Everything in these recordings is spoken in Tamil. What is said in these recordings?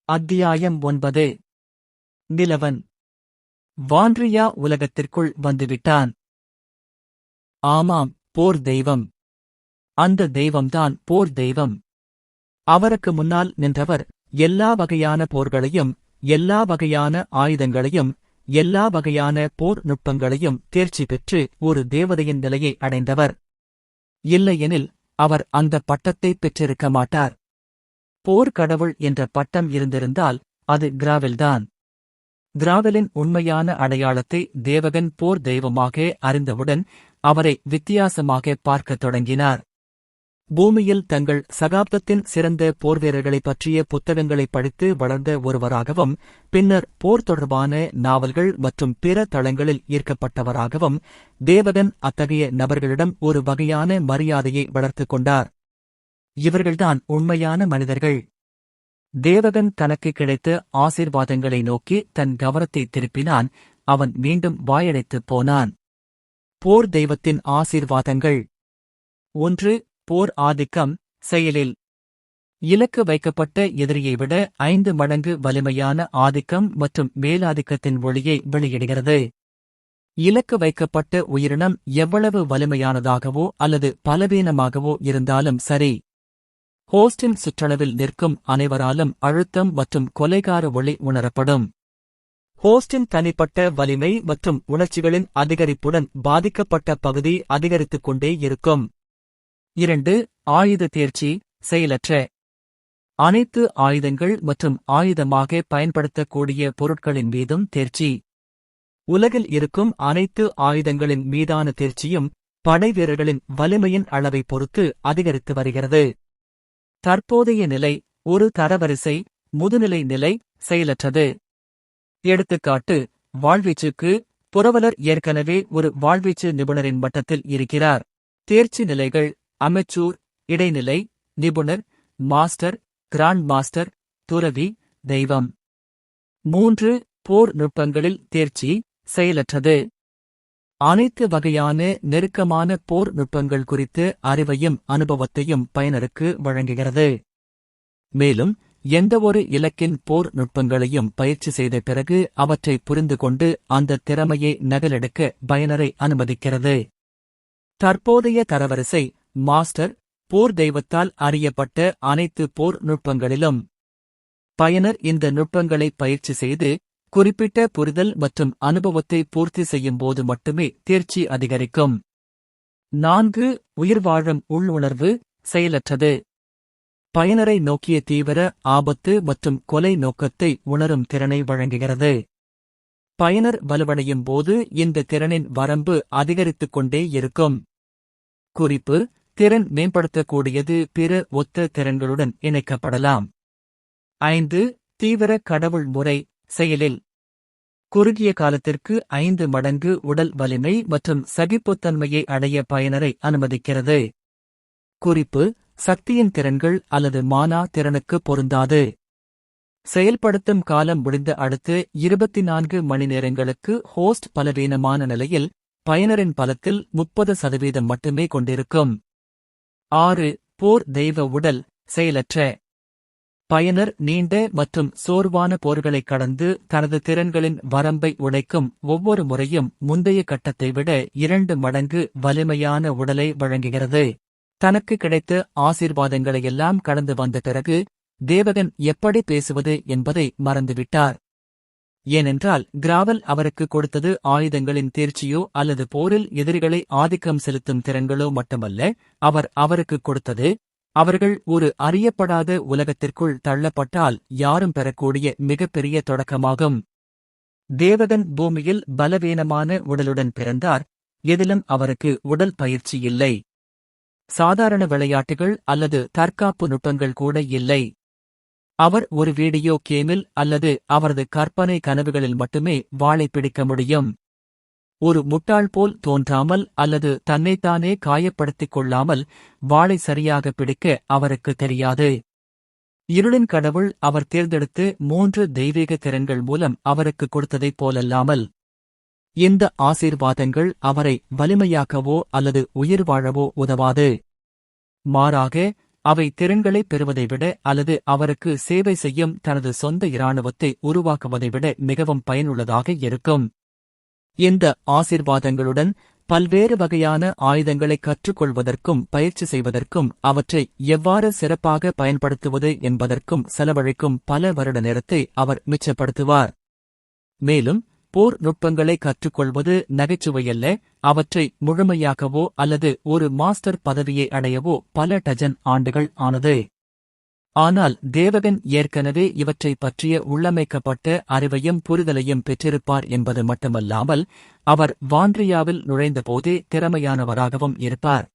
அத்தியாயம் 9. நிலவன் வான்ரியா உலகத்திற்குள் வந்துவிட்டான். ஆமாம், போர் தெய்வம். அந்த தெய்வம்தான் போர் தெய்வம். அவருக்கு முன்னால் நின்றவர் எல்லா வகையான போர்களையும், எல்லா வகையான ஆயுதங்களையும், எல்லா வகையான போர் நுட்பங்களையும் தேர்ச்சி பெற்று ஒரு தேவதையின் நிலையை அடைந்தவர். இல்லையெனில் அவர் அந்த பட்டத்தைப் பெற்றிருக்க மாட்டார். போர்க்கடவுள் என்ற பட்டம் இருந்திருந்தால் அது கிராவெல்தான். கிராவெலின் உண்மையான அடையாளத்தை தேவகன் போர் தெய்வமாக அறிந்தவுடன் அவரை வித்தியாசமாக பார்க்கத் தொடங்கினார். பூமியில் தங்கள் சகாப்தத்தின் சிறந்த போர்வீரர்களைப் பற்றிய புத்தகங்களை படித்து வளர்ந்த ஒருவராகவும், பின்னர் போர் தொடர்பான நாவல்கள் மற்றும் பிற தளங்களில் ஈர்க்கப்பட்டவராகவும் தேவகன் அத்தகைய நபர்களிடம் ஒரு வகையான மரியாதையை வளர்த்துக் கொண்டார். இவர்கள்தான் உண்மையான மனிதர்கள். தேவகன் தனக்கு கிடைத்த ஆசீர்வாதங்களை நோக்கி தன் கவனத்தை திருப்பினான். அவன் மீண்டும் வாயடைத்துப் போனான். போர் தெய்வத்தின் ஆசீர்வாதங்கள். 1. போர் ஆதிக்கம். செயலில் இலக்கு வைக்கப்பட்ட எதிரியை விட 5 மடங்கு வலிமையான ஆதிக்கம் மற்றும் மேலாதிக்கத்தின் ஒளியை வெளியிடுகிறது. இலக்கு வைக்கப்பட்ட உயிரினம் எவ்வளவு வலிமையானதாகவோ அல்லது பலவீனமாகவோ இருந்தாலும் சரி, ஹோஸ்டின் சுற்றளவில் நிற்கும் அனைவராலும் அழுத்தம் மற்றும் கொலைகார ஒளி உணரப்படும். ஹோஸ்டின் தனிப்பட்ட வலிமை மற்றும் உணர்ச்சிகளின் அதிகரிப்புடன் பாதிக்கப்பட்ட பகுதி அதிகரித்துக் கொண்டே இருக்கும். 2. ஆயுத தேர்ச்சி. செயலற்ற அனைத்து ஆயுதங்கள் மற்றும் ஆயுதமாக பயன்படுத்தக்கூடிய பொருட்களின் மீதும் தேர்ச்சி. உலகில் இருக்கும் அனைத்து ஆயுதங்களின் மீதான தேர்ச்சியும் படைவீரர்களின் வலிமையின் அளவை பொறுத்து அதிகரித்து வருகிறது. தற்போதைய நிலை ஒரு தரவரிசை. முதுநிலை நிலை செயலற்றது. எடுத்துக்காட்டு, வாழ்வீச்சுக்கு புரவலர் ஏற்கனவே ஒரு வாழ்வீச்சு நிபுணரின் மட்டத்தில் இருக்கிறார். தேர்ச்சி நிலைகள்: அமெச்சூர், இடைநிலை, நிபுணர், மாஸ்டர், கிராண்ட் மாஸ்டர், துறவி, தெய்வம். 3. போர் நுட்பங்களில் தேர்ச்சி. செயலற்றது. அனைத்து வகையான நெருக்கமான போர் நுட்பங்கள் குறித்து அறிவையும் அனுபவத்தையும் பயனருக்கு வழங்குகிறது. மேலும் எந்தவொரு இலக்கின் போர் நுட்பங்களையும் பயிற்சி செய்த பிறகு அவற்றை புரிந்துகொண்டு அந்த திறமையை நகலெடுக்க பயனரை அனுமதிக்கிறது. தற்போதைய தரவரிசை: மாஸ்டர், போர் தெய்வத்தால் அறியப்பட்ட அனைத்து போர் நுட்பங்களிலும். பயனர் இந்த நுட்பங்களை பயிற்சி செய்து குறிப்பிட்ட புரிதல் மற்றும் அனுபவத்தை பூர்த்தி செய்யும் போது மட்டுமே தேர்ச்சி அதிகரிக்கும். 4. உயிர்வாழும் உள்ளுணர்வு. செயலற்றது. பயனரை நோக்கிய தீவிர ஆபத்து மற்றும் கொலை நோக்கத்தை உணரும் திறனை வழங்குகிறது. பயனர் வலுவடையும் போது இந்த திறனின் வரம்பு அதிகரித்துக் கொண்டே இருக்கும். குறிப்பு: திறன் மேம்படுத்தக்கூடியது பிற ஒத்த திறன்களுடன் இணைக்கப்படலாம். 5. தீவிர கடவுள் முறை. செயலில் குறுகிய காலத்திற்கு 5 மடங்கு உடல் வலிமை மற்றும் சகிப்புத்தன்மையை அடைய பயனரை அனுமதிக்கிறது. குறிப்பு: சக்தியின் திறன்கள் அல்லது மானா திறனுக்கு பொருந்தாது. செயல்படுத்தும் காலம் முடிந்த அடுத்த 24 மணி நேரங்களுக்கு ஹோஸ்ட் பலவீனமான நிலையில் பயனரின் பலத்தில் 30% மட்டுமே கொண்டிருக்கும். 6. போர் தெய்வ உடல். செயலற்ற. பயனர் நீண்ட மற்றும் சோர்வான போர்களை கடந்து தனது திறன்களின் வரம்பை உடைக்கும் ஒவ்வொரு முறையும் முந்தைய கட்டத்தை விட 2 மடங்கு வலிமையான உடலை வழங்குகிறது. தனக்கு கிடைத்த ஆசீர்வாதங்களையெல்லாம் கடந்து வந்த பிறகு தேவகன் எப்படி பேசுவது என்பதை மறந்துவிட்டார். ஏனென்றால் கிராவல் அவருக்கு கொடுத்தது ஆயுதங்களின் தேர்ச்சியோ அல்லது போரில் எதிரிகளை ஆதிக்கம் செலுத்தும் திறன்களோ மட்டுமல்ல, அவருக்கு கொடுத்தது அவர்கள் ஒரு அறியப்படாத உலகத்திற்குள் தள்ளப்பட்டால் யாரும் பெறக்கூடிய மிகப்பெரிய தொடக்கமாகும். தேவகன் பூமியில் பலவீனமான உடலுடன் பிறந்தார். எதிலும் அவருக்கு உடல் பயிற்சி இல்லை. சாதாரண விளையாட்டுகள் அல்லது தற்காப்பு நுட்பங்கள் கூட இல்லை. அவர் ஒரு வீடியோ கேமில் அல்லது அவரது கற்பனை கனவுகளில் மட்டுமே வாளை பிடிக்க முடியும். ஒரு முட்டாள் போல் தோன்றாமல் அல்லது தன்னைத்தானே காயப்படுத்திக் கொள்ளாமல் வாளை சரியாக பிடிக்க அவருக்கு தெரியாது. இருளின் கடவுள் அவர் தேர்ந்தெடுத்து 3 தெய்வீக திறன்கள் மூலம் அவருக்கு கொடுத்ததைப் போலல்லாமல், இந்த ஆசீர்வாதங்கள் அவரை வலிமையாக்கவோ அல்லது உயிர் வாழவோ உதவாது. மாறாக அவை திறன்களை பெறுவதை விட அல்லது அவருக்கு சேவை செய்யும் தனது சொந்த இராணுவத்தை உருவாக்குவதை விட மிகவும் பயனுள்ளதாக இருக்கும். இந்த ஆசீர்வாதங்களுடன் பல்வேறு வகையான ஆயுதங்களை கற்றுக்கொள்வதற்கும் பயிற்சி செய்வதற்கும் அவற்றை எவ்வாறு சிறப்பாக பயன்படுத்துவது என்பதற்கும் செலவழிக்கும் பல வருட நேரத்தை அவர் மிச்சப்படுத்துவார். மேலும் போர் நுட்பங்களை கற்றுக்கொள்வது நகைச்சுவையல்ல, அவற்றை முழுமையாக்கவோ அல்லது ஒரு மாஸ்டர் பதவியை அடையவோ பல டஜன் ஆண்டுகள் ஆனது. ஆனால் தேவகன் ஏற்கனவே இவற்றை பற்றிய உள்ளமைக்கப்பட்ட அறிவையும் புரிதலையும் பெற்றிருப்பார் என்பது மட்டுமல்லாமல் அவர் வாண்ட்ரியாவில் நுழைந்தபோதே திறமையானவராகவும் இருப்பார்.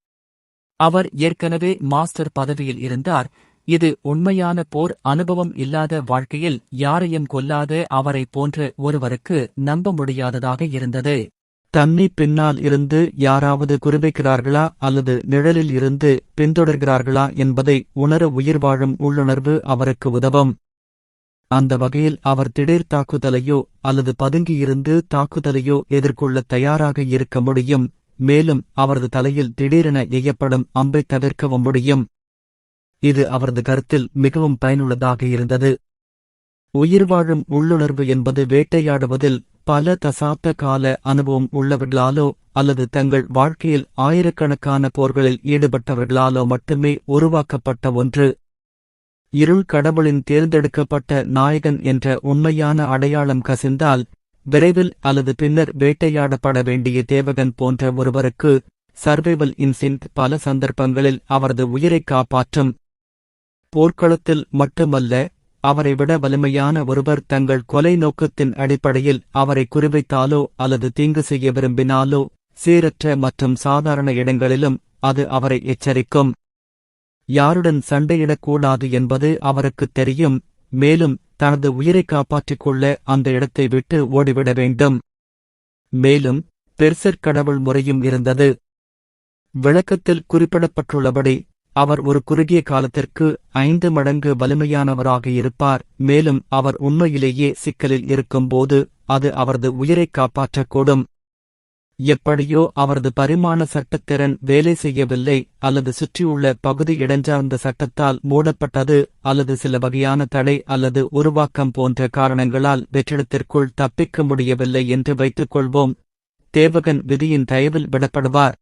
அவர் ஏற்கனவே மாஸ்டர் பதவியில் இருந்தார். இது உண்மையான போர் அனுபவம் இல்லாத வாழ்க்கையில் யாரையும் கொல்லாத அவரை போன்ற ஒருவருக்கு நம்ப முடியாததாக இருந்தது. தன்னை பின்னால் இருந்து யாராவது குறிவைக்கிறார்களா அல்லது நிழலில் இருந்து பின்தொடர்கிறார்களா என்பதை உணர உயிர்வாழும் உள்ளுணர்வு அவருக்கு உதவும். அந்த வகையில் அவர் திடீர் தாக்குதலையோ அல்லது பதுங்கியிருந்து தாக்குதலையோ எதிர்கொள்ள தயாராக இருக்க முடியும். மேலும் அவரது தலையில் திடீரென எய்யப்படும் அம்பை தவிர்க்கவும் முடியும். இது அவரது கருத்தில் மிகவும் பயனுள்ளதாக இருந்தது. உயிர்வாழும் உள்ளுணர்வு என்பது வேட்டையாடுவதில் பல தசாப்த கால அனுபவம் உள்ளவர்களாலோ அல்லது தங்கள் வாழ்க்கையில் ஆயிரக்கணக்கான போர்களில் ஈடுபட்டவர்களாலோ மட்டுமே உருவாக்கப்பட்ட ஒன்று. இருள் கடவுளின் தேர்ந்தெடுக்கப்பட்ட நாயகன் என்ற உண்மையான அடையாளம் கசிந்தால் விரைவில் அல்லது பின்னர் வேட்டையாடப்பட வேண்டிய தேவகன் போன்ற ஒருவருக்கு சர்வைவல் இன்ஸ்டிங்க்ட் பல சந்தர்ப்பங்களில் அவரது உயிரைக் காப்பாற்றும். போர்க்களத்தில் மட்டுமல்ல, அவரை விட வலிமையான ஒருவர் தங்கள் கொலை நோக்கத்தின் அடிப்படையில் அவரை குறிவைத்தாலோ அல்லது தீங்கு செய்ய விரும்பினாலோ சீரற்ற மற்றும் சாதாரண இடங்களிலும் அது அவரை எச்சரிக்கும். யாருடன் சண்டையிடக்கூடாது என்பது அவருக்குத் தெரியும். மேலும் தனது உயிரை காப்பாற்றிக் கொள்ள அந்த இடத்தை விட்டு ஓடிவிட வேண்டும். மேலும் பெர்செர்க் கடவுள் முறையும் இருந்தது. விளக்கத்தில் குறிப்பிடப்பட்டுள்ளபடி அவர் ஒரு குறுகிய காலத்திற்கு 5 மடங்கு வலிமையானவராக இருப்பார். மேலும் அவர் உண்மையிலேயே சிக்கலில் இருக்கும்போது அது அவரது உயிரைக் காப்பாற்றக்கூடும். எப்படியோ அவரது பரிமாண சட்டத்திறன் வேலை செய்யவில்லை, அல்லது சுற்றியுள்ள பகுதி இடஞ்சார்ந்த சட்டத்தால் மூடப்பட்டது, அல்லது சில வகையான தடை அல்லது உருவாக்கம் போன்ற காரணங்களால் வெற்றிடத்திற்குள் தப்பிக்க முடியவில்லை என்று வைத்துக் கொள்வோம். தேவகன் விதியின் தயவில் விடப்படுவார்.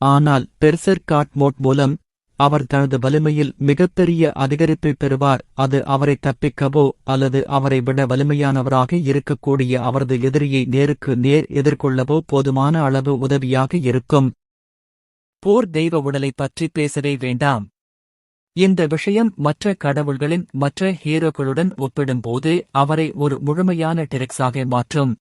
ஆனால் பெர்செர்க் மோட் மூலம் அவர் தனது வலிமையில் மிகப்பெரிய அதிகரிப்பை பெறுவார். அது அவரை தப்பிக்கவோ அல்லது அவரை விட வலிமையானவராக இருக்கக்கூடிய அவரது எதிரியை நேருக்கு நேர் எதிர்கொள்ளவோ போதுமான அளவு உதவியாக இருக்கும். போர் தெய்வ உடலை பற்றி பேசவே வேண்டாம். இந்த விஷயம் மற்ற கடவுள்களின் மற்ற ஹீரோக்களுடன் ஒப்பிடும்போது அவரை ஒரு முழுமையான டிரெக்ஸாக மாற்றும்.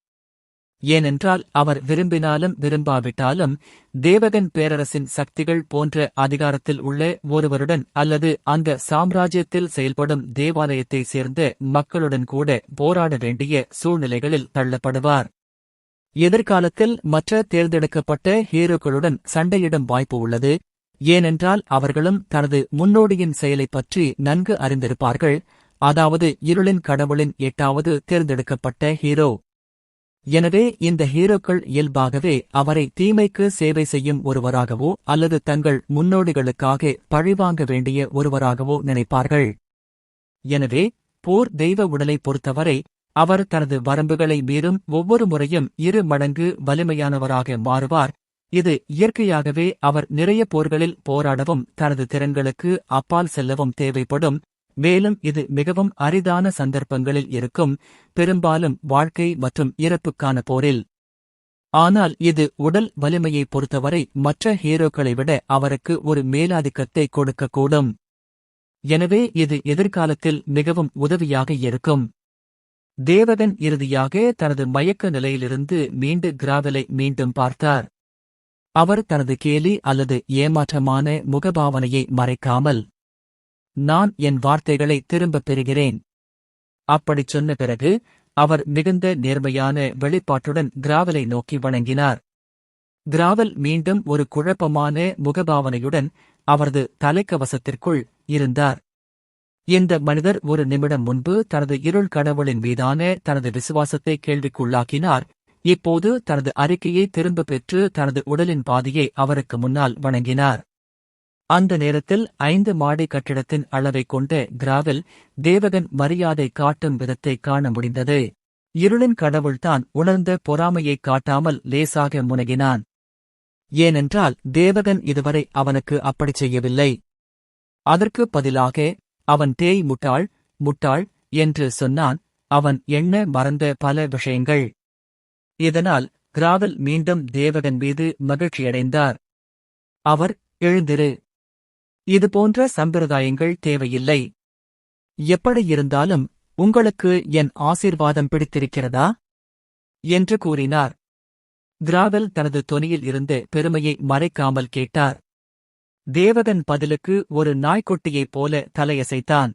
ஏனென்றால் அவர் விரும்பினாலும் விரும்பாவிட்டாலும் தேவகன் பேரரசின் சக்திகள் போன்ற அதிகாரத்தில் உள்ள ஒருவருடன் அல்லது அந்த சாம்ராஜ்யத்தில் செயல்படும் தேவாலயத்தைச் சேர்ந்த மக்களுடன் கூட போராட வேண்டிய சூழ்நிலைகளில் தள்ளப்படுவார். எதிர்காலத்தில் மற்ற தேர்ந்தெடுக்கப்பட்ட ஹீரோக்களுடன் சண்டையிடும் வாய்ப்பு உள்ளது. ஏனென்றால் அவர்களும் தனது முன்னோடியின் செயலைப் பற்றி நன்கு அறிந்திருப்பார்கள், அதாவது இருளின் கடவுளின் 8வது தேர்ந்தெடுக்கப்பட்ட ஹீரோ. எனவே இந்த ஹீரோக்கள் இயல்பாகவே அவரை தீமைக்கு சேவை செய்யும் ஒருவராகவோ அல்லது தங்கள் முன்னோடிகளுக்காக பழிவாங்க வேண்டிய ஒருவராகவோ நினைப்பார்கள். எனவே போர் தெய்வ உடலை பொறுத்தவரை அவர் தனது வரம்புகளை மீறும் ஒவ்வொரு முறையும் 2 மடங்கு வலிமையானவராக மாறுவார். இது இயற்கையாகவே அவர் நிறைய போர்களில் போராடவும் தனது திறன்களுக்கு அப்பால் செல்லவும் தேவைப்படும். மேலும் இது மிகவும் அரிதான சந்தர்ப்பங்களில் இருக்கும், பெரும்பாலும் வாழ்க்கை மற்றும் இறப்புக்கான போரில். ஆனால் இது உடல் வலிமையை பொறுத்தவரை மற்ற ஹீரோக்களை விட அவருக்கு ஒரு மேலாதிக்கத்தை கொடுக்கக்கூடும். எனவே இது எதிர்காலத்தில் மிகவும் உதவியாக இருக்கும். தேவகன் இறுதியாக தனது மயக்க நிலையிலிருந்து மீண்டு கிராவலை மீண்டும் பார்த்தார். அவர் தனது கேலி அல்லது ஏமாற்றமான முகபாவனையை மறைக்காமல், நான் என் வார்த்தைகளை திரும்பப் பெறுகிறேன். அப்படிச் சொன்ன பிறகு அவர் மிகுந்த நேர்மையான வெளிப்பாட்டுடன் கிராவலை நோக்கி வணங்கினார். கிராவல் மீண்டும் ஒரு குழப்பமான முகபாவனையுடன் அவரது தலைக்கவசத்திற்குள் இருந்தார். இந்த மனிதர் ஒரு நிமிடம் முன்பு தனது இருள் கடவுளின் மீதான தனது விசுவாசத்தை கேள்விக்குள்ளாக்கினார். இப்போது தனது அறிக்கையை திரும்பப் பெற்று தனது உடலின் பாதியை அவருக்கு முன்னால் வணங்கினார். அந்த நேரத்தில் 5 மாடி கட்டிடத்தின் அளவைக் கொண்ட கிராவல் தேவகன் மரியாதை காட்டும் விதத்தை காண முடிந்தது. இருளின் கடவுள்தான் உணர்ந்த பொறாமையைக் காட்டாமல் லேசாக முனகினான். ஏனென்றால் தேவகன் இதுவரை அவனுக்கு அப்படிச் செய்யவில்லை. அதற்கு பதிலாக அவன் தேய் முட்டாள் முட்டாள் என்று சொன்னான். அவன் எண்ண மறந்த பல விஷயங்கள். இதனால் கிராவல் மீண்டும் தேவகன் மீது மகிழ்ச்சியடைந்தார். அவர், எழுந்திரு. இதுபோன்ற சம்பிரதாயங்கள் தேவையில்லை. எப்படியிருந்தாலும் உங்களுக்கு என் ஆசீர்வாதம் பிடித்திருக்கிறதா என்று கூறினார். கிராவல் தனது தொனியில் இருந்து பெருமையை மறைக்காமல் கேட்டார். தேவகன் பதிலுக்கு ஒரு நாய்க்குட்டியைப் போல தலையசைத்தான்.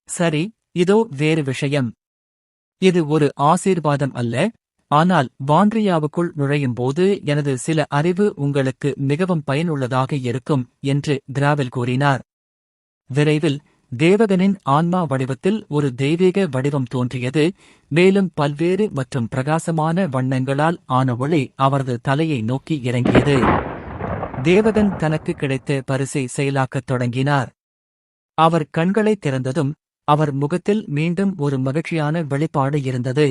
சரி, இதோ வேறு விஷயம். இது ஒரு ஆசீர்வாதம் அல்ல, ஆனால் வாண்ட்ரியாவுக்குள் நுழையும்போது எனது சில அறிவு உங்களுக்கு மிகவும் பயனுள்ளதாக இருக்கும் என்று கிராவல் கூறினார். விரைவில் தேவகனின் ஆன்மா வடிவத்தில் ஒரு தெய்வீக வடிவம் தோன்றியது. மேலும் பல்வேறு மற்றும் பிரகாசமான வண்ணங்களால் ஆன ஒளி அவரது தலையை நோக்கி இறங்கியது. தேவகன் தனக்கு கிடைத்த பரிசை செயலாக்கத் தொடங்கினார். அவர் கண்களைத் திறந்ததும் அவர் முகத்தில் மீண்டும் ஒரு மகிழ்ச்சியான வெளிப்பாடு இருந்தது.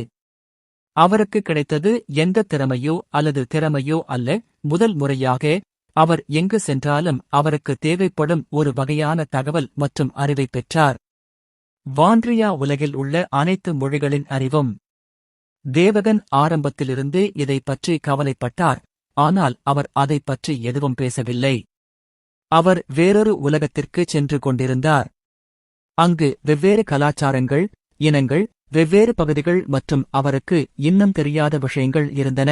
அவருக்கு கிடைத்தது எந்த திறமையோ அல்லது திறமையோ அல்ல. முதல் முறையாக அவர் எங்கு சென்றாலும் அவருக்கு தேவைப்படும் ஒரு வகையான தகவல் மற்றும் அறிவைப் பெற்றார். வாண்ட்ரியா உலகில் உள்ள அனைத்து மொழிகளின் அறிவும். தேவகன் ஆரம்பத்திலிருந்து இதைப் பற்றி கவலைப்பட்டார், ஆனால் அவர் அதைப் பற்றி எதுவும் பேசவில்லை. அவர் வேறொரு உலகத்திற்குச் சென்று கொண்டிருந்தார். அங்கு வெவ்வேறு கலாச்சாரங்கள், இனங்கள், வெவ்வேறு பகுதிகள் மற்றும் அவருக்கு இன்னும் தெரியாத விஷயங்கள் இருந்தன.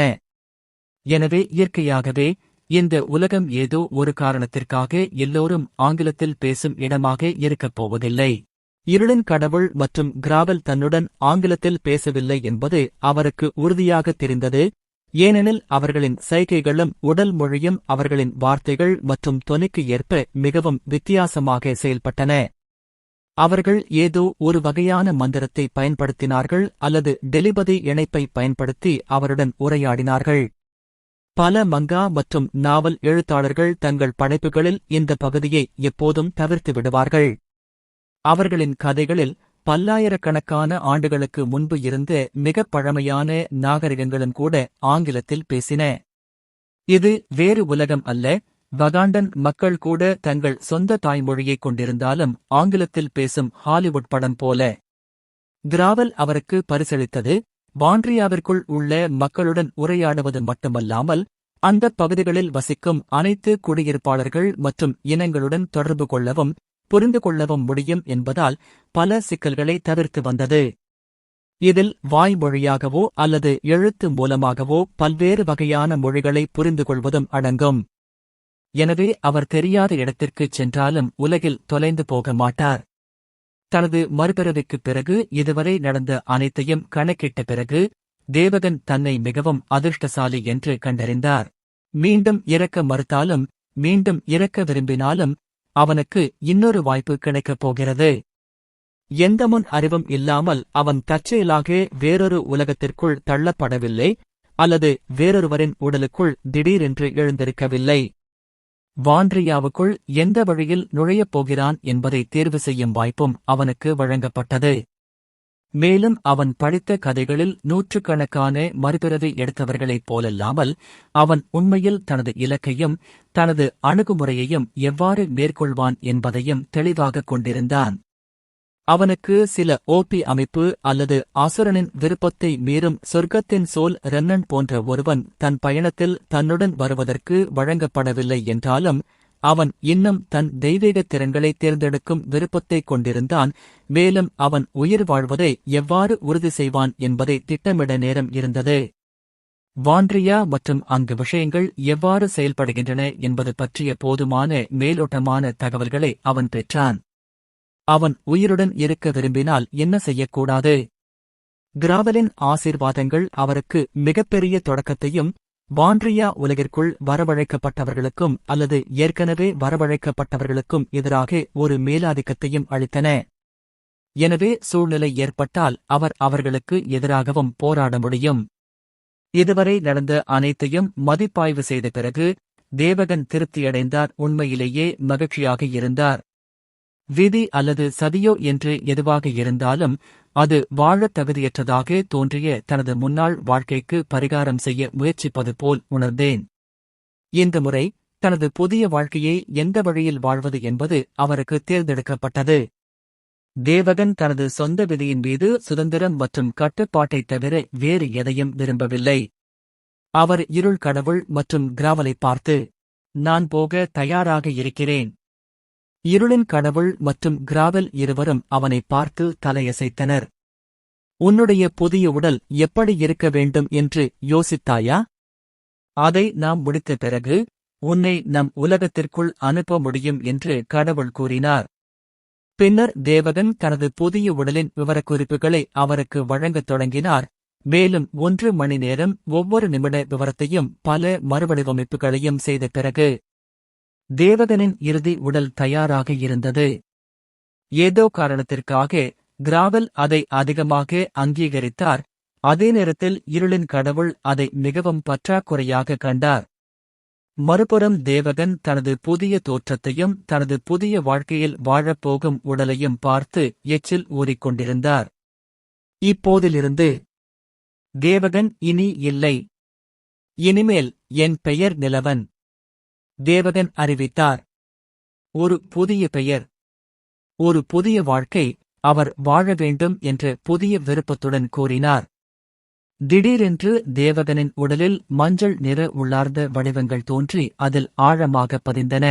எனவே இயற்கையாகவே இந்த உலகம் ஏதோ ஒரு காரணத்திற்காக எல்லோரும் ஆங்கிலத்தில் பேசும் இடமாக இருக்கப் போவதில்லை. இருளின் கடவுள் மற்றும் கிராவல் தன்னுடன் ஆங்கிலத்தில் பேசவில்லை என்பது அவருக்கு உறுதியாக தெரிந்தது. ஏனெனில் அவர்களின் சைகைகளும் உடல் மொழியும் அவர்களின் வார்த்தைகள் மற்றும் தொனிக்கு ஏற்ப மிகவும் வித்தியாசமாக செயல்பட்டன. அவர்கள் ஏதோ ஒரு வகையான மந்திரத்தை பயன்படுத்தினார்கள் அல்லது டெலிபதி இணைப்பை பயன்படுத்தி அவருடன் உரையாடினார்கள். பல மங்கா மற்றும் நாவல் எழுத்தாளர்கள் தங்கள் படைப்புகளில் இந்த பகுதியை எப்போதும் தவிர்த்து விடுவார்கள். அவர்களின் கதைகளில் பல்லாயிரக்கணக்கான ஆண்டுகளுக்கு முன்பு இருந்த மிகப் பழமையான நாகரிகங்களும் கூட ஆங்கிலத்தில் பேசின. இது வேறு உலகம் அல்ல. வகாண்டன் மக்கள் கூட தங்கள் சொந்த தாய்மொழியைக் கொண்டிருந்தாலும் ஆங்கிலத்தில் பேசும் ஹாலிவுட் படம் போல. கிராவல் அவருக்கு பரிசளித்தது வாண்ட்ரியாவிற்குள் உள்ள மக்களுடன் உரையாடுவது மட்டுமல்லாமல் அந்தப் பகுதிகளில் வசிக்கும் அனைத்து குடியிருப்பாளர்கள் மற்றும் இனங்களுடன் தொடர்பு கொள்ளவும் புரிந்து கொள்ளவும் முடியும் என்பதால் பல சிக்கல்களை தவிர்த்து வந்தது. இதில் வாய்மொழியாகவோ அல்லது எழுத்து மூலமாகவோ பல்வேறு வகையான மொழிகளை புரிந்து கொள்வதும் அடங்கும். எனவே அவர் தெரியாத இடத்திற்குச் சென்றாலும் உலகில் தொலைந்து போக மாட்டார். தனது மறுபிறவிக்குப் பிறகு இதுவரை நடந்த அனைத்தையும் கணக்கிட்ட பிறகு தேவகன் தன்னை மிகவும் அதிர்ஷ்டசாலி என்று கண்டறிந்தார். மீண்டும் இறக்க மறுத்தாலும் மீண்டும் இறக்க விரும்பினாலும் அவனுக்கு இன்னொரு வாய்ப்பு கிடைக்கப் போகிறது. எந்த முன் அறிவும் இல்லாமல் அவன் தற்செயலாக வேறொரு உலகத்திற்குள் தள்ளப்படவில்லை அல்லது வேறொருவரின் உடலுக்குள் திடீரென்று எழுந்திருக்கவில்லை. வாண்ட்ரியாவுக்குள் எந்த வழியில் நுழையப் போகிறான் என்பதை தேர்வு செய்யும் வாய்ப்பும் அவனுக்கு வழங்கப்பட்டது. மேலும் அவன் படித்த கதைகளில் நூற்றுக்கணக்கான மறுபிறவி எடுத்தவர்களைப் போலல்லாமல் அவன் உண்மையில் தனது இலக்கையும் தனது அணுகுமுறையையும் எவ்வாறு மேற்கொள்வான் என்பதையும் தெளிவாகக் கொண்டிருந்தான். அவனுக்கு சில ஓபி அமைப்பு அல்லது அசுரனின் விருப்பத்தை மீறும் சொர்க்கத்தின் சோல் ரென்னன் போன்ற ஒருவன் தன் பயணத்தில் தன்னுடன் வருவதற்கு வழங்கப்படவில்லை என்றாலும் அவன் இன்னும் தன் தெய்வீக திறன்களை தேர்ந்தெடுக்கும் விருப்பத்தைக் கொண்டிருந்தான். மேலும் அவன் உயிர் வாழ்வதை எவ்வாறு உறுதி செய்வான் என்பதை திட்டமிட நேரம் இருந்தது. வாண்ட்ரியா மற்றும் அங்கு விஷயங்கள் எவ்வாறு செயல்படுகின்றன என்பது பற்றிய போதுமான மேலோட்டமான தகவல்களை அவன் பெற்றான். அவன் உயிருடன் இருக்க விரும்பினால் என்ன செய்யக்கூடாது? கிராவலின் ஆசீர்வாதங்கள் அவருக்கு மிகப்பெரிய தொடக்கத்தையும் வாண்ட்ரியா உலகிற்குள் வரவழைக்கப்பட்டவர்களுக்கும் அல்லது ஏற்கனவே வரவழைக்கப்பட்டவர்களுக்கும் எதிராக ஒரு மேலாதிக்கத்தையும் அளித்தன. எனவே சூழ்நிலை ஏற்பட்டால் அவர் அவர்களுக்கு எதிராகவும் போராட முடியும். இதுவரை நடந்த அனைத்தையும் மதிப்பாய்வு செய்த பிறகு தேவகன் திருப்தியடைந்தார், உண்மையிலேயே மகிழ்ச்சியாக இருந்தார். விதி அல்லது சதியோ என்று எதுவாக இருந்தாலும் அது வாழத் தகுதியற்றதாக தோன்றிய தனது முன்னாள் வாழ்க்கைக்கு பரிகாரம் செய்ய முயற்சிப்பது போல் உணர்ந்தேன். இந்த முறை தனது புதிய வாழ்க்கையை எந்த வழியில் வாழ்வது என்பது அவருக்கு தேர்ந்தெடுக்கப்பட்டது. தேவகன் தனது சொந்த விதியின் மீது சுதந்திரம் மற்றும் கட்டுப்பாட்டைத் தவிர வேறு எதையும் விரும்பவில்லை. அவர் இருள் கடவுள் மற்றும் கிராவலை பார்த்து, நான் போக தயாராக இருக்கிறேன். இருளின் கடவுள் மற்றும் கிராவல் இருவரும் அவனை பார்த்து தலையசைத்தனர். உன்னுடைய புதிய உடல் எப்படி இருக்க வேண்டும் என்று யோசித்தாயா? அதை நாம் முடித்த பிறகு உன்னை நம் உலகத்திற்குள் அனுப்ப முடியும் என்று கடவுள் கூறினார். பின்னர் தேவகன் தனது புதிய உடலின் விவரக்குறிப்புகளை அவருக்கு வழங்கத் தொடங்கினார், மேலும் 1 மணி நேரம் ஒவ்வொரு நிமிட விவரத்தையும் பல மறுவடிவமைப்புகளையும் செய்த பிறகு தேவகனின் இறுதி உடல் தயாராக இருந்தது. ஏதோ காரணத்திற்காக கிராவல் அதை அதிகமாக அங்கீகரித்தார், அதே நேரத்தில் இருளின் கடவுள் அதை மிகவும் பற்றாக்குறையாக கண்டார். மறுபுறம் தேவகன் தனது புதிய தோற்றத்தையும் தனது புதிய வாழ்க்கையில் வாழப்போகும் உடலையும் பார்த்து எச்சில் ஊறிக்கொண்டிருந்தார். இப்போதிலிருந்து தேவகன் இனி இல்லை. இனிமேல் என் பெயர் நிலவன். தேவகன் அறிவித்தார். ஒரு புதிய பெயர், ஒரு புதிய வாழ்க்கை அவர் வாழ வேண்டும் என்ற புதிய விருப்பத்துடன் கூறினார். திடீரென்று தேவகனின் உடலில் மஞ்சள் நிற உள்ளார்ந்த வடிவங்கள் தோன்றி அதில் ஆழமாக பதிந்தன.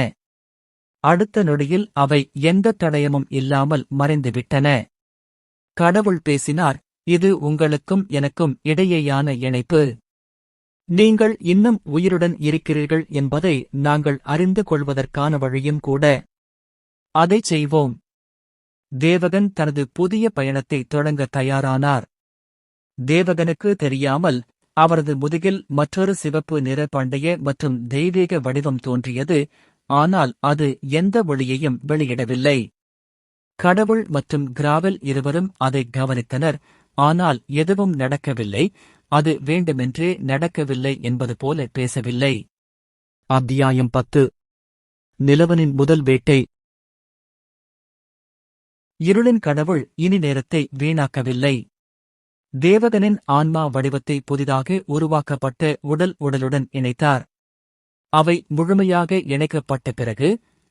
அடுத்த நொடியில் அவை எந்த தடயமும் இல்லாமல் மறைந்துவிட்டன. கடவுள் பேசினார், இது உங்களுக்கும் எனக்கும் இடையேயான இணைப்பு. நீங்கள் இன்னும் உயிருடன் இருக்கிறீர்கள் என்பதை நாங்கள் அறிந்து கொள்வதற்கான வழியும் கூட. அதைச் செய்வோம். தேவகன் தனது புதிய பயணத்தை தொடங்க தயாரானார். தேவகனுக்கு தெரியாமல் அவரது முதுகில் மற்றொரு சிவப்பு நிற பண்டைய மற்றும் தெய்வீக வடிவம் தோன்றியது, ஆனால் அது எந்த ஒளியையும் வெளியிடவில்லை. கடவுள் மற்றும் கிராவல் இருவரும் அதை கவனித்தனர், ஆனால் எதுவும் நடக்கவில்லை. அது வேண்டுமென்றே நடக்கவில்லை என்பது போல பேசவில்லை. அத்தியாயம் 10. நிலவனின் முதல் வேட்டை. இருளின் கடவுள் இனி நேரத்தை வீணாக்கவில்லை. தேவகனின் ஆன்மா வடிவத்தை புதிதாக உருவாக்கப்பட்ட உடலுடன் இணைத்தார். அவை முழுமையாக இணைக்கப்பட்ட பிறகு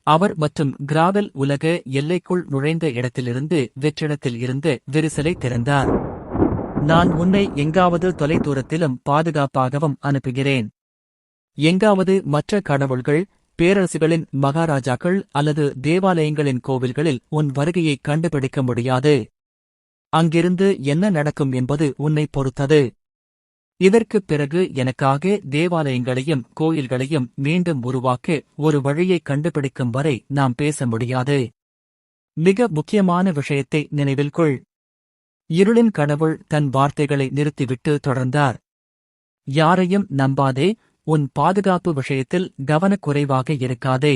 அவர் மற்றும் கிராவல் உலக எல்லைக்குள் நுழைந்த இடத்திலிருந்து வெற்றிடத்தில் இருந்த விரிசலை திறந்தார். நான் உன்னை எங்காவது தொலைதூரத்திலும் பாதுகாப்பாகவும் அனுப்புகிறேன். எங்காவது மற்ற கடவுள்கள், பேரரசுகளின் மகாராஜாக்கள் அல்லது தேவாலயங்களின் கோவில்களில் உன் வருகையை கண்டுபிடிக்க முடியாது. அங்கிருந்து என்ன நடக்கும் என்பது உன்னை பொறுத்தது. இதற்குப் பிறகு எனக்காக தேவாலயங்களையும் கோயில்களையும் மீண்டும் உருவாக்க ஒரு வழியை கண்டுபிடிக்கும் வரை நாம் பேச முடியாது. மிக முக்கியமான விஷயத்தை நினைவில் கொள். இருளின் கடவுள் தன் வார்த்தைகளை நிறுத்திவிட்டு தொடர்ந்தார். யாரையும் நம்பாதே, உன் பாதுகாப்பு விஷயத்தில் கவனக்குறைவாக இருக்காதே.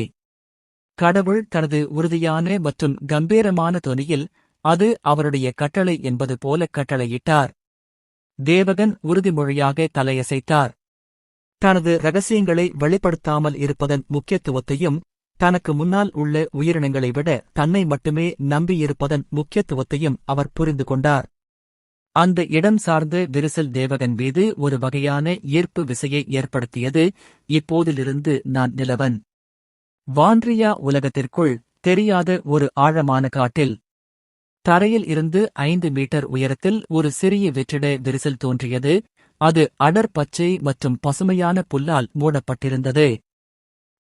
கடவுள் தனது உறுதியான மற்றும் கம்பீரமான தொனியில், அது அவருடைய கட்டளை என்பது போல கட்டளையிட்டார். தேவகன் உறுதிமொழியாக தலையசைத்தார். தனது இரகசியங்களை வெளிப்படுத்தாமல் இருப்பதன் முக்கியத்துவத்தையும், தனக்கு முன்னால் உள்ள உயிரினங்களை விட தன்னை மட்டுமே நம்பியிருப்பதன் முக்கியத்துவத்தையும் அவர் புரிந்து கொண்டார். அந்த இடம் சார்ந்த விரிசல் தேவகன் மீது ஒரு வகையான ஈர்ப்பு விசையை ஏற்படுத்தியது. இப்போதிலிருந்து நான் நிலவன். வான்ட்ரியா உலகத்திற்குள் தெரியாத ஒரு ஆழமான காட்டில் தரையில் இருந்து 5 மீட்டர் உயரத்தில் ஒரு சிறிய வெற்றிட விரிசல் தோன்றியது. அது அடர் பச்சை மற்றும் பசுமையான புல்லால் மூடப்பட்டிருந்தது.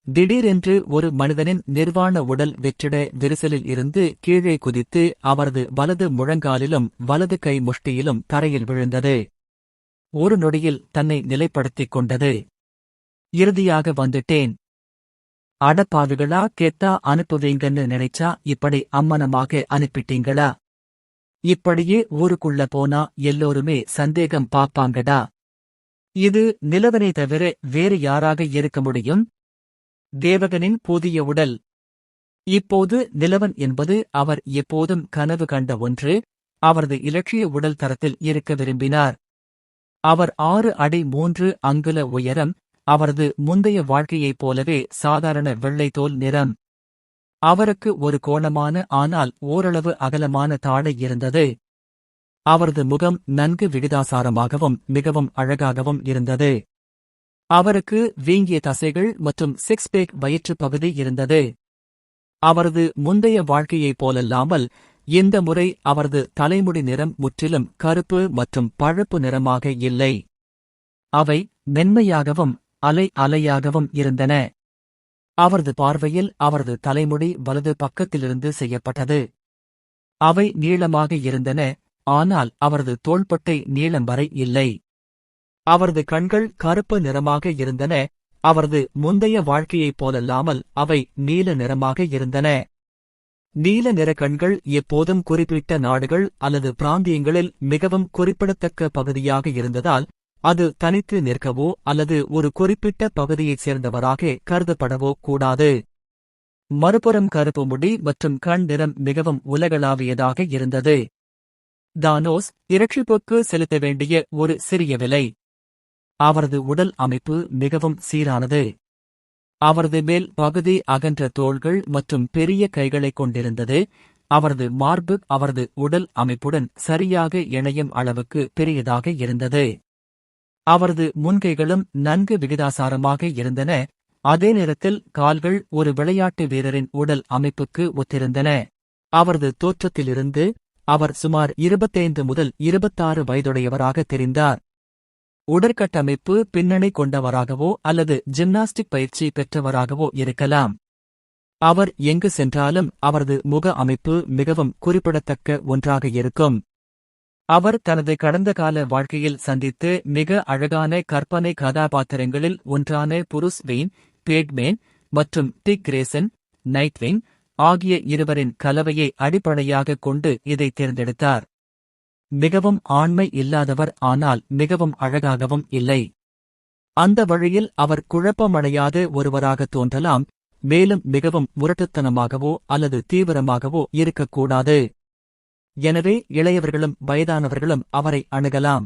திடீரென்று ஒரு மனிதனின் நிர்வாண உடல் வெற்றிட விரிசலில் இருந்து கீழே குதித்து அவரது வலது முழங்காலிலும் வலது கை முஷ்டியிலும் தரையில் விழுந்தது. ஒரு நொடியில் தன்னை நிலைப்படுத்திக் கொண்டது. இறுதியாக வந்துட்டேன். அடப்பாவிகளா, கேட்டா அனுப்புவீங்கன்னு நினைச்சா இப்படி அம்மனமாக அனுப்பிட்டீங்களா? இப்படியே ஊருக்குள்ள போனா எல்லோருமே சந்தேகம் பாப்பாங்கடா. இது நிலவனை தவிர வேறு யாராக இருக்க முடியும்? தேவகனின் புதிய உடல். இப்போது நிலவன் என்பது அவர் எப்போதும் கனவு கண்ட ஒன்று. அவரது இலட்சிய உடல் தரத்தில் இருக்க விரும்பினார். அவர் 6 அடி 3 அங்குல உயரம், அவரது முந்தைய வாழ்க்கையைப் போலவே சாதாரண வெள்ளை தோல் நிறம். அவருக்கு ஒரு கோணமான ஆனால் ஓரளவு அகலமான தாடை இருந்தது. அவரது முகம் நன்கு விகிதாசாரமாகவும் மிகவும் அழகாகவும் இருந்தது. அவருக்கு வீங்கிய தசைகள் மற்றும் சிக்ஸ் பேக் வயிற்றுப் பகுதி இருந்தது. அவரது முந்தைய வாழ்க்கையைப் போலல்லாமல் இந்த முறை அவரது தலைமுடி நிறம் முற்றிலும் கருப்பு மற்றும் பழுப்பு நிறமாக இல்லை. அவை மென்மையாகவும் அலை அலையாகவும் இருந்தன. அவரது பார்வையில் அவரது தலைமுடி வலது பக்கத்திலிருந்து செய்யப்பட்டது. அவை நீளமாக இருந்தன, ஆனால் அவரது தோள்பட்டை நீளம் வரை இல்லை. அவரது கண்கள் கருப்பு நிறமாக இருந்தன. அவரது முந்தைய வாழ்க்கையைப் போலல்லாமல் அவை நீல நிறமாக இருந்தன. நீல நிற கண்கள் எப்போதும் குறிப்பிட்ட நாடுகள் அல்லது பிராந்தியங்களில் மிகவும் குறிப்பிடத்தக்க பகுதியாக இருந்ததால் அது தனித்து நிற்கவோ அல்லது ஒரு குறிப்பிட்ட பகுதியைச் சேர்ந்தவராக கருதப்படவோ கூடாது. மறுபுறம் கருப்பு முடி மற்றும் கண் நிறம் மிகவும் உலகளாவியதாக இருந்தது. தானோஸ் இரட்சிப்புக்கு செலுத்த வேண்டிய ஒரு சிறிய விலை. அவரது உடல் அமைப்பு மிகவும் சீரானது. அவரது மேல் பகுதி அகன்ற தோள்கள் மற்றும் பெரிய கைகளைக் கொண்டிருந்தது. அவரது மார்பு அவரது உடல் அமைப்புடன் சரியாக இணையும் அளவுக்கு பெரியதாக இருந்தது. அவரது முன்கைகளும் நன்கு விகிதாசாரமாக இருந்தன. அதே நேரத்தில் கால்கள் ஒரு விளையாட்டு வீரரின் உடல் அமைப்புக்கு ஒத்திருந்தன. அவரது தோற்றத்திலிருந்து அவர் சுமார் 25 முதல் 26 வயதுடையவராக தெரிந்தார். உடற்கட்டமைப்பு பின்னணி கொண்டவராகவோ அல்லது ஜிம்னாஸ்டிக் பயிற்சி பெற்றவராகவோ இருக்கலாம். அவர் எங்கு சென்றாலும் அவரது முக அமைப்பு மிகவும் குறிப்பிடத்தக்க ஒன்றாக இருக்கும். அவர் தனது கடந்த கால வாழ்க்கையில் சந்தித்து மிக அழகான கற்பனை கதாபாத்திரங்களில் ஒன்றான புருஸ் வெயின், பேட்மேன் மற்றும் டிக் கிரேசன், நைட்விங் ஆகிய இருவரின் கலவையை அடிப்படையாகக் கொண்டு இதை தேர்ந்தெடுத்தார். மிகவும் ஆண்மை இல்லாதவர், ஆனால் மிகவும் அழகாகவும் இல்லை. அந்த வழியில் அவர் குழப்பமடையாத ஒருவராக தோன்றலாம், மேலும் மிகவும் முரட்டுத்தனமாகவோ அல்லது தீவிரமாகவோ இருக்கக்கூடாது. எனவே இளையவர்களும் வயதானவர்களும் அவரை அணுகலாம்.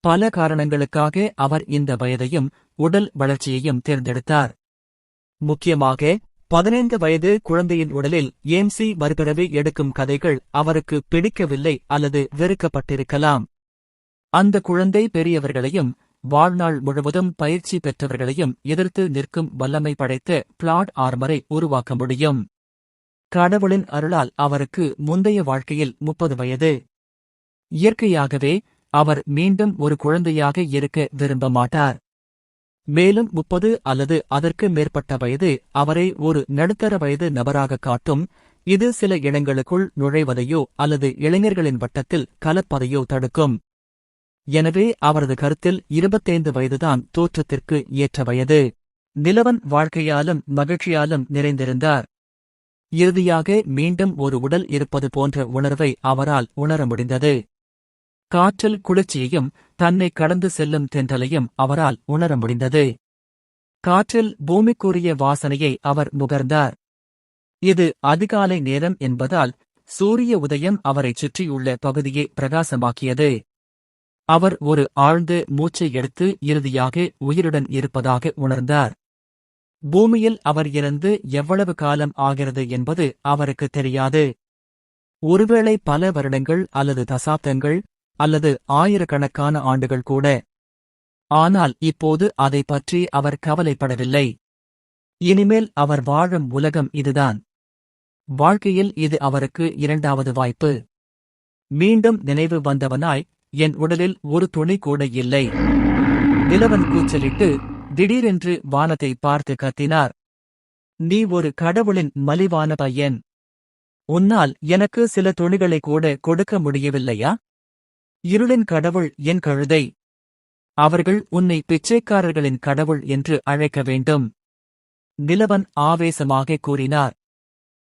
பல காரணங்களுக்காக அவர் இந்த வயதையும் உடல் வளர்ச்சியையும் தேர்ந்தெடுத்தார். முக்கியமாக 15 வயது குழந்தையின் உடலில் ஏம்சி மறுபிறவி எடுக்கும் கதைகள் அவருக்கு பிடிக்கவில்லை அல்லது வெறுக்கப்பட்டிருக்கலாம். அந்த குழந்தை பெரியவர்களையும் வாழ்நாள் முழுவதும் பயிற்சி பெற்றவர்களையும் எதிர்த்து நிற்கும் வல்லமை படைத்த பிளாட் ஆர்மரை உருவாக்க முடியும். கடவுளின் அருளால் அவருக்கு முந்தைய வாழ்க்கையில் 30 வயது. இயற்கையாகவே அவர் மீண்டும் ஒரு குழந்தையாக இருக்க விரும்ப மாட்டார். மேலும் 30 அல்லது அதற்கு மேற்பட்ட வயது அவரை ஒரு நடுத்தர வயது நபராக காட்டும். இது சில இடங்களுக்குள் நுழைவதையோ அல்லது இளைஞர்களின் வட்டத்தில் கலப்பதையோ தடுக்கும். எனவே அவரது கருத்தில் 25 வயதுதான் தோற்றத்திற்கு ஏற்ற வயது. நிலவன் வாழ்க்கையாலும் மகிழ்ச்சியாலும் நிறைந்திருந்தார். இறுதியாக மீண்டும் ஒரு உடல் இருப்பது போன்ற உணர்வை அவரால் உணர முடிந்தது. காற்றில் குளிர்ச்சியையும் தன்னை கடந்து செல்லும் தென்றலையும் அவரால் உணர முடிந்தது. காற்றில் பூமிக்குரிய வாசனையை அவர் முகர்ந்தார். இது அதிகாலை நேரம் என்பதால் சூரிய உதயம் அவரைச் சுற்றியுள்ள பகுதியை பிரகாசமாக்கியது. அவர் ஒரு ஆழ்ந்த மூச்சை எடுத்து இறுதியாக உயிருடன் இருப்பதாக உணர்ந்தார். பூமியில் அவர் இறந்து எவ்வளவு காலம் ஆகிறது என்பது அவருக்கு தெரியாது. ஒருவேளை பல வருடங்கள் அல்லது தசாப்தங்கள் அல்லது ஆயிரக்கணக்கான ஆண்டுகள் கூட. ஆனால் இப்போது அதைப் பற்றி அவர் கவலைப்படவில்லை. இனிமேல் அவர் வாழும் உலகம் இதுதான். வாழ்க்கையில் இது அவருக்கு 2வது வாய்ப்பு. மீண்டும் நினைவு வந்தவனாய், என் உடலில் ஒரு துணி கூட இல்லை. நிலவன் கூச்சலிட்டு திடீரென்று வானத்தை பார்த்து கத்தினார். நீ ஒரு கடவுளின் மலிவான பையன். உன்னால் எனக்கு சில துணிகளை கூட கொடுக்க முடியவில்லையா? இருளின் கடவுள் என் கழுதை. அவர்கள் உன்னை பிச்சைக்காரர்களின் கடவுள் என்று அழைக்க வேண்டும். நிலவன் ஆவேசமாக கூறினார்.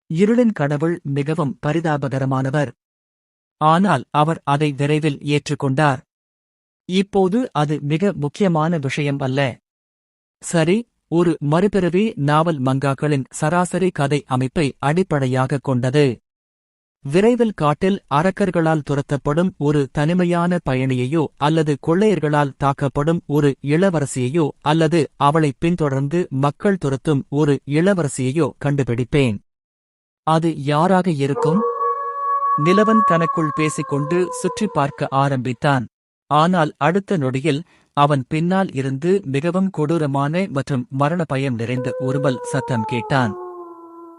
இருளின் கடவுள் மிகவும் பரிதாபகரமானவர். ஆனால் அவர் அதை விரைவில் ஏற்றுக்கொண்டார். இப்போது அது மிக முக்கியமான விஷயம் அல்ல. சரி, ஒரு மறுபிறவி நாவல் மங்காக்களின் சராசரி கதை அமைப்பை அடிப்படையாகக் கொண்டது. விரைவில் காட்டில் அரக்கர்களால் துரத்தப்படும் ஒரு தனிமையான பயணியையோ அல்லது கொள்ளையர்களால் தாக்கப்படும் ஒரு இளவரசியையோ அல்லது அவளை பின்தொடர்ந்து மக்கள் துரத்தும் ஒரு இளவரசியையோ கண்டுபிடிப்பேன். அது யாராக இருக்கும்? நிலவன் தனக்குள் பேசிக்கொண்டு சுற்றி பார்க்க ஆரம்பித்தான். ஆனால் அடுத்த நொடியில் அவன் பின்னால் இருந்து மிகவும் கொடூரமான மற்றும் மரண பயம் நிறைந்த உருமல் சத்தம் கேட்டான்.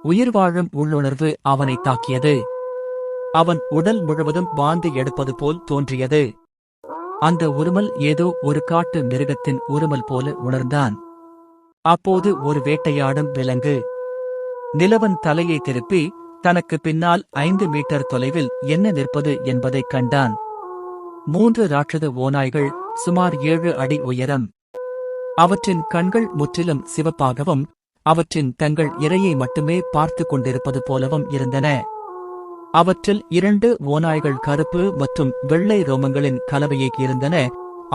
உயிர்வாழும் உள்ளுணர்வு அவனை தாக்கியது. அவன் உடல் முழுவதும் வாந்தி எடுப்பது போல் தோன்றியது. அந்த உருமல் ஏதோ ஒரு காட்டு மிருகத்தின் உருமல் போல உணர்ந்தான். அப்போது ஒரு வேட்டையாடும் விலங்கு. நிலவன் தலையை திருப்பி தனக்கு பின்னால் 5 மீட்டர் தொலைவில் என்ன நிற்பது என்பதைக் கண்டான். 3 ராட்சத ஓநாய்கள், சுமார் 7 அடி உயரம். அவற்றின் கண்கள் முற்றிலும் சிவப்பாகவும் அவற்றின் தங்கள் இரையை மட்டுமே பார்த்துக் கொண்டிருப்பது போலவும் இருந்தன. அவற்றில் 2 ஓநாய்கள் கருப்பு மற்றும் வெள்ளை ரோமங்களின் கலவையை இருந்தன.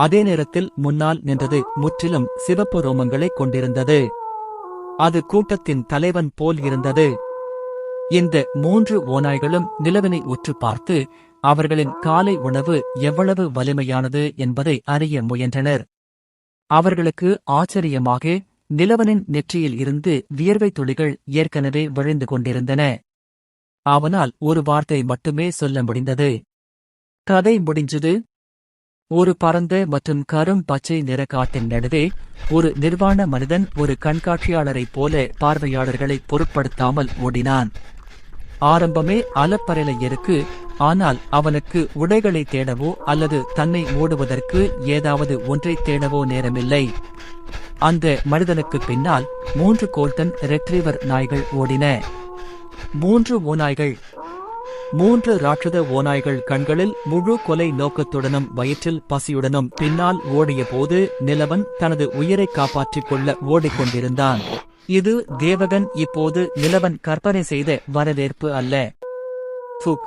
அதே நேரத்தில் முன்னால் நின்றது முற்றிலும் சிவப்பு ரோமங்களைக் கொண்டிருந்தது. அது கூட்டத்தின் தலைவன் போல் இருந்தது. இந்த 3 ஓநாய்களும் நிலவனை உற்று பார்த்து அவர்களின் காலை உணவு எவ்வளவு வலிமையானது என்பதை அறிய முயன்றனர். அவர்களுக்கு ஆச்சரியமாக நிலவனின் நெற்றியில் இருந்து வியர்வை துளிகள் ஏற்கனவே விழுந்து கொண்டிருந்தன. அவனால் ஒரு வார்த்தை மட்டுமே சொல்ல முடிந்தது. கதை முடிஞ்சது. ஒரு பரந்த மற்றும் கரும் பச்சை நிற காட்டின் நடுவே ஒரு நிர்வாண மனிதன் ஒரு கண்காட்சியாளரைப் போல பார்வையாளர்களை பொருட்படுத்தாமல் ஓடினான். ஆரம்பமே அலப்பறையில இருக்கு. ஆனால் அவனுக்கு உடைகளை தேடவோ அல்லது தன்னை மூடுவதற்கு ஏதாவது ஒன்றை தேடவோ நேரமில்லை. அந்த மனிதனுக்கு பின்னால் 3 கோல்டன் ரெட்ரீவர் நாய்கள் ஓடின. 3 ஓநாய்கள். 3 ராட்சத ஓநாய்கள் கண்களில் முழு கொலை நோக்கத்துடனும் வயிற்றில் பசியுடனும் பின்னால் ஓடிய போது நிலவன் தனது உயிரை காப்பாற்றிக் கொள்ள ஓடிக்கொண்டிருந்தான். இது தேவகன் இப்போது நிலவன் கற்பனை செய்த வரவேற்பு அல்ல. ஃபுக்.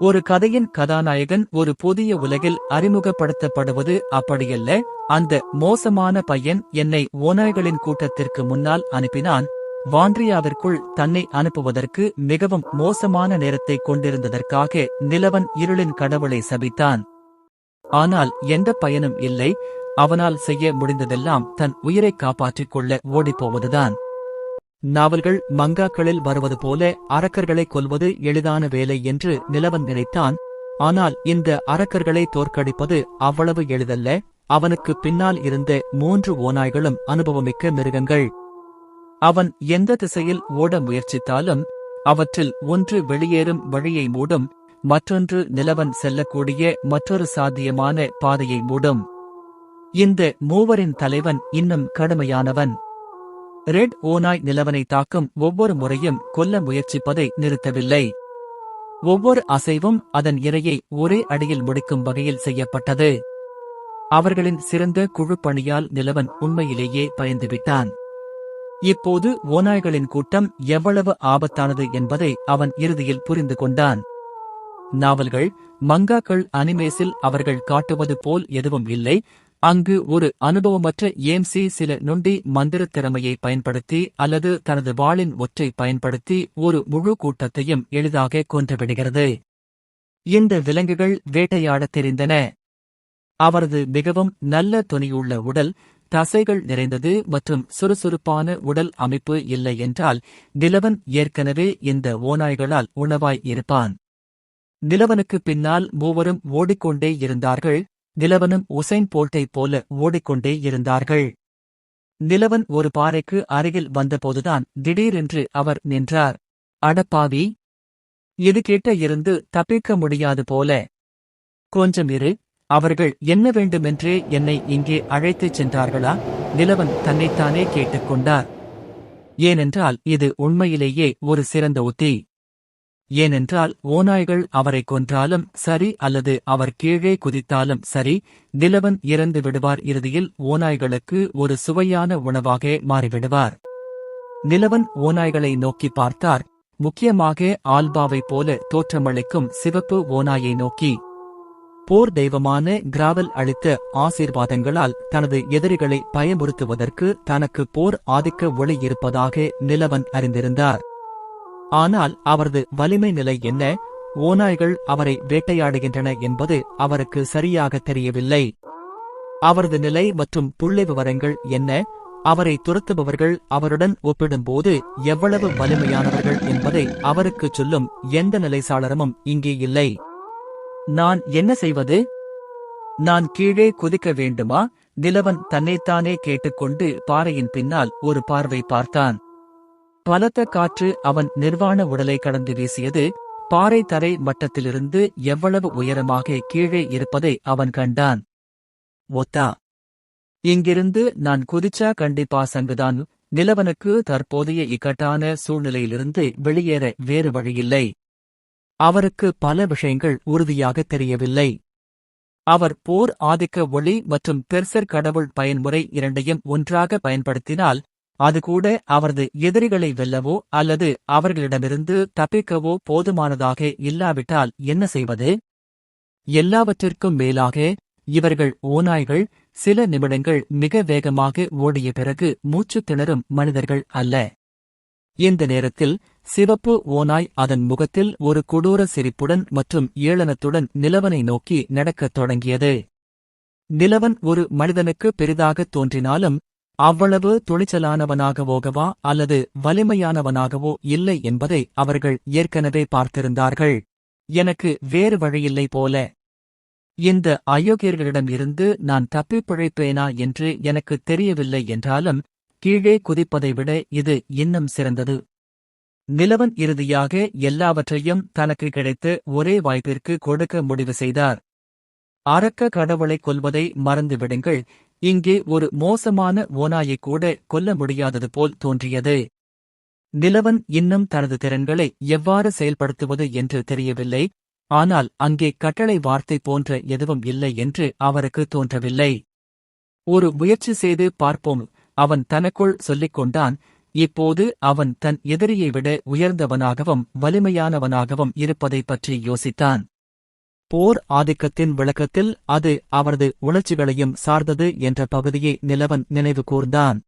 ஒரு கதையின் கதாநாயகன் ஒரு புதிய உலகில் அறிமுகப்படுத்தப்படுவது அப்படியல்ல. அந்த மோசமான பையன் என்னை ஓநாய்களின் கூட்டத்திற்கு முன்னால் அனுப்பினான். வாண்ட்ரியாவிற்குள் தன்னை அனுப்புவதற்கு மிகவும் மோசமான நேரத்தை கொண்டிருந்ததற்காக நிலவன் இருளின் கடவுளை சபித்தான். ஆனால் எந்த பயனும் இல்லை. அவனால் செய்ய முடிந்ததெல்லாம் தன் உயிரை காப்பாற்றிக் கொள்ள ஓடிப்போவதுதான். நாவல்கள் மங்காக்களில் வருவது போல அரக்கர்களை கொல்வது எளிதான வேலை என்று நிலவன் நினைத்தான். ஆனால் இந்த அரக்கர்களை தோற்கடிப்பது அவ்வளவு எளிதல்ல. அவனுக்கு பின்னால் இருந்த 3 ஓநாய்களும் அனுபவமிக்க மிருகங்கள். அவன் எந்த திசையில் ஓட முயற்சித்தாலும் அவற்றில் ஒன்று வெளியேறும் வழியை மூடும், மற்றொன்று நிலவன் செல்லக்கூடிய மற்றொரு சாத்தியமான பாதையை மூடும். இந்த 3வரின் தலைவன் இன்னும் கடுமையானவன். ரெட் ஓநாய் நிலவனை தாக்கும் ஒவ்வொரு முறையும் கொல்ல முயற்சிப்பதை நிறுத்தவில்லை. ஒவ்வொரு அசைவும் அதன் இரையை ஒரே அடியில் முடிக்கும் வகையில் செய்யப்பட்டது. அவர்களின் சிறந்த குழுப்பணியால் நிலவன் உண்மையிலேயே பயந்துவிட்டான். இப்போது ஓநாய்களின் கூட்டம் எவ்வளவு ஆபத்தானது என்பதை அவன் இறுதியில் புரிந்து கொண்டான். நாவல்கள், மங்காக்கள், அனிமேஸில் அவர்கள் காட்டுவது போல் எதுவும் இல்லை. அங்கு ஒரு அனுபவமற்ற ஏம்சி சில நொண்டி மந்திரத் திறமையை பயன்படுத்தி அல்லது தனது வாளின் ஒற்றை பயன்படுத்தி ஒரு முழு கூட்டத்தையும் எளிதாக கொன்றுவிடுகிறது. இந்த விலங்குகள் வேட்டையாடத் தெரிந்தன. அவரது மிகவும் நல்ல தொனியுள்ள உடல், தசைகள் நிறைந்தது மற்றும் சுறுசுறுப்பான உடல் அமைப்பு இல்லை என்றால் நிலவன் ஏற்கனவே இந்த ஓநாய்களால் உணவாய் இருப்பான். நிலவனுக்கு பின்னால் 3வரும் ஓடிக்கொண்டே இருந்தார்கள். நிலவனும் உசைன் போல்ட்டைப் போல ஓடிக்கொண்டே இருந்தார்கள். நிலவன் ஒரு பாறைக்கு அருகில் வந்தபோதுதான் திடீரென்று அவர் நின்றார். அடப்பாவி! இது கிட்ட இருந்து தப்பிக்க முடியாது போல. கொஞ்சம் இரு. அவர்கள் என்ன வேண்டுமென்றே என்னை இங்கே அழைத்துச் சென்றார்களா? நிலவன் தன்னைத்தானே கேட்டுக்கொண்டார். ஏனென்றால் இது உண்மையிலேயே ஒரு சிறந்த உத்தி. ஏனென்றால் ஓநாய்கள் அவரை கொன்றாலும் சரி அல்லது அவர் கீழே குதித்தாலும் சரி, நிலவன் இறந்து விடுவார். இறுதியில் ஓநாய்களுக்கு ஒரு சுவையான உணவாக மாறிவிடுவார். நிலவன் ஓநாய்களை நோக்கி பார்த்தார், முக்கியமாக ஆல்பாவைப் போல தோற்றமளிக்கும் சிவப்பு ஓநாயை நோக்கி. போர் தெய்வமான கிராவல் அளித்த ஆசீர்வாதங்களால் தனது எதிரிகளை பயமுறுத்துவதற்கு தனக்கு போர் ஆதிக்க ஒளி இருப்பதாக நிலவன் அறிந்திருந்தார். ஆனால் அவரது வலிமை நிலை என்ன, ஓநாய்கள் அவரை வேட்டையாடுகின்றன என்பது அவருக்கு சரியாக தெரியவில்லை. அவரது நிலை மற்றும் புள்ளிவிவரங்கள் என்ன, அவரை துரத்துபவர்கள் அவருடன் ஒப்பிடும்போது எவ்வளவு வலிமையானவர்கள் என்பதை அவருக்குச் சொல்லும் எந்த நிலைசாளரமும் இங்கே இல்லை. நான் என்ன செய்வது? நான் கீழே குதிக்க வேண்டுமா? நிலவன் தன்னைத்தானே கேட்டுக்கொண்டு பாறையின் பின்னால் ஒரு பார்வை பார்த்தான். பலத்த காற்று அவன் நிர்வாண உடலை கடந்து வீசியது. பாறை தரை மட்டத்திலிருந்து எவ்வளவு உயரமாக கீழே இருப்பதை அவன் கண்டான். ஒத்தா, இங்கிருந்து நான் குதிச்சா கண்டிப்பா சங்குதான். நிலவனுக்கு தற்போதைய இக்கட்டான சூழ்நிலையிலிருந்து வெளியேற வேறு வழியில்லை. அவருக்கு பல விஷயங்கள் உறுதியாக தெரியவில்லை. அவர் போர் ஆதிக்க ஒளி மற்றும் பெர்சர் கடவுள் பயன்முறை இரண்டையும் ஒன்றாக பயன்படுத்தினால் அது கூட அவரது எதிரிகளை வெல்லவோ அல்லது அவர்களிடமிருந்து தப்பிக்கவோ போதுமானதாக இல்லாவிட்டால் என்ன செய்வது? எல்லாவற்றிற்கும் மேலாக இவர்கள் ஓநாய்கள். சில நிமிடங்கள் மிக வேகமாக ஓடிய பிறகு மூச்சு திணறும் மனிதர்கள் அல்ல. இந்த நேரத்தில் சிவப்பு ஓநாய் அதன் முகத்தில் ஒரு கொடூர சிரிப்புடன் மற்றும் ஏளனத்துடன் நிலவனை நோக்கி நடக்கத் தொடங்கியது. நிலவன் ஒரு மனிதனுக்கு பெரிதாக தோன்றினாலும் அவ்வளவு துணிச்சலானவனாகவோகவா அல்லது வலிமையானவனாகவோ இல்லை என்பதை அவர்கள் ஏற்கனவே பார்த்திருந்தார்கள். எனக்கு வேறு வழியில்லை போல. இந்த அயோக்கியர்களிடம் இருந்து நான் தப்பிப் பிழைப்பேனா என்று எனக்கு தெரியவில்லை என்றாலும் கீழே குதிப்பதை விட இது இன்னும் சிறந்தது. நிலவன் இறுதியாக எல்லாவற்றையும் தனக்கு கிடைத்த ஒரே வாய்ப்பிற்கு கொடுக்க முடிவு செய்தார். அரக்க கடவுளை கொல்வதை மறந்துவிடுங்கள். இங்கே ஒரு மோசமான ஓநாயைக் கூட கொல்ல முடியாதது போல் தோன்றியது. நிலவன் இன்னும் தனது திறன்களை எவ்வாறு செயல்படுத்துவது என்று தெரியவில்லை. ஆனால் அங்கே கட்டளை வார்த்தை போன்ற எதுவும் இல்லை என்று அவருக்கு தோன்றவில்லை. ஒரு முயற்சி செய்து பார்ப்போம், அவன் தனக்குள் சொல்லிக் கொண்டான். இப்போது அவன் தன் எதிரியை விட உயர்ந்தவனாகவும் வலிமையானவனாகவும் இருப்பதைப் பற்றி யோசித்தான். போர் ஆதிக்கத்தின் விளக்கத்தில் அது அவரது உணர்ச்சிகளையும் சார்ந்தது என்ற பகுதியை நிலவன் நினைவு கூர்ந்தான்.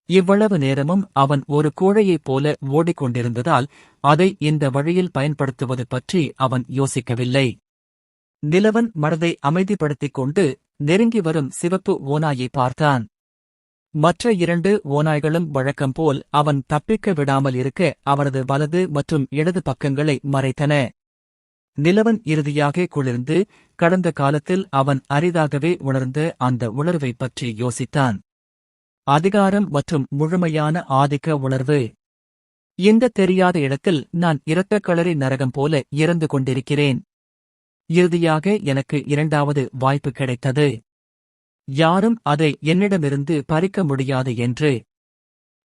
இவ்வளவு நேரமும் அவன் ஒரு கோழையைப் போல ஓடிக்கொண்டிருந்ததால் அதை இந்த வழியில் பயன்படுத்துவது பற்றி அவன் யோசிக்கவில்லை. நிலவன் மனதை அமைதிப்படுத்திக் கொண்டு நெருங்கி வரும் சிவப்பு ஓநாயை பார்த்தான். மற்ற இரண்டு ஓநாய்களும் வழக்கம்போல் அவன் தப்பிக்க விடாமல் இருக்க அவரது வலது மற்றும் இடது பக்கங்களை மறைத்தன. நிலவன் இறுதியாக குளிர்ந்து கடந்த காலத்தில் அவன் அரிதாகவே உணர்ந்த அந்த உணர்வைப் பற்றி யோசித்தான். அதிகாரம் மற்றும் முழுமையான ஆதிக்க உணர்வு. இந்த தெரியாத இடத்தில் நான் இரத்தக்களரி நரகம் போல இறந்து கொண்டிருக்கிறேன். இறுதியாக எனக்கு இரண்டாவது வாய்ப்பு கிடைத்தது. யாரும் அதை என்னிடமிருந்து பறிக்க முடியாது என்று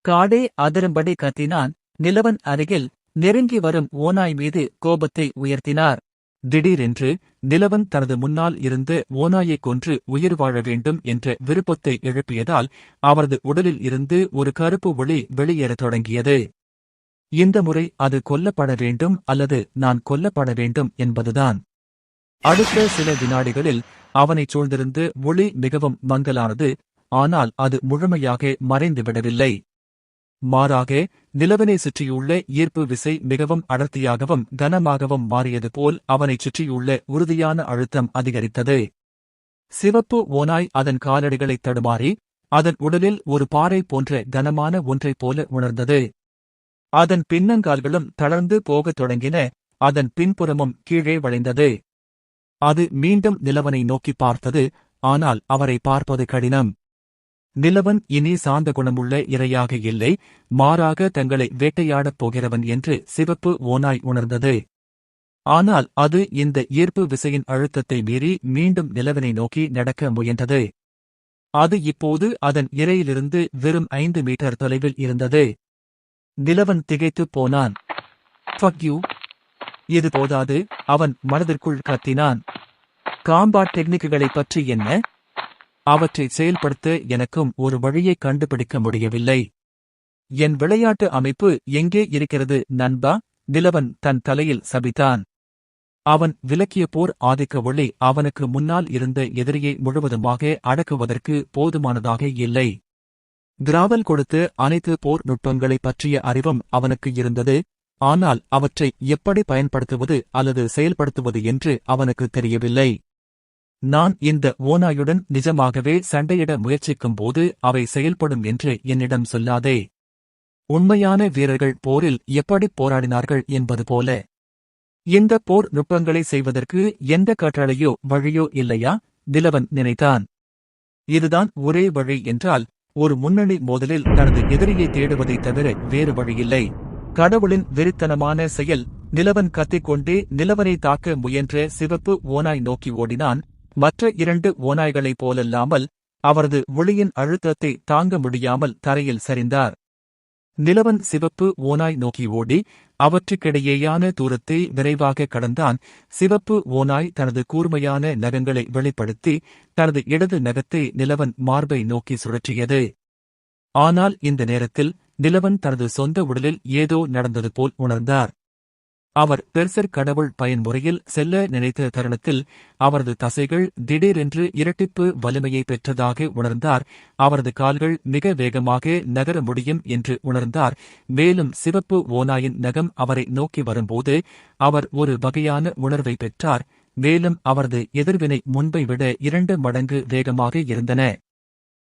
காடே அதிரும்படி கத்தினான். நிலவன் அருகில் நெருங்கி வரும் ஓநாய் மீது கோபத்தை உயர்த்தினார். திடீரென்று நிலவன் தனது முன்னால் இருந்த ஓநாயைக் கொன்று உயிர் வாழ வேண்டும் என்ற விருப்பத்தை எழுப்பியதால் அவரது உடலில் இருந்து ஒரு கருப்பு ஒளி வெளியேறத் தொடங்கியது. இந்த முறை அது கொல்லப்பட வேண்டும் அல்லது நான் கொல்லப்பட வேண்டும் என்பதுதான். அடுத்த சில வினாடிகளில் அவனைச் சூழ்ந்திருந்த ஒளி மிகவும் மங்கலானது. ஆனால் அது முழுமையாக மறைந்துவிடவில்லை. மாறாக நிலவனை சுற்றியுள்ள ஈர்ப்பு விசை மிகவும் அடர்த்தியாகவும் கனமாகவும் மாறியது போல் அவனைச் சுற்றியுள்ள உறுதியான அழுத்தம் அதிகரித்தது. சிவப்பு ஓநாய் அதன் காலடிகளைத் தடுமாறி அதன் உடலில் ஒரு பாறை போன்ற கனமான ஒன்றைப் போல உணர்ந்தது. அதன் பின்னங்கால்களும் தளர்ந்து போகத் தொடங்கின. அதன் பின்புறமும் கீழே வளைந்தது. அது மீண்டும் நிலவனை நோக்கி பார்த்தது. ஆனால் அவரை பார்ப்பது கடினம். நிலவன் இனி சாந்த குணமுள்ள இரையாக இல்லை, மாறாக தங்களை வேட்டையாடப் போகிறவன் என்று சிவப்பு ஓநாய் உணர்ந்தது. ஆனால் அது இந்த ஈர்ப்பு விசையின் அழுத்தத்தை மீறி மீண்டும் நிலவனை நோக்கி நடக்க முயன்றது. அது இப்போது அதன் இரையிலிருந்து வெறும் 5 மீட்டர் தொலைவில் இருந்தது. நிலவன் திகைத்துப் போனான். "ஃபக் யூ, இது போதாது," அவன் மனதிற்குள் கத்தினான். காம்பாட் டெக்னிக்குகளைப் பற்றி என்ன? அவற்றை செயல்படுத்த எனக்கும் ஒரு வழியை கண்டுபிடிக்க முடியவில்லை. என் விளையாட்டு அமைப்பு எங்கே இருக்கிறது நண்பா? நிலவன் தன் தலையில் சபித்தான். அவன் விலக்கிய போர் ஆதிக்க ஒளி அவனுக்கு முன்னால் இருந்த எதிரியை முழுவதுமாக அடக்குவதற்கு போதுமானதாக இல்லை. கிராவல் கொடுத்து அனைத்து போர் நுட்பங்களைப் பற்றிய அறிவும் அவனுக்கு இருந்தது. ஆனால் அவற்றை எப்படி பயன்படுத்துவது அல்லது செயல்படுத்துவது என்று அவனுக்கு தெரியவில்லை. நான் இந்த ஓநாயுடன் நிஜமாகவே சண்டையிட முயற்சிக்கும்போது அவை செயல்படும் என்று என்னிடம் சொல்லாதே. உண்மையான வீரர்கள் போரில் எப்படி போராடினார்கள் என்பது போல. இந்த போர் நுட்பங்களை செய்வதற்கு எந்த கட்டளையோ வழியோ இல்லையா? நிலவன் நினைத்தான். இதுதான் ஒரே வழி என்றால் ஒரு முன்னணி மோதலில் தனது எதிரியை தேடுவதைத் தவிர வேறு வழியில்லை. கடவுளின் வெறித்தனமான செயல். நிலவன் கத்திக்கொண்டே நிலவனை தாக்க முயன்ற சிவப்பு ஓநாய் நோக்கி ஓடினான். மற்ற 2 ஓநாய்களைப் போலல்லாமல் அவரது ஒளியின் அழுத்தத்தை தாங்க முடியாமல் தரையில் சரிந்தார். நிலவன் சிவப்பு ஓநாய் நோக்கி ஓடி அவற்றுக்கிடையேயான தூரத்தை விரைவாக கடந்தான். சிவப்பு ஓநாய் தனது கூர்மையான நகங்களை வெளிப்படுத்தி தனது இடது நகத்தை நிலவன் மார்பை நோக்கி சுழற்றியது. ஆனால் இந்த நேரத்தில் நிலவன் தனது சொந்த உடலில் ஏதோ நடந்தது போல் உணர்ந்தார். அவர் பெர்சர் கடவுள் பயன்முறையில் செல்ல நினைத்த தருணத்தில் அவரது தசைகள் திடீரென்று இரட்டிப்பு வலிமையை பெற்றதாக உணர்ந்தார். அவரது கால்கள் மிக வேகமாக நகர முடியும் என்று உணர்ந்தார். மேலும் சிவப்பு ஓநாயின் நகம் அவரை நோக்கி வரும்போது அவர் ஒரு வகையான உணர்வை பெற்றார். மேலும் அவரது எதிர்வினை முன்பை விட 2 மடங்கு வேகமாக இருந்தன.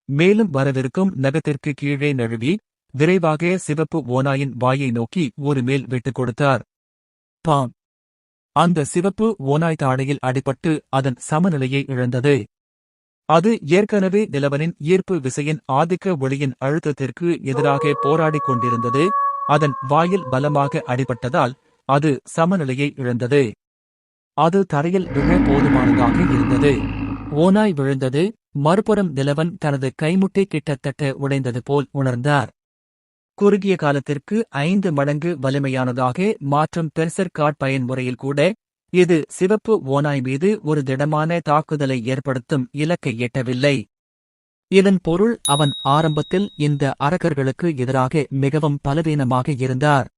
மேலும் வரவிருக்கும் நகத்திற்கு கீழே நழுவி விரைவாக சிவப்பு ஓநாயின் வாயை நோக்கி ஒரு மேல் வெட்டுக் கொடுத்தார். பாம்! அந்த சிவப்பு ஓநாய் தாடையில் அடிபட்டு அதன் சமநிலையை இழந்தது. அது ஏற்கனவே நிலவனின் ஈர்ப்பு விசையின் ஆதிக்க ஒளியின் அழுத்தத்திற்கு எதிராக போராடிக் கொண்டிருந்தது. அதன் வாயில் பலமாக அடிபட்டதால் அது சமநிலையை இழந்தது. அது தரையில் விழ போதுமானதாக இருந்தது. ஓநாய் விழுந்தது. மறுபுறம் நிலவன் தனது கைமுட்டை கிட்டத்தட்ட உடைந்தது போல் உணர்ந்தார். குறுகிய காலத்திற்கு 5 மடங்கு வலிமையானதாக மாற்றும் பெர்சர் காட் பயன்முறையில் கூட இது சிவப்பு ஓநாய் மீது ஒரு திடமான தாக்குதலை ஏற்படுத்தும் இலக்கை எட்டவில்லை. இதன் பொருள் அவன் ஆரம்பத்தில் இந்த அரக்கர்களுக்கு எதிராக மிகவும் பலவீனமாக இருந்தார்.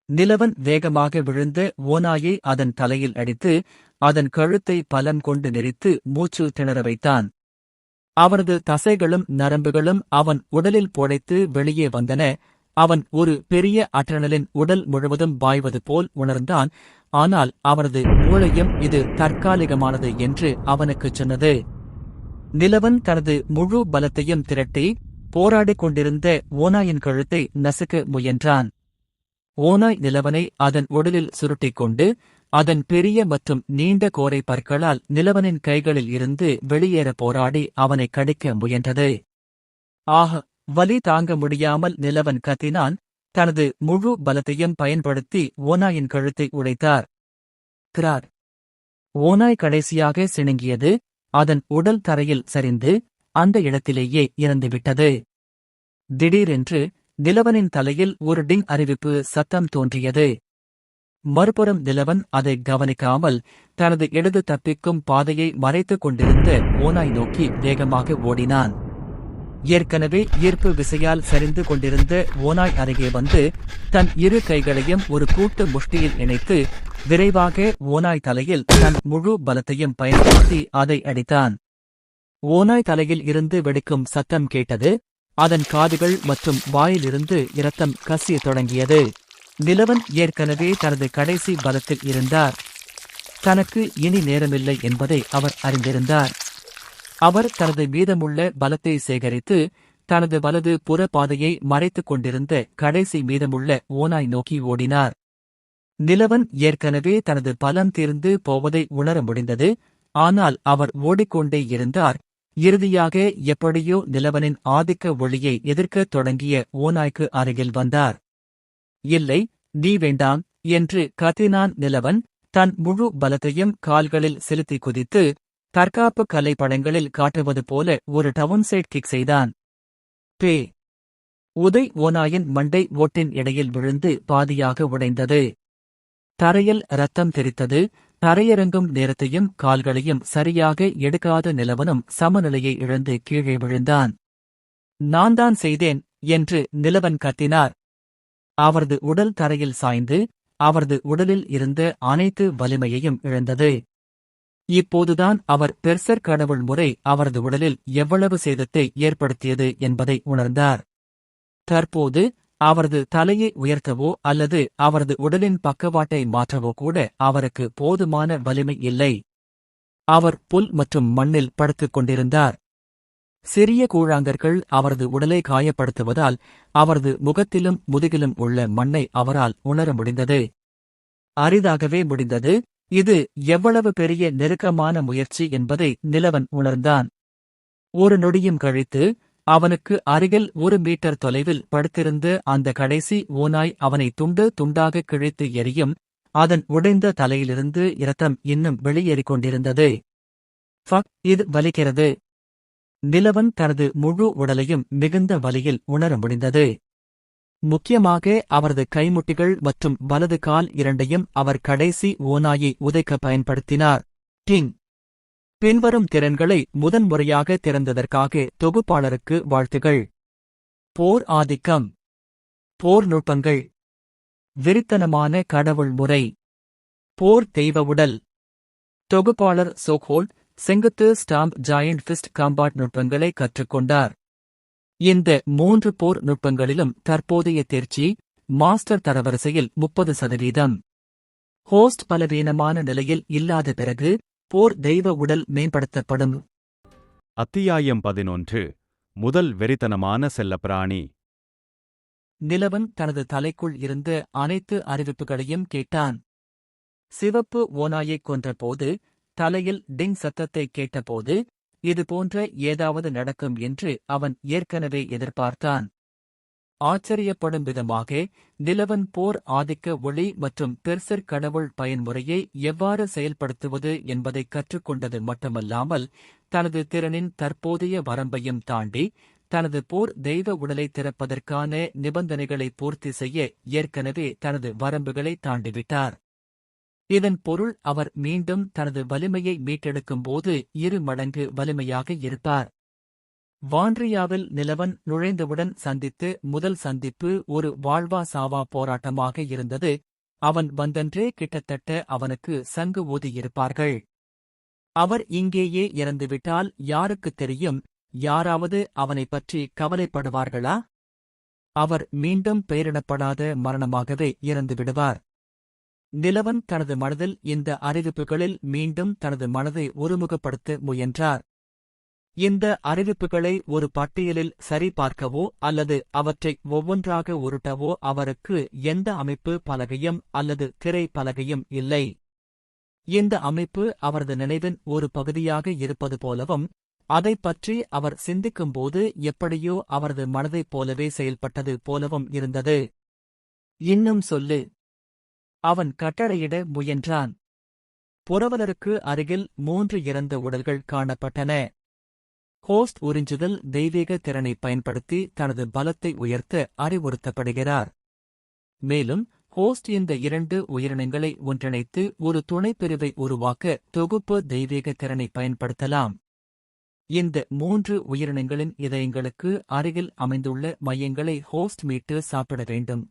நிலவன் வேகமாக விழுந்த ஓநாயை அதன் தலையில் அடித்து அதன் கழுத்தை பலம் கொண்டு நெரித்து மூச்சு திணற வைத்தான். அவரது தசைகளும் நரம்புகளும் அவன் உடலில் புடைத்து வெளியே வந்தன. அவன் ஒரு பெரிய அட்ரனலின் உடல் முழுவதும் பாய்வது போல் உணர்ந்தான். ஆனால் அவரது மூளையும் இது தற்காலிகமானது என்று அவனுக்குச் சொன்னது. நிலவன் தனது முழு பலத்தையும் திரட்டி போராடிக் கொண்டிருந்த ஓநாயின் கழுத்தை நசுக்க முயன்றான். ஓநாய் நிலவனை அதன் உடலில் சுருட்டிக் கொண்டு அதன் பெரிய மற்றும் நீண்ட கோரை பற்களால் நிலவனின் கைகளில் இருந்து வெளியேற போராடி அவனை கடிக்க முயன்றது. ஆஹ்! வலி தாங்க முடியாமல் நிலவன் கத்தினான். தனது முழு பலத்தையும் பயன்படுத்தி ஓநாயின் கழுத்தை உடைத்தார். கிரார்! ஓநாய் கடைசியாக சிணுங்கியது. அதன் உடல் தரையில் சரிந்து அந்த இடத்திலேயே இறந்துவிட்டது. திடீரென்று நிலவனின் தலையில் ஒரு டிங் அறிவிப்பு சத்தம் தோன்றியது. மறுபுறம் நிலவன் அதை கவனிக்காமல் தனது இடது தப்பிக்கும் பாதையை மறைத்துக் கொண்டிருந்த ஓநாய் நோக்கி வேகமாக ஓடினான். ஏற்கனவே ஈர்ப்பு விசையால் சரிந்து கொண்டிருந்த ஓநாய் அருகே வந்து தன் 2 கைகளையும் ஒரு கூட்டு முஷ்டியில் இணைத்து விரைவாக ஓநாய் தலையில் தன் முழு பலத்தையும் பயன்படுத்தி அதை அடித்தான். ஓநாய் தலையில் இருந்து வெடிக்கும் சத்தம் கேட்டது. அதன் காதுகள் மற்றும் வாயிலிருந்து இரத்தம் கசியத் தொடங்கியது. நிலவன் ஏற்கனவே தனது கடைசி பலத்தில் இருந்தார். தனக்கு இனி நேரமில்லை என்பதை அவர் அறிந்திருந்தார். அவர் தனது மீதமுள்ள பலத்தை சேகரித்து தனது வலது புற பாதையை மறைத்துக் கொண்டிருந்த கடைசி மீதமுள்ள ஓநாய் நோக்கி ஓடினார். நிலவன் ஏற்கனவே தனது பலம் தீர்ந்து போவதை உணர முடிந்தது. ஆனால் அவர் ஓடிக்கொண்டே இருந்தார். இறுதியாக எப்படியோ நிலவனின் ஆதிக்க ஒளியை எதிர்க்கத் தொடங்கிய ஓநாய்க்கு அருகில் வந்தார். இல்லை, நீ வேண்டாம் என்று கத்தினான் நிலவன். தன் முழு பலத்தையும் கால்களில் செலுத்தி குதித்து தற்காப்பு கலை படங்களில் காட்டுவது போல ஒரு டவுன்சைட் கிக் செய்தான். பே! உதை ஓநாயின் மண்டை ஓட்டின் இடையில் விழுந்து பாதியாக உடைந்தது. தரையில் இரத்தம் தெரித்தது. தரையிறங்கும் நேரத்தையும் கால்களையும் சரியாக எடுக்காத நிலவனும் சமநிலையை இழந்து கீழே விழுந்தான். நான் தான் செய்தேன் என்று நிலவன் கத்தினார். அவரது உடல் தரையில் சாய்ந்து அவரது உடலில் இருந்த அனைத்து வலிமையையும் இழந்தது. இப்போதுதான் அவர் பெர்சர் கடவுள் முறை அவரது உடலில் எவ்வளவு சேதத்தை ஏற்படுத்தியது என்பதை உணர்ந்தார். தற்போது அவரது தலையை உயர்த்தவோ அல்லது அவரது உடலின் பக்கவாட்டை மாற்றவோ கூட அவருக்கு போதுமான வலிமை இல்லை. அவர் புல் மற்றும் மண்ணில் படுத்துக் கொண்டிருந்தார். சிறிய கூழாங்கற்கள் அவரது உடலை காயப்படுத்துவதால் அவரது முகத்திலும் முதுகிலும் உள்ள மண்ணை அவரால் உணர முடிந்தது. அரிதாகவே முடிந்தது. இது எவ்வளவு பெரிய நெருக்கமான முயற்சி என்பதை நிலவன் உணர்ந்தான். ஒரு நொடியும் கழித்து அவனுக்கு அருகில் 1 மீட்டர் தொலைவில் படுத்திருந்த அந்த கடைசி ஓநாய் அவனை துண்டு துண்டாக கிழித்து எறியும். அதன் உடைந்த தலையிலிருந்து இரத்தம் இன்னும் வெளியேறிக் கொண்டிருந்தது. ஃபக், இது வலிக்கிறது. நிலவன் தனது முழு உடலையும் மிகுந்த வலியில் உணர முடிந்தது. முக்கியமாக அவரது கைமுட்டிகள் மற்றும் வலது கால் இரண்டையும் அவர் கடைசி ஓநாயை உதைக்க பயன்படுத்தினார். டிங். பின்வரும் திறன்களை முதன்முறையாக திறந்ததற்காக தொகுப்பாளருக்கு வாழ்த்துகள். போர் ஆதிக்கம், போர் நுட்பங்கள், வெறித்தனமான கடவுள் முறை, போர் தெய்வ உடல். தொகுப்பாளர் சோக்ஹோல்ட் செங்குத்து ஸ்டாம்ப் ஜாயண்ட் ஃபிஸ்ட் காம்பாட் நுட்பங்களை கற்றுக்கொண்டார். இந்த 3 போர் நுட்பங்களிலும் தற்போதைய தேர்ச்சி மாஸ்டர் தரவரிசையில் 30%. ஹோஸ்ட் பலவீனமான நிலையில் இல்லாத பிறகு போர் தெய்வ உடல் மேம்படுத்தப்படும். அத்தியாயம் 11. முதல் வெறித்தனமான செல்லப்பிராணி. நிலவன் தனது தலைக்குள் இருந்த அனைத்து அறிவிப்புகளையும் கேட்டான். சிவப்பு ஓநாயைக் கொன்றபோது தலையில் டிங் சத்தத்தை கேட்டபோது இதுபோன்ற ஏதாவது நடக்கும் என்று அவன் ஏற்கனவே எதிர்பார்த்தான். ஆச்சரியப்படும் விதமாக நிலவன் போர் ஆதிக்க ஒளி மற்றும் பெர்சர் கடவுள் பயன்முறையை எவ்வாறு செயல்படுத்துவது என்பதை கற்றுக்கொண்டது மட்டுமல்லாமல் தனது திறனின் தற்போதைய வரம்பையும் தாண்டி தனது போர் தெய்வ உடலை திறப்பதற்கான நிபந்தனைகளை பூர்த்தி செய்ய ஏற்கனவே தனது வரம்புகளை தாண்டிவிட்டார். இதன் பொருள் அவர் மீண்டும் தனது வலிமையை மீட்டெடுக்கும்போது 2 மடங்கு வலிமையாக இருப்பார். வான்ட்ரியாவில் நிலவன் நுழைந்தவுடன் சந்தித்து முதல் சந்திப்பு ஒரு வாழ்வா சாவா போராட்டமாக இருந்தது. அவன் வந்தன்றே கிட்டத்தட்ட அவனுக்கு சங்கு ஊதியிருப்பார்கள். அவர் இங்கேயே இறந்துவிட்டால் யாருக்குத் தெரியும், யாராவது அவனைப் பற்றி கவலைப்படுவார்களா? அவர் மீண்டும் பெயரிடப்படாத மரணமாகவே இறந்துவிடுவார். நிலவன் தனது மனதில் இந்த அறிவிப்புகளில் மீண்டும் தனது மனதை ஒருமுகப்படுத்த முயன்றார். இந்த அறிவிப்புகளை ஒரு பட்டியலில் சரிபார்க்கவோ அல்லது அவற்றை ஒவ்வொன்றாக உருட்டவோ அவருக்கு எந்த அமைப்பு பலகையும் அல்லது திரை பலகையும் இல்லை. இந்த அமைப்பு அவரது நினைவின் ஒரு பகுதியாக இருப்பது போலவும் அதைப் பற்றி அவர் சிந்திக்கும்போது எப்படியோ அவரது மனதைப் போலவே செயல்பட்டது போலவும் இருந்தது. இன்னும் சொல்லு, அவன் கட்டளையிட முயன்றான். புரவலருக்கு அருகில் 3 இறந்த உடல்கள் காணப்பட்டன. ஹோஸ்ட் உறிஞ்சுதல் தெய்வீக திறனை பயன்படுத்தி தனது பலத்தை உயர்த்த அறிவுறுத்தப்படுகிறார். மேலும் ஹோஸ்ட் இந்த 2 உயிரினங்களை ஒன்றிணைத்து ஒரு துணைப்பிரிவை உருவாக்க தொகுப்பு தெய்வீக திறனை பயன்படுத்தலாம். இந்த 3 உயிரினங்களின் இதயங்களுக்கு அருகில் அமைந்துள்ள மையங்களை ஹோஸ்ட் மீட்டு சாப்பிட வேண்டும்.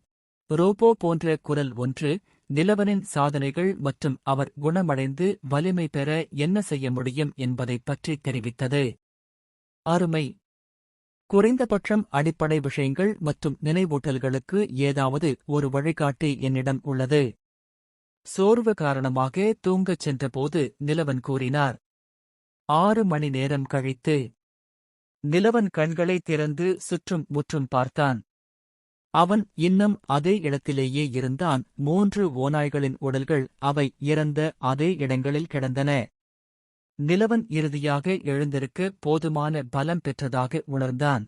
ரோபோ போன்ற குரல் ஒன்று நிலவனின் சாதனைகள் மற்றும் அவர் குணமடைந்து வலிமை பெற என்ன செய்ய முடியும் என்பதைப் பற்றி தெரிவித்தது. அருமை. குறைந்தபட்சம் அடிப்படை விஷயங்கள் மற்றும் நினைவூட்டல்களுக்கு ஏதாவது ஒரு வழிகாட்டி என்னிடம் உள்ளது. சோர்வு காரணமாக தூங்கச் சென்றபோது நிலவன் கூறினார். 6 மணி நேரம் கழித்து நிலவன் கண்களை திறந்து சுற்றும் முற்றும் பார்த்தான். அவன் இன்னும் அதே இடத்திலேயே இருந்தான். 3 ஓநாய்களின் உடல்கள் அவை இறந்த அதே இடங்களில் கிடந்தன. நிலவன் இறுதியாக எழுந்திருக்க போதுமான பலம் பெற்றதாக உணர்ந்தான்.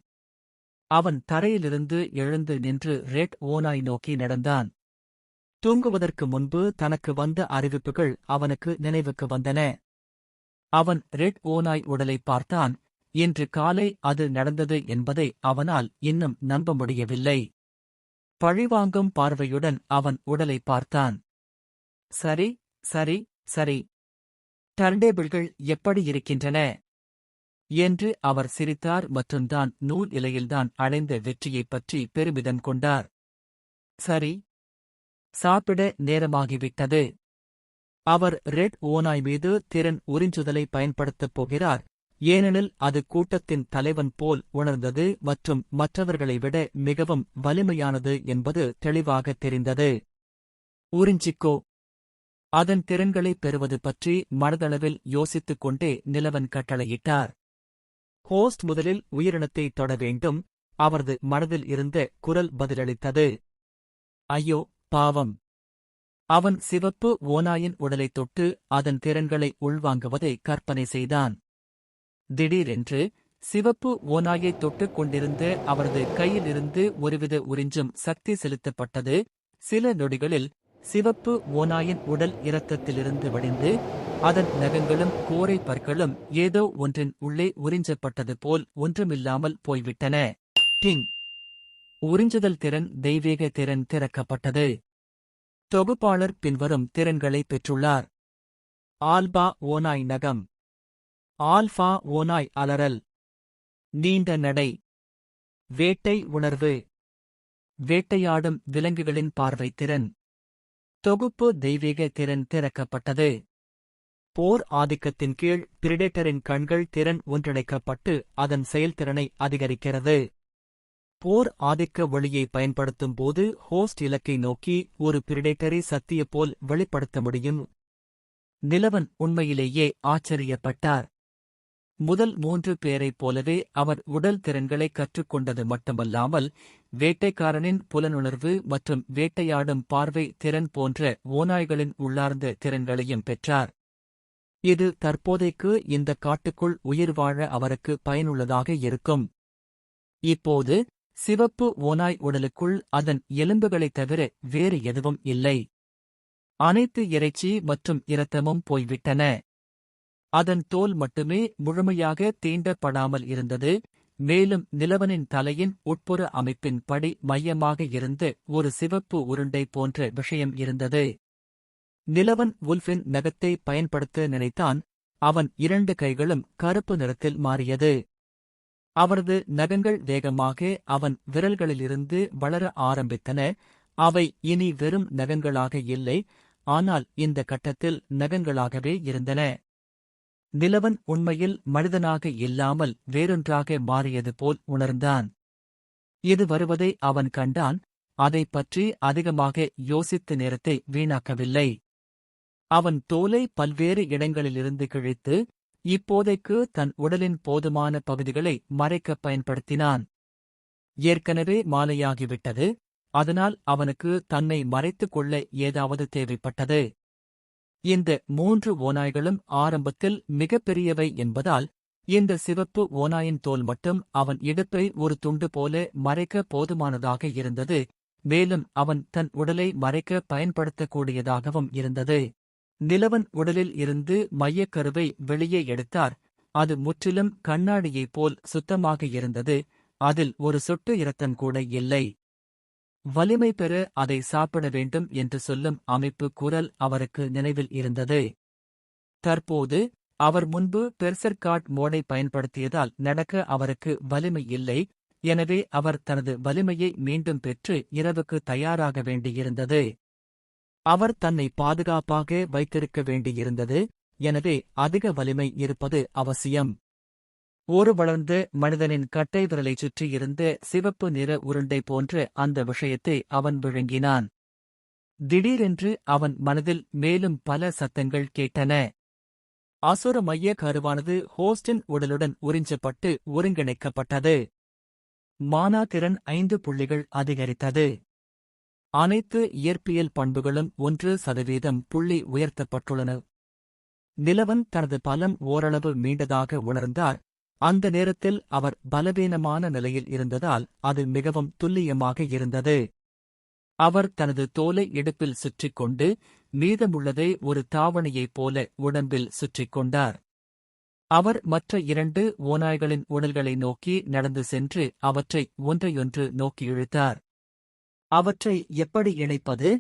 அவன் தரையிலிருந்து எழுந்து நின்று ரெட் ஓநாய் நோக்கி நடந்தான். தூங்குவதற்கு முன்பு தனக்கு வந்த அறிவிப்புகள் அவனுக்கு நினைவுக்கு வந்தன. அவன் ரெட் ஓநாய் உடலை பார்த்தான். இன்று காலை அது நடந்தது என்பதை அவனால் இன்னும் நம்ப முடியவில்லை. பழிவாங்கும் பார்வையுடன் அவன் உடலை பார்த்தான். சரி சரி சரி, டர்ன்டேபிள்கள் எப்படி இருக்கின்றன என்று அவர் சிரித்தார் மற்றும் தான் நூல் இலையில்தான் அடைந்த வெற்றியைப் பற்றி பெருமிதம் கொண்டார். சரி, சாப்பிட நேரமாகிவிட்டது. அவர் ரெட் ஓநாய் மீது திறன் உறிஞ்சுதலை பயன்படுத்தப் போகிறார். ஏனெனில் அது கூட்டத்தின் தலைவன் போல் உணர்ந்தது மற்றும் மற்றவர்களை விட மிகவும் வலிமையானது என்பது தெளிவாக தெரிந்தது. உறிஞ்சிக்கோ. அதன் திறன்களைப் பெறுவது பற்றி மனதளவில் யோசித்துக் கொண்டே நிலவன் கட்டளையிட்டார். ஹோஸ்ட் முதலில் உயிரினத்தை தொட வேண்டும். அவரது மனதில் இருந்த குரல் பதிலளித்தது. ஐயோ, பாவம்! அவன் சிவப்பு ஓநாயின் உடலைத் தொட்டு அதன் திறன்களை உள்வாங்குவதை கற்பனை செய்தான். திடீரென்று சிவப்பு ஓநாயைத் தொட்டுக் கொண்டிருந்த அவரது கையிலிருந்து ஒருவித உறிஞ்சும் சக்தி செலுத்தப்பட்டது. சில நொடிகளில் சிவப்பு ஓநாயின் உடல் இரத்தத்திலிருந்து வடிந்து அதன் நகங்களும் கோரை பற்களும் ஏதோ ஒன்றின் உள்ளே உறிஞ்சப்பட்டது போல் ஒன்றுமில்லாமல் போய்விட்டன. டிங்! உறிஞ்சுதல் திறன் தெய்வீக திறன் திறக்கப்பட்டது. தொகுப்பாளர் பின்வரும் திறன்களை பெற்றுள்ளார். ஆல்பா ஓநாய் நகம். ஆல்பா ஓநாய் அலறல். நீண்ட நடை. வேட்டை உணர்வு. வேட்டையாடும் விலங்குகளின் பார்வை திறன். தொகுப்பு தெய்வீக திறன் திறக்கப்பட்டது. போர் ஆதிக்கத்தின் கீழ் பிரிடேட்டரின் கண்கள் திறன் ஒன்றிணைக்கப்பட்டு அதன் செயல்திறனை அதிகரிக்கிறது. போர் ஆதிக்க ஒளியை பயன்படுத்தும் போது ஹோஸ்ட் இலக்கை நோக்கி ஒரு பிரிடேட்டரை சத்திய போல் வெளிப்படுத்த முடியும். நிலவன் உண்மையிலேயே ஆச்சரியப்பட்டார். முதல் 3 பேரைப் போலவே அவர் உடல் திறன்களை கற்றுக்கொண்டது மட்டுமல்லாமல் வேட்டைக்காரனின் புலனுணர்வு மற்றும் வேட்டையாடும் பார்வை திறன் போன்ற ஓநாய்களின் உள்ளார்ந்த திறன்களையும் பெற்றார். இது தற்போதைக்கு இந்த காட்டுக்குள் உயிர் வாழ அவருக்கு பயனுள்ளதாக இருக்கும். இப்போது சிவப்பு ஓநாய் உடலுக்குள் அதன் எலும்புகளைத் தவிர வேறு எதுவும் இல்லை. அனைத்து இறைச்சி மற்றும் இரத்தமும் போய்விட்டன. அதன் தோல் மட்டுமே முழுமையாக தீண்டப்படாமல் இருந்தது. மேலும் நிலவனின் தலையின் உட்புற அமைப்பின் படி மையமாக இருந்த ஒரு சிவப்பு உருண்டை போன்ற விஷயம் இருந்தது. நிலவன் வுல்ஃபின் நகத்தை பயன்படுத்த நினைத்தான். அவன் 2 கைகளும் கருப்பு நிறத்தில் மாறியது. அவரது நகங்கள் வேகமாக அவன் விரல்களிலிருந்து வளர ஆரம்பித்தன. அவை இனி வெறும் நகங்களாக இல்லை, ஆனால் இந்த கட்டத்தில் நகங்களாகவே இருந்தன. நிலவன் உண்மையில் மனிதனாக இல்லாமல் வேறொன்றாக மாறியது போல் உணர்ந்தான். இது வருவதை அவன் கண்டான். அதைப் பற்றி அதிகமாக யோசித்த நேரத்தை வீணாக்கவில்லை. அவன் தோலை பல்வேறு இடங்களிலிருந்து கிழித்து இப்போதைக்கு தன் உடலின் போதுமான பகுதிகளை மறைக்கப் பயன்படுத்தினான். ஏற்கனவே மாலையாகிவிட்டது. அதனால் அவனுக்கு தன்னை மறைத்துக் கொள்ள ஏதாவது தேவைப்பட்டது. இந்த 3 ஓநாய்களும் ஆரம்பத்தில் மிகப்பெரியவை என்பதால் இந்த சிவப்பு ஓநாயின் தோல் மட்டும் அவன் இடுப்பை ஒரு துண்டு போல மறைக்க போதுமானதாக இருந்தது. மேலும் அவன் தன் உடலை மறைக்க பயன்படுத்தக்கூடியதாகவும் இருந்தது. நிலவன் உடலில் இருந்து மையக்கருவை வெளியே எடுத்தார். அது முற்றிலும் கண்ணாடியைப் போல் சுத்தமாக இருந்தது. அதில் ஒரு சொட்டு இரத்தம் கூட இல்லை. வலிமை பெற அதை சாப்பிட வேண்டும் என்று சொல்லும் அமைப்பு குரல் அவருக்கு நினைவில் இருந்தது. தற்போது அவர் முன்பு பெர்செர்காட் மோடை பயன்படுத்தியதால் நடக்க அவருக்கு வலிமை இல்லை. எனவே அவர் தனது வலிமையை மீண்டும் பெற்று இரவுக்கு தயாராக வேண்டியிருந்தது. அவர் தன்னை பாதுகாப்பாக வைத்திருக்க வேண்டியிருந்தது. எனவே அதிக வலிமை இருப்பது அவசியம். ஒரு வளர்ந்த மனிதனின் கட்டை விரலைச் சுற்றியிருந்த சிவப்பு நிற உருண்டை போன்ற அந்த விஷயத்தை அவன் விழுங்கினான். திடீரென்று அவன் மனதில் மேலும் பல சத்தங்கள் கேட்டன. அசுர மைய கருவானது ஹோஸ்டின் உடலுடன் உறிஞ்சப்பட்டு ஒருங்கிணைக்கப்பட்டது. மானா திறன் 5 புள்ளிகள் அதிகரித்தது. அனைத்து இயற்பியல் பண்புகளும் 1% புள்ளி உயர்த்தப்பட்டுள்ளன. நிலவன் தனது பலம் ஓரளவு மீண்டதாக உணர்ந்தார். அந்த நேரத்தில் அவர் பலவீனமான நிலையில் இருந்ததால் அது மிகவும் துல்லியமாக இருந்தது. அவர் தனது தோலை இடுப்பில் சுற்றிக் கொண்டு மீதமுள்ளதை ஒரு தாவணியைப் போல உடம்பில் சுற்றிக் கொண்டார். அவர் மற்ற 2 ஓநாய்களின் உடல்களை நோக்கி நடந்து சென்று அவற்றை ஒன்றையொன்று நோக்கி இழுத்தார். அவற்றை எப்படி இணைப்பது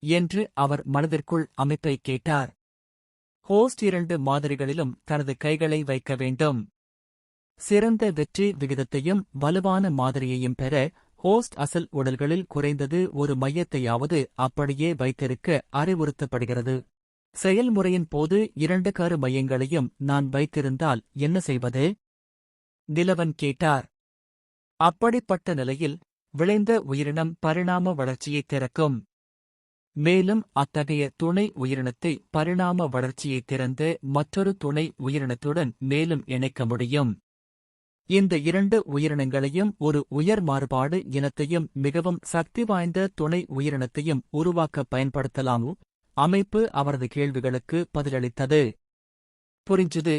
என்று அவர் மனதிற்குள் அமைப்பை கேட்டார். ஹோஸ்ட் 2 மாதிரிகளிலும் தனது கைகளை வைக்க வேண்டும். சிறந்த வெற்றி விகிதத்தையும் வலுவான மாதிரியையும் பெற ஹோஸ்ட் அசல் உடல்களில் குறைந்தது ஒரு மையத்தையாவது அப்படியே வைத்திருக்க அறிவுறுத்தப்படுகிறது. செயல்முறையின் போது 2 கரு மையங்களையும் நான் வைத்திருந்தால் என்ன செய்வது? நிலவன் கேட்டார். அப்படிப்பட்ட நிலையில் விளைந்த உயிரினம் பரிணாம வளர்ச்சியைத் திறக்கும். மேலும் அத்தகைய துணை உயிரினத்தை பரிணாம வளர்ச்சியைத் திறந்து மற்றொரு துணை உயிரினத்துடன் மேலும் இணைக்க முடியும். இந்த 2 உயிரினங்களையும் ஒரு உயர் மாறுபாடு இனத்தையும் மிகவும் சக்தி வாய்ந்த துணை உயிரினத்தையும் உருவாக்க பயன்படுத்தலாம். அமைப்பு அவரது கேள்விகளுக்கு பதிலளித்தது. புரிஞ்சுது?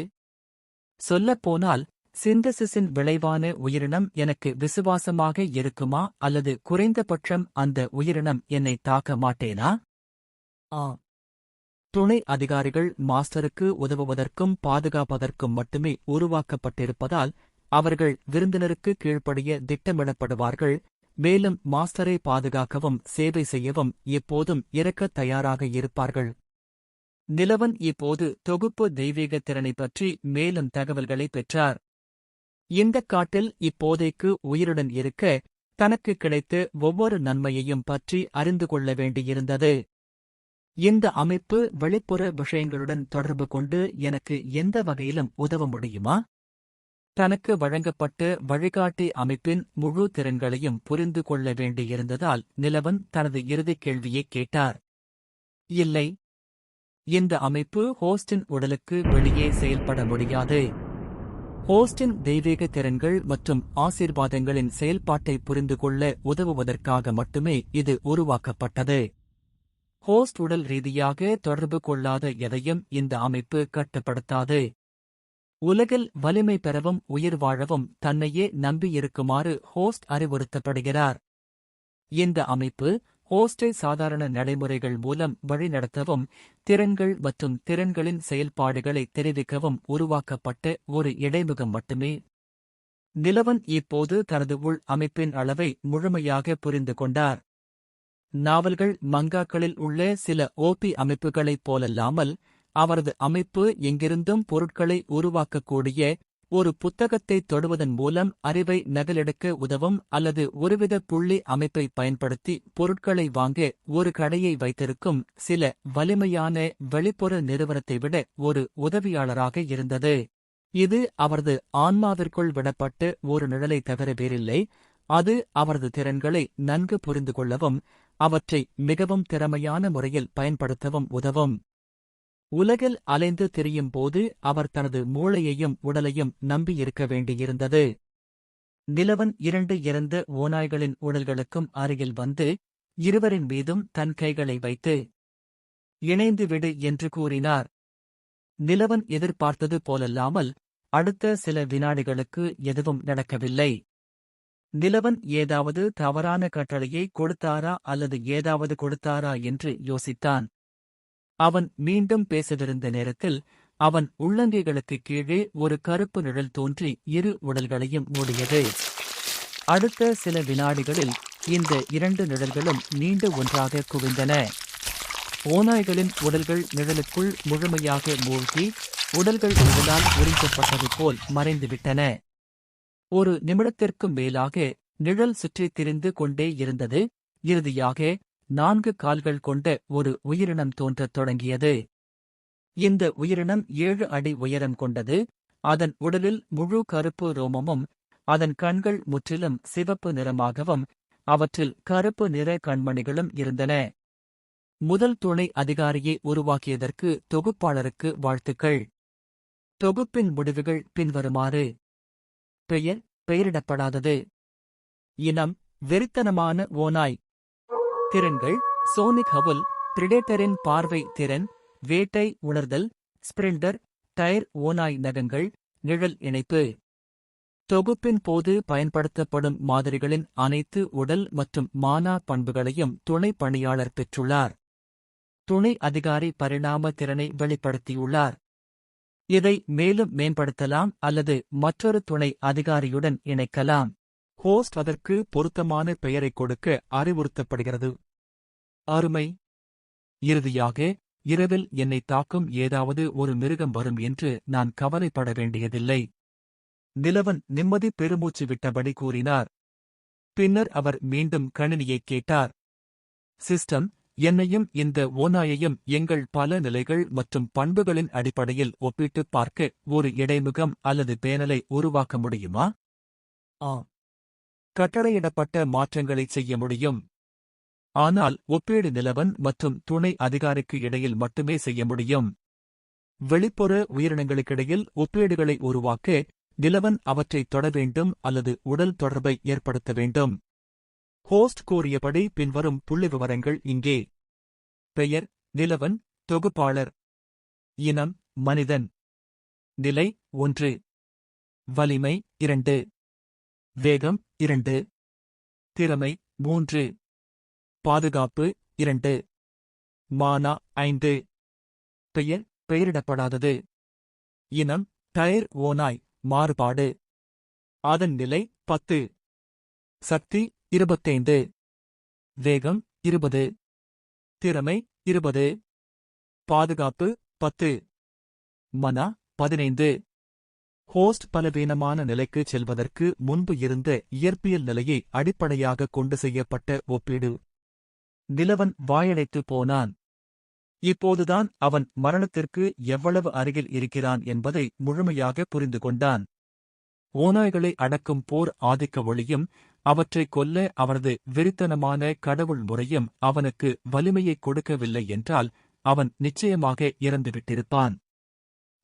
சொல்லப்போனால் சிந்தசிஸின் விளைவான உயிரினம் எனக்கு விசுவாசமாக இருக்குமா அல்லது குறைந்தபட்சம் அந்த உயிரினம் என்னை தாக்க மாட்டேனா? துணை அதிகாரிகள் மாஸ்டருக்கு உதவுவதற்கும் பாதுகாப்பதற்கும் மட்டுமே உருவாக்கப்பட்டிருப்பதால் அவர்கள் விருந்தினருக்கு கீழ்ப்படிய திட்டமிடப்படுவார்கள். மேலும் மாஸ்டரை பாதுகாக்கவும் சேவை செய்யவும் எப்போதும் இறக்கத் தயாராக இருப்பார்கள். நிலவன் இப்போது தொகுப்பு தெய்வீக திறனை பற்றி மேலும் தகவல்களை பெற்றார். இந்தக் காட்டில் இப்போதைக்கு உயிருடன் இருக்க தனக்கு கிடைத்த ஒவ்வொரு நன்மையையும் பற்றி அறிந்து கொள்ள வேண்டியிருந்தது. இந்த அமைப்பு வெளிப்புற விஷயங்களுடன் தொடர்பு கொண்டு எனக்கு எந்த வகையிலும் உதவ முடியுமா? தனக்கு வழங்கப்பட்ட வழிகாட்டி அமைப்பின் முழு திறன்களையும் புரிந்து கொள்ள வேண்டியிருந்ததால் நிலவன் தனது இறுதிக் கேள்வியைக் கேட்டார். இல்லை. இந்த அமைப்பு ஹோஸ்டின் உடலுக்கு வெளியே செயல்பட முடியாது. ஹோஸ்டின் தெய்வீக திறன்கள் மற்றும் ஆசீர்வாதங்களின் செயல்பாட்டை புரிந்து கொள்ள உதவுவதற்காக மட்டுமே இது உருவாக்கப்பட்டது. ஹோஸ்ட் உடல் ரீதியாக தொடர்பு கொள்ளாத எதையும் இந்த அமைப்பு கட்டுப்படுத்தாது. உலகில் வலிமை பெறவும் உயிர் வாழவும் தன்னையே நம்பியிருக்குமாறு ஹோஸ்ட் அறிவுறுத்தப்படுகிறார். இந்த அமைப்பு ஹோஸ்டை சாதாரண நடைமுறைகள் மூலம் வழிநடத்தவும் திறன்கள் மற்றும் திறன்களின் செயல்பாடுகளை தெரிவிக்கவும் உருவாக்கப்பட்ட ஒரு இடைமுகம் மட்டுமே. நிலவன் இப்போது தனது உள் அமைப்பின் அளவை முழுமையாக புரிந்து கொண்டார். நாவல்கள் மங்காக்களில் உள்ள சில ஓபி அமைப்புகளைப் போலல்லாமல் அவரது அமைப்பு எங்கிருந்தும் பொருட்களை உருவாக்கக்கூடிய ஒரு புத்தகத்தை தொடுவதன் மூலம் அறிவை நகலெடுக்க உதவும் அல்லது ஒருவித புள்ளி அமைப்பை பயன்படுத்தி பொருட்களை வாங்க ஒரு கடையை வைத்திருக்கும் சில வலிமையான வெளிப்புற நிறுவனத்தை விட ஒரு உதவியாளராக இருந்தது. இது அவரது ஆன்மாவிற்குள் விடப்பட்ட ஒரு நிழலை தவிர வேறில்லை. அது அவரது திறன்களை நன்கு புரிந்து கொள்ளவும் அவற்றை மிகவும் திறமையான முறையில் பயன்படுத்தவும் உதவும். உலகில் அலைந்து திரியும் போது அவர் தனது மூளையையும் உடலையும் நம்பியிருக்க வேண்டியிருந்தது. நிலவன் 2 இறந்த ஓநாய்களின் உடல்களுக்கும் அருகில் வந்து இருவரின் மீதும் தன் கைகளை வைத்து இணைந்து விடு என்று கூறினார். நிலவன் எதிர்பார்த்தது போலல்லாமல் அடுத்த சில வினாடிகளுக்கு எதுவும் நடக்கவில்லை. நிலவன் ஏதாவது தவறான கட்டளையை கொடுத்தாரா அல்லது ஏதாவது கொடுத்தாரா என்று யோசித்தான். அவன் மீண்டும் பேசவிருந்த நேரத்தில் அவன் உள்ளங்கைகளுக்கு கீழே ஒரு கருப்பு நிழல் தோன்றி இரு உடல்களையும் மூடியது. அடுத்த சில வினாடிகளில் இந்த 2 நிழல்களும் நீண்டு ஒன்றாக குவிந்தன. ஓநாய்களின் உடல்கள் நிழலுக்குள் முழுமையாக மூழ்கி உடல்கள் நிழலால் உறிஞ்சப்பட்டது போல் மறைந்துவிட்டன. ஒரு நிமிடத்திற்கும் மேலாக நிழல் சுற்றித் திரிந்து கொண்டே இருந்தது. இறுதியாக 4 கால்கள் கொண்ட ஒரு உயிரினம் தோன்றத் தொடங்கியது. இந்த உயிரினம் 7 அடி உயரம் கொண்டது. அதன் உடலில் முழு கருப்பு ரோமமும் அதன் கண்கள் முற்றிலும் சிவப்பு நிறமாகவும் அவற்றில் கருப்பு நிற கண்மணிகளும் இருந்தன. முதல் துணை அதிகாரியை உருவாக்கியதற்கு தொகுப்பாளருக்கு வாழ்த்துக்கள். தொகுப்பின் முடிவுகள் பின்வருமாறு. பெயர் பெயரிடப்படாதது. இனம் வெறித்தனமான ஓநாய். திறன்கள் சோனிக் ஹவுல், பிரிடேட்டரின் பார்வை திறன், வேட்டை உணர்தல், ஸ்பிரிண்டர், டயர் ஓநாய் நகங்கள், நிழல் இணைப்பு. தொகுப்பின் போது பயன்படுத்தப்படும் மாதிரிகளின் அனைத்து உடல் மற்றும் மானா பண்புகளையும் துணை பணியாளர் பெற்றுள்ளார். துணை அதிகாரி பரிணாம திறனை வெளிப்படுத்தியுள்ளார். இதை மேலும் மேம்படுத்தலாம் அல்லது மற்றொரு துணை அதிகாரியுடன் இணைக்கலாம். ஹோஸ்ட் அதற்கு பொருத்தமான பெயரைக் கொடுக்க அறிவுறுத்தப்படுகிறது. அருமை. இறுதியாக, இரவில் என்னை தாக்கும் ஏதாவது ஒரு மிருகம் வரும் என்று நான் கவலைப்பட வேண்டியதில்லை. நிலவன் நிம்மதி பெருமூச்சு விட்டபடி கூறினார். பின்னர் அவர் மீண்டும் கணினியைக் கேட்டார். சிஸ்டம், என்னையும் இந்த ஓநாயையும் எங்கள் பல நிலைகள் மற்றும் பண்புகளின் அடிப்படையில் ஒப்பிட்டுப் பார்க்க ஒரு இடைமுகம் அல்லது பேனலை உருவாக்க முடியுமா? ஆம். கட்டளையிடப்பட்ட மாற்றங்களைச் செய்ய முடியும். ஆனால் ஒப்பீடு நிலவன் மற்றும் துணை அதிகாரிக்கு இடையில் மட்டுமே செய்ய முடியும். வெளிப்புற உயிரினங்களுக்கிடையில் ஒப்பீடுகளை உருவாக்க நிலவன் அவற்றைத் தொட வேண்டும் அல்லது உடல் தொடர்பை ஏற்படுத்த வேண்டும். ஹோஸ்ட் கூறியபடி பின்வரும் புள்ளிவிவரங்கள் இங்கே. பெயர் நிலவன், தொகுப்பாளர். இனம் மனிதன். நிலை 1. வலிமை 2. வேகம் 2. திறமை 3. பாதுகாப்பு 2. மானா 5. பெயர் பெயரிடப்படாதது. இனம் டயர் ஓநாய், மாறுபாடு. அதன் நிலை 10. சக்தி 25. வேகம் 20. திறமை 20. பாதுகாப்பு 10. மனா 15. ஹோஸ்ட் பலவீனமான நிலைக்குச் செல்வதற்கு முன்பு இருந்த இயற்பியல் நிலையை அடிப்படையாகக் கொண்டு செய்யப்பட்ட ஒப்பீடு. நிலவன் வாயடைத்துப் போனான். இப்போதுதான் அவன் மரணத்திற்கு எவ்வளவு அருகில் இருக்கிறான் என்பதை முழுமையாக புரிந்து கொண்டான். ஓநாய்களை அடக்கும் போர் ஆதிக்க ஒளியும் அவற்றைக் கொல்ல அவரது வெறித்தனமான கடவுள் முறையும் அவனுக்கு வலிமையைக் கொடுக்கவில்லை என்றால் அவன் நிச்சயமாக இறந்துவிட்டிருப்பான்.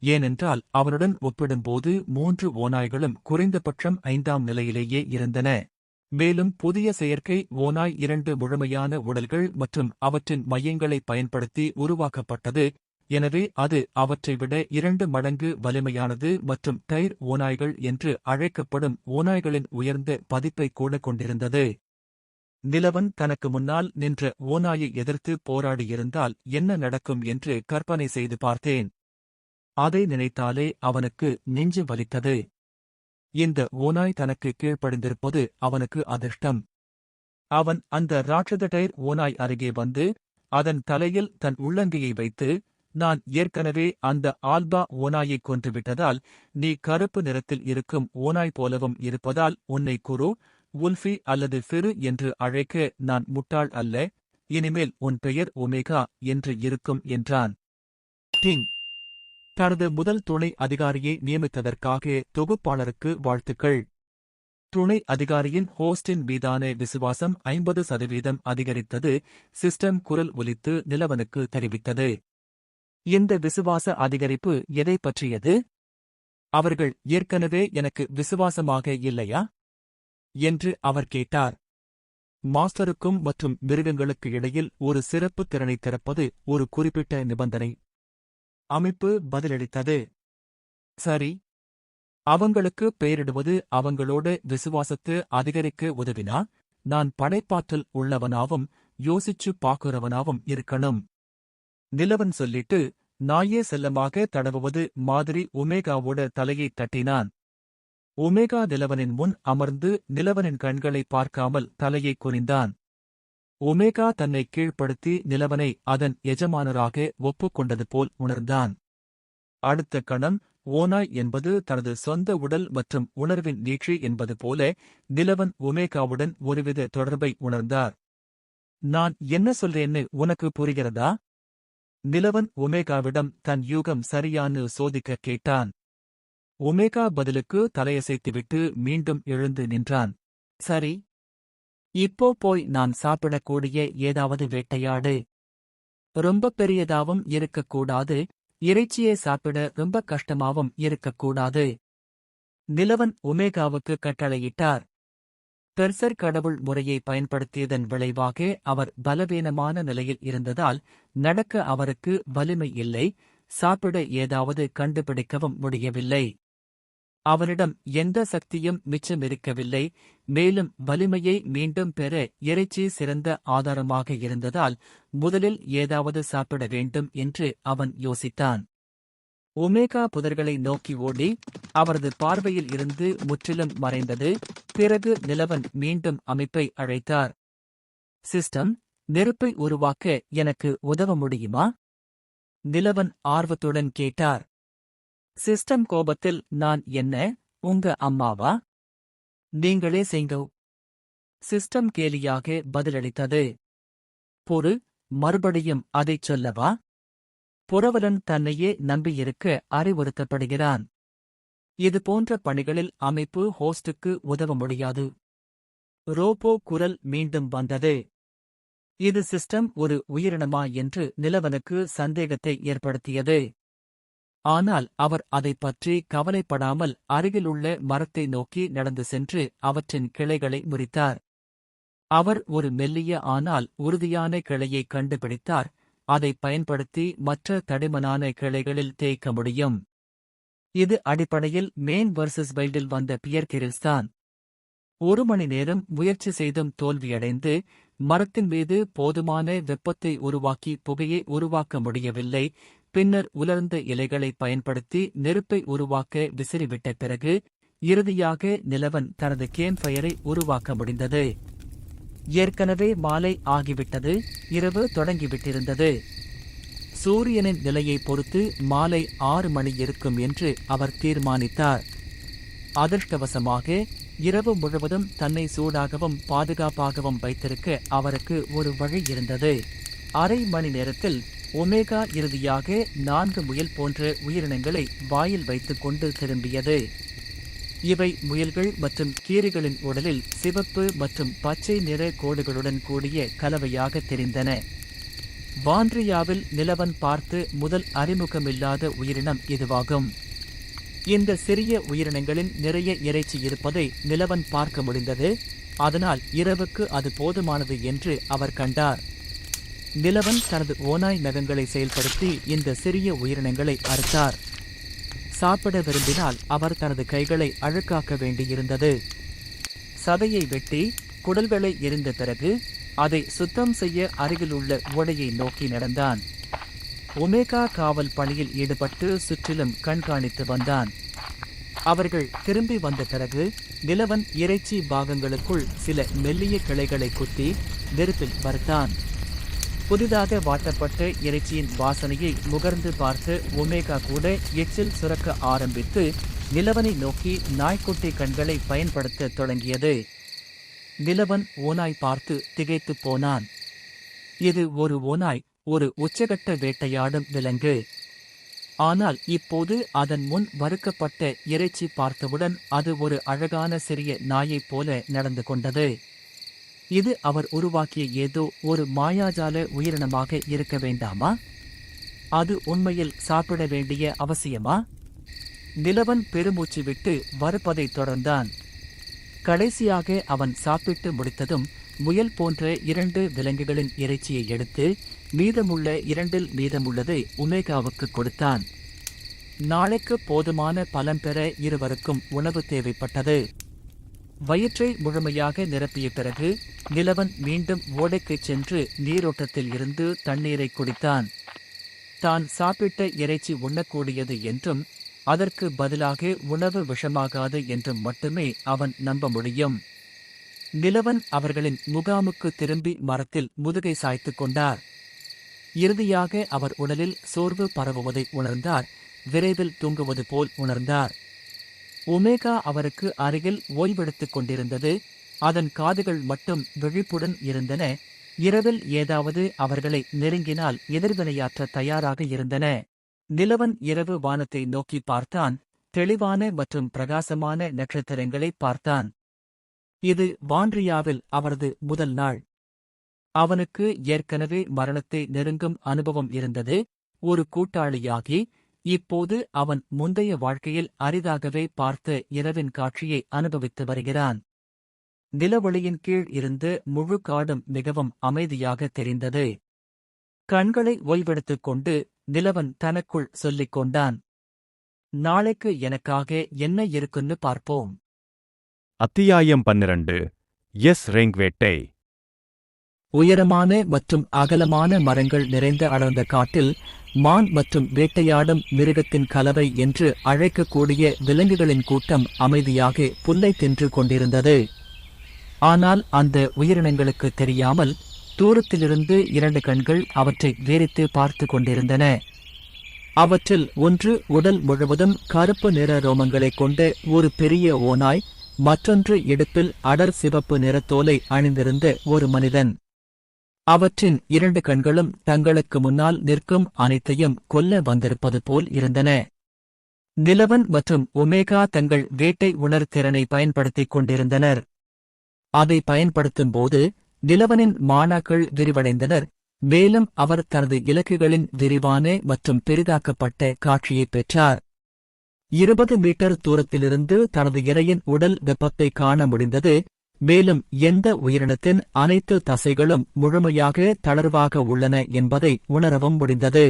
ஏனென்றால் அவனுடன் ஒப்பிடும்போது 3 ஓநாய்களும் குறைந்தபட்சம் 5ஆம் நிலையிலேயே இருந்தன. மேலும் புதிய செயற்கை ஓநாய் 2 முழுமையான உடல்கள் மற்றும் அவற்றின் மையங்களைப் பயன்படுத்தி உருவாக்கப்பட்டது. எனவே அது அவற்றை விட 2 மடங்கு வலிமையானது மற்றும் டயர் ஓநாய்கள் என்று அழைக்கப்படும் ஓநாய்களின் உயர்ந்த பதிப்பைக் கூட கொண்டிருந்தது. நிலவன் தனக்கு முன்னால் நின்ற ஓநாயை எதிர்த்து போராடியிருந்தால் என்ன நடக்கும் என்று கற்பனை செய்து பார்த்தேன். அதை நினைத்தாலே அவனுக்கு நெஞ்சு வலித்தது. இந்த ஓநாய் தனக்கு கீழ்ப்படிந்திருப்பது அவனுக்கு அதிர்ஷ்டம். அவன் அந்த ராட்சத டயர் ஓநாய் அருகே வந்து அதன் தலையில் தன் உள்ளங்கையை வைத்து, நான் ஏற்கனவே அந்த ஆல்பா ஓநாயைக் கொன்றுவிட்டதால் நீ கருப்பு நிறத்தில் இருக்கும் ஓநாய் போலவும் இருப்பதால் உன்னை குரு, உல்ஃபி அல்லது ஃபிரு என்று அழைக்க நான் முட்டாள் அல்ல. இனிமேல் உன் பெயர் ஒமேகா என்று இருக்கும் என்றான். டிங். தனது முதல் துணை அதிகாரியை நியமித்ததற்காக தொகுப்பாளருக்கு வாழ்த்துக்கள். துணை அதிகாரியின் ஹோஸ்டின் மீதான விசுவாசம் 50% அதிகரித்தது. சிஸ்டம் குரல் ஒலித்து நிலவனுக்கு தெரிவித்தது. இந்த விசுவாச அதிகரிப்பு எதைப் பற்றியது? அவர்கள் ஏற்கனவே எனக்கு விசுவாசமாக இல்லையா என்று அவர் கேட்டார். மாஸ்டருக்கும் மற்றும் மிருகங்களுக்கு இடையில் ஒரு சிறப்பு திறனை திறப்பது ஒரு குறிப்பிட்ட நிபந்தனை. அமைப்பு பதிலளித்தது. சரி. அவங்களுக்கு பெயரிடுவது அவங்களோட விசுவாசத்தை அதிகரிக்க உதவினா, நான் படைப்பாற்றல் உள்ளவனாவும் யோசிச்சு பாக்குறவனாவும் இருக்கணும். நிலவன் சொல்லிட்டு நாயே செல்லமாக தடவுவது மாதிரி ஒமேகாவோட தலையைத் தட்டினான். ஒமேகா நிலவனின் முன் அமர்ந்து நிலவனின் கண்களை பார்க்காமல் தலையைக் குனிந்தான். ஒமேகா தன்னை கீழ்ப்படுத்தி நிலவனை அதன் எஜமானராக ஒப்புக்கொண்டது போல் உணர்ந்தான். அடுத்த கணம் ஓநாய் என்பது தனது சொந்த உடல் மற்றும் உணர்வின் நீட்சி என்பது போல நிலவன் ஒமேகாவுடன் ஒருவித தொடர்பை உணர்ந்தார். நான் என்ன சொல்றேன்னு உனக்கு புரிகிறதா? நிலவன் ஒமேகாவிடம் தன் யூகம் சரியான்னு சோதிக்க கேட்டான். ஒமேகா பதிலுக்கு தலையசைத்துவிட்டு மீண்டும் எழுந்து நின்றான். சரி. இப்போ போய் நான் சாப்பிடக்கூடிய ஏதாவது வேட்டையாடு. ரொம்ப பெரியதாவும் இருக்கக்கூடாது, இறைச்சியை சாப்பிட ரொம்ப கஷ்டமாவும் இருக்கக்கூடாது. நிலவன் ஒமேகாவுக்கு கட்டளையிட்டார். பெர்சர் கடவுள் முறையை பயன்படுத்தியதன் விளைவாக அவர் பலவீனமான நிலையில் இருந்ததால் நடக்க அவருக்கு வலிமை இல்லை, சாப்பிட ஏதாவது கண்டுபிடிக்கவும் முடியவில்லை. அவனிடம் எந்த சக்தியும் மிச்சமிருக்கவில்லை. மேலும் வலிமையை மீண்டும் பெற இறைச்சி சிறந்த ஆதாரமாக இருந்ததால் முதலில் ஏதாவது சாப்பிட வேண்டும் என்று அவன் யோசித்தான். ஒமேகா புதர்களை நோக்கி ஓடி அவரது பார்வையில் இருந்து முற்றிலும் மறைந்தது. பிறகு நிலவன் மீண்டும் அமைப்பை அழைத்தார். சிஸ்டம், நெருப்பை உருவாக்க எனக்கு உதவ முடியுமா? நிலவன் ஆர்வத்துடன் கேட்டார். சிஸ்டம் கோபத்தில், நான் என்ன உங்க அம்மாவா? நீங்களே செய்ங்க. சிஸ்டம் கேலியாக பதிலளித்தது. பொறு, மறுபடியும் அதைச் சொல்லவா? புரவலன் தன்னையே நம்பியிருக்க அறிவுறுத்தப்படுகிறான். இதுபோன்ற பணிகளில் அமைப்பு ஹோஸ்டுக்கு உதவ முடியாது. ரோபோ குரல் மீண்டும் வந்தது. இது சிஸ்டம் ஒரு உயிரினமா என்று நிலவனுக்கு சந்தேகத்தை ஏற்படுத்தியது. ஆனால் அவர் அதைப் பற்றி கவலைப்படாமல் அருகிலுள்ள மரத்தை நோக்கி நடந்து சென்று அவற்றின் கிளைகளை முறித்தார். அவர் ஒரு மெல்லிய ஆனால் உறுதியான கிளையை கண்டுபிடித்தார். அதைப் பயன்படுத்தி மற்ற தடிமனான கிளைகளில் தேய்க்க முடியும். இது அடிப்படையில் மேன் வர்சஸ் வைல்டில் வந்த பியர் கிரில்ஸ் தான். 1 மணி நேரம் முயற்சி செய்தும் தோல்வியடைந்து மரத்தின் மீது போதுமான வெப்பத்தை உருவாக்கி புகையை உருவாக்க முடியவில்லை. பின்னர் உலர்ந்த இலைகளை பயன்படுத்தி நெருப்பை உருவாக்க விசிறிவிட்ட பிறகு இறுதியாக நிலவன் தனது கேம்ஃபயரை உருவாக்க முடிந்தது. ஏற்கனவே மாலை ஆகிவிட்டது. இரவு தொடங்கிவிட்டிருந்தது. சூரியனின் நிலையை பொறுத்து மாலை 6 மணி இருக்கும் என்று அவர் தீர்மானித்தார். அதிர்ஷ்டவசமாக இரவு முழுவதும் தன்னை சூடாகவும் பாதுகாப்பாகவும் வைத்திருக்க அவருக்கு ஒரு வழி இருந்தது. அரை மணி நேரத்தில் ஒமேகா இறுதியாக 4 முயல் போன்ற உயிரினங்களை வாயில் வைத்துக் கொண்டு திரும்பியது. இவை முயல்கள் மற்றும் கீரிகளின் உடலில் சிவப்பு மற்றும் பச்சை நிற கோடுகளுடன் கூடிய கலவையாக தெரிந்தன. வான்ட்ரியாவில் நிலவன் பார்த்து முதல் அறிமுகமில்லாத உயிரினம் இதுவாகும். இந்த சிறிய உயிரினங்களின் நிறைய இறைச்சி இருப்பதை நிலவன் பார்க்க முடிந்தது. அதனால் இரவுக்கு அது போதுமானது என்று அவர் கண்டார். நிலவன் தனது ஓநாய் நகங்களை செயல்படுத்தி இந்த சிறிய உயிரினங்களை அறுத்தார். சாப்பிட விரும்பினால் அவர் தனது கைகளை அழுக்காக்க வேண்டியிருந்தது. சதையை வெட்டி குடல்களை எரிந்த பிறகு அதை சுத்தம் செய்ய அருகிலுள்ள ஓடையை நோக்கி நடந்தான். ஒமேகா காவல் பணியில் ஈடுபட்டு சுற்றிலும் கண்காணித்து வந்தான். அவர்கள் திரும்பி வந்த பிறகு நிலவன் இறைச்சி பாகங்களுக்குள் சில மெல்லிய கிளைகளை குத்தி நெருப்பில் வறுத்தான். புதிதாக வாட்டப்பட்ட இறைச்சியின் வாசனையை முகர்ந்து பார்த்து ஒமேகா கூட எச்சில் சுரக்க ஆரம்பித்து நிலவனை நோக்கி நாய்க்குட்டி கண்களை பயன்படுத்த தொடங்கியது. நிலவன் ஓநாய் பார்த்து திகைத்துப் போனான். இது ஒரு ஓநாய், ஒரு உச்சகட்ட வேட்டையாடும் விலங்கு. ஆனால் இப்போது அதன் முன் வறுக்கப்பட்ட இறைச்சி பார்த்தவுடன் அது ஒரு அழகான சிறிய நாயைப் போல நடந்து கொண்டது. இது அவர் உருவாக்கிய ஏதோ ஒரு மாயாஜால உயிரினமாக இருக்க வேண்டாமா? அது உண்மையில் சாப்பிட வேண்டிய அவசியமா? நிலவன் பெருமூச்சு விட்டு வறுப்பதை தொடர்ந்தான். கடைசியாக அவன் சாப்பிட்டு முடித்ததும் முயல் போன்ற 2 விலங்குகளின் இறைச்சியை எடுத்து மீதமுள்ள 2இல் மீதமுள்ளதை ஒமேகாவுக்கு கொடுத்தான். நாளைக்கு போதுமான பலம் பெற இருவருக்கும் உணவு தேவைப்பட்டது. வயிற்றை முழுமையாக நிரப்பிய பிறகு நிலவன் மீண்டும் ஓடைக்குச் சென்று நீரோட்டத்தில் இருந்து தண்ணீரை குடித்தான். தான் சாப்பிட்ட இறைச்சி உண்ணக்கூடியது என்றும் அதற்கு பதிலாக உணவு விஷமாகாது என்றும் மட்டுமே அவன் நம்ப முடியும். நிலவன் அவர்களின் முகாமுக்கு திரும்பி மரத்தில் முதுகை சாய்த்துக் கொண்டார். இறுதியாக அவர் உடலில் சோர்வு பரவுவதை உணர்ந்தார். விரைவில் தூங்குவது போல் உணர்ந்தார். ஒமேகா அவருக்கு அருகில் ஓய்வெடுத்துக் கொண்டிருந்தது. அதன் காதுகள் மட்டும் விழிப்புடன் இருந்தன. இரவில் ஏதாவது அவர்களை நெருங்கினால் எதிர்வினையாற்ற தயாராக இருந்தன. நிலவன் இரவு வானத்தை நோக்கி பார்த்தான். தெளிவான மற்றும் பிரகாசமான நட்சத்திரங்களை பார்த்தான். இது வான்ட்ரியாவில் அவரது முதல் நாள். அவனுக்கு ஏற்கனவே மரணத்தை நெருங்கும் அனுபவம் இருந்தது. ஒரு கூட்டாளியாகி இப்போது அவன் முந்தைய வாழ்க்கையில் அரிதாகவே பார்த்த இரவின் காட்சியை அனுபவித்து வருகிறான். நிலவொளியின் கீழ் இருந்து முழு காடும் மிகவும் அமைதியாக தெரிந்தது. கண்களை ஓய்வெடுத்துக் கொண்டு நிலவன் தனக்குள் சொல்லிக் கொண்டான், நாளைக்கு எனக்காக என்ன இருக்குன்னு பார்ப்போம். அத்தியாயம் 12. எஸ் ரெங்வேட்டை. உயரமான மற்றும் அகலமான மரங்கள் நிறைந்த அடர்ந்த காட்டில் மான் மற்றும் வேட்டையாடும் மிருகத்தின் கலவை என்று அழைக்கக்கூடிய விலங்குகளின் கூட்டம் அமைதியாக புல்லை தின்று கொண்டிருந்தது. ஆனால் அந்த உயிரினங்களுக்கு தெரியாமல் தூரத்திலிருந்து 2 கண்கள் அவற்றை வேறித்து பார்த்து கொண்டிருந்தன. அவற்றில் ஒன்று உடல் முழுவதும் கருப்பு நிற ரோமங்களைக் கொண்ட ஒரு பெரிய ஓநாய், மற்றொன்று இடுப்பில் அடர் சிவப்பு நிற தோலை அணிந்திருந்த ஒரு மனிதன். அவற்றின் 2 கண்களும் தங்களுக்கு முன்னால் நிற்கும் அனைத்தையும் கொல்ல வந்திருப்பது போல் இருந்தன. நிலவன் மற்றும் ஒமேகா தங்கள் வேட்டை உணர்திறனை பயன்படுத்திக் கொண்டிருந்தனர். அதை பயன்படுத்தும்போது நிலவனின் மாணாக்கள் விரிவடைந்தனர், மேலும் அவர் தனது இலக்குகளின் விரிவான மற்றும் பெரிதாக்கப்பட்ட காட்சியைப் பெற்றார். 20 மீட்டர் தூரத்திலிருந்து தனது இரையின் உடல் வெப்பத்தை காண முடிந்தது, மேலும் எந்த உயிரினத்தின் அனைத்து தசைகளும் முழுமையாக தளர்வாக உள்ளன என்பதை உணரவும் முடிந்தது.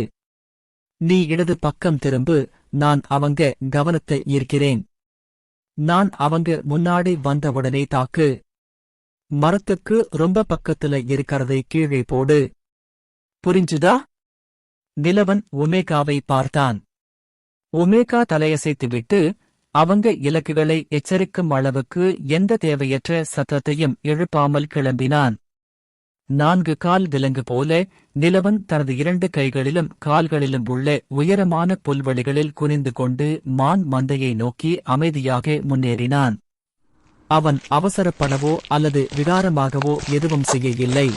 நீ இடது பக்கம் திரும்பு, நான் அவங்க கவனத்தை ஈர்க்கிறேன். நான் அவங்க முன்னாடி வந்தவுடனே தாக்கு. மரத்துக்கு ரொம்ப பக்கத்துல இருக்கிறதை கீழே போடு. புரிஞ்சுதா? நிலவன் ஒமேகாவை பார்த்தான். ஒமேகா தலையசைத்துவிட்டு அவங்க இலக்குகளை எச்சரிக்கும் அளவுக்கு எந்த தேவையற்ற சத்தத்தையும் எழுப்பாமல் கிளம்பினான். 4 கால் விலங்கு போல நிலவன் தனது 2 கைகளிலும் கால்களிலும் உள்ள உயரமான புல்வெளிகளில் குனிந்து கொண்டு மான் மந்தையை நோக்கி அமைதியாக முன்னேறினான். அவன் அவசரப்படவோ அல்லது விகாரமாகவோ எதுவும் செய்யவில்லை.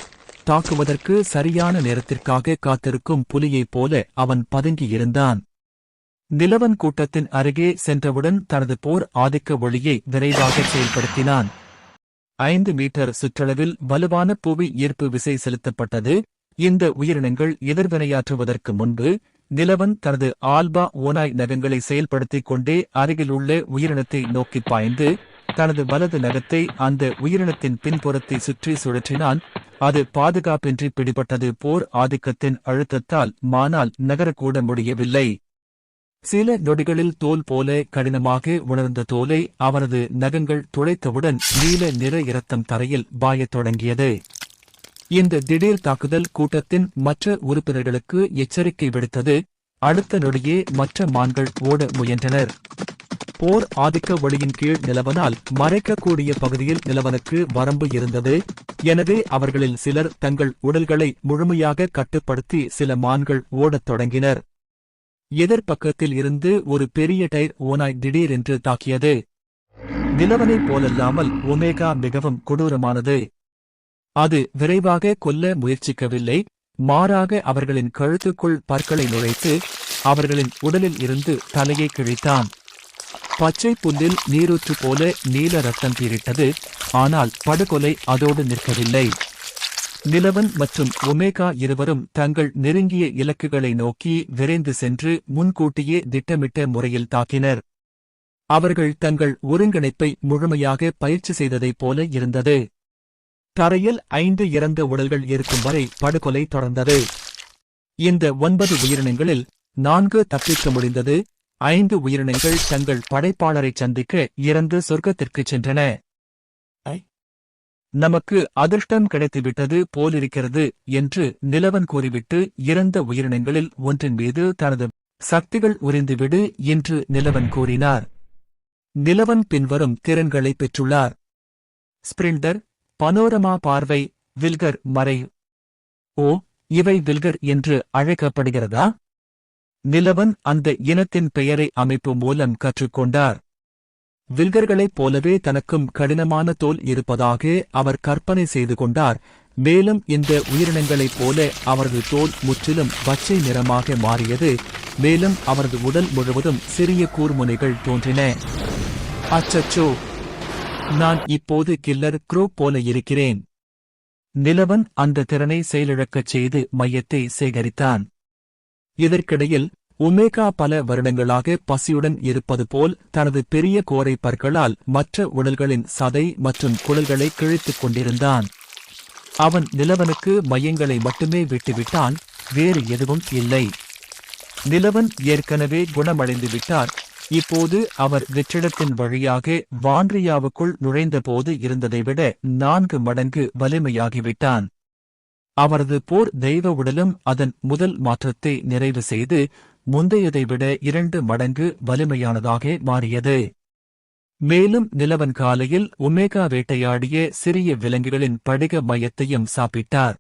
தாக்குவதற்கு சரியான நேரத்திற்காக காத்திருக்கும் புலியைப் போல அவன் பதுங்கியிருந்தான். நிலவன் கூட்டத்தின் அருகே சென்றவுடன் தனது போர் ஆதிக்க ஒளியை விரைவாக செயல்படுத்தினான். 5 மீட்டர் சுற்றளவில் வலுவான புவி ஈர்ப்பு விசை செலுத்தப்பட்டது. இந்த உயிரினங்கள் எதிர்வினையாற்றுவதற்கு முன்பு நிலவன் தனது ஆல்பா ஓநாய் நகங்களை செயல்படுத்திக் கொண்டே அருகிலுள்ள உயிரினத்தை நோக்கி பாய்ந்து தனது வலது நகத்தை அந்த உயிரினத்தின் பின்புறத்தை சுற்றி சுழற்றினான். அது பாதுகாப்பின்றி பிடிபட்டது. போர் ஆதிக்கத்தின் அழுத்தத்தால் மானால் நகரக்கூட முடியவில்லை. சில நொடிகளில் தோல் போல கடினமாக உணர்ந்த தோலை அவனது நகங்கள் துளைத்தவுடன் நீல நிற இரத்தம் தரையில் பாயத் தொடங்கியது. இந்த திடீர் தாக்குதல் கூட்டத்தின் மற்ற உறுப்பினர்களுக்கு எச்சரிக்கை விடுத்தது. அடுத்த நொடியே மற்ற மான்கள் ஓட முயன்றனர். போர் ஆதிக்க ஒளியின் கீழ் நிலவனால் மறைக்கக்கூடிய பகுதியில் நிலவனுக்கு வரம்பு இருந்தது. எனவே அவர்களில் சிலர் தங்கள் உடல்களை முழுமையாக கட்டுப்படுத்தி சில மான்கள் ஓடத் தொடங்கினர். எதிர்பக்கத்தில் இருந்து ஒரு பெரிய டயர் ஓநாய் திடீரென்று தாக்கியது. நிலவனைப் போலல்லாமல் ஒமேகா மிகவும் கொடூரமானது. அது விரைவாக கொல்ல முயற்சிக்கவில்லை, மாறாக அவர்களின் கழுத்துக்குள் பற்களை நுழைத்து அவர்களின் உடலில் இருந்து தலையை கிழித்தான். பச்சை புல்லில் நீரூற்று போல நீல ரத்தம் பீரிட்டது. ஆனால் படுகொலை அதோடு நிற்கவில்லை. நிலவன் மற்றும் ஒமேகா இருவரும் தங்கள் நெருங்கிய இலக்குகளை நோக்கி விரைந்து சென்று முன்கூட்டியே திட்டமிட்ட முறையில் தாக்கினர். அவர்கள் தங்கள் ஒருங்கிணைப்பை முழுமையாக பயிற்சி செய்ததைப் போல இருந்தது. தரையில் 5 இறந்த உடல்கள் இருக்கும் வரை படுகொலை தொடர்ந்தது. இந்த 9 உயிரினங்களில் 4 தப்பிக்க முடிந்தது. 5 உயிரினங்கள் தங்கள் படைப்பாளரை சந்திக்க இறந்து சொர்க்கத்திற்குச் சென்றன. நமக்கு அதிர்ஷ்டம் கிடைத்துவிட்டது போலிருக்கிறது என்று நிலவன் கூறிவிட்டு இறந்த உயிரினங்களில் ஒன்றின் மீது தனது சக்திகள் உறிந்துவிடு என்று நிலவன் கூறினார். நிலவன் பின்வரும் திறன்களை பெற்றுள்ளார். ஸ்பிரிண்டர், பனோரமா பார்வை, வில்கர் மறை. ஓ, இவை வில்கர் என்று அழைக்கப்படுகிறதா? நிலவன் அந்த இனத்தின் பெயரை அமைப்பு மூலம் கற்றுக்கொண்டார். வில்கர்களைப் போலவே தனக்கும் கடினமான தோல் இருப்பதாக அவர் கற்பனை செய்து கொண்டார். மேலும் இந்த உயிரினங்களைப் போல அவரது தோல் முற்றிலும் பச்சை நிறமாக மாறியது. மேலும் அவரது உடல் முழுவதும் சிறிய கூர்முனைகள் தோன்றின. அச்சச்சோ, நான் இப்போது கில்லர் க்ரோ போல இருக்கிறேன். நிலவன் அந்த திறனை செயலிழக்கச் செய்து மையத்தை சேகரித்தான். இதற்கிடையில் ஒமேகா பல வருடங்களாக பசியுடன் இருப்பது போல் தனது பெரிய கோரை பற்களால் மற்ற உடல்களின் சதை மற்றும் குடல்களை கிழித்துக் கொண்டிருந்தான். அவன் நிலவனுக்கு மையங்களை மட்டுமே விட்டுவிட்டான், வேறு எதுவும் இல்லை. நிலவன் ஏற்கனவே குணமடைந்து விட்டார். இப்போது அவர் வெற்றிடத்தின் வழியாக வான்ரியாவுக்குள் நுழைந்தபோது இருந்ததை விட 4 மடங்கு வலிமையாகிவிட்டான். அவரது போர் தெய்வ உடலும் அதன் முதல் மாற்றத்தை நிறைவு செய்து முந்தையதை விட 2 மடங்கு வலிமையானதாக மாறியது. மேலும் நிலவன் காலையில் ஒமேகா வேட்டையாடிய சிறிய விலங்குகளின் படிக மையத்தையும் சாப்பிட்டார்.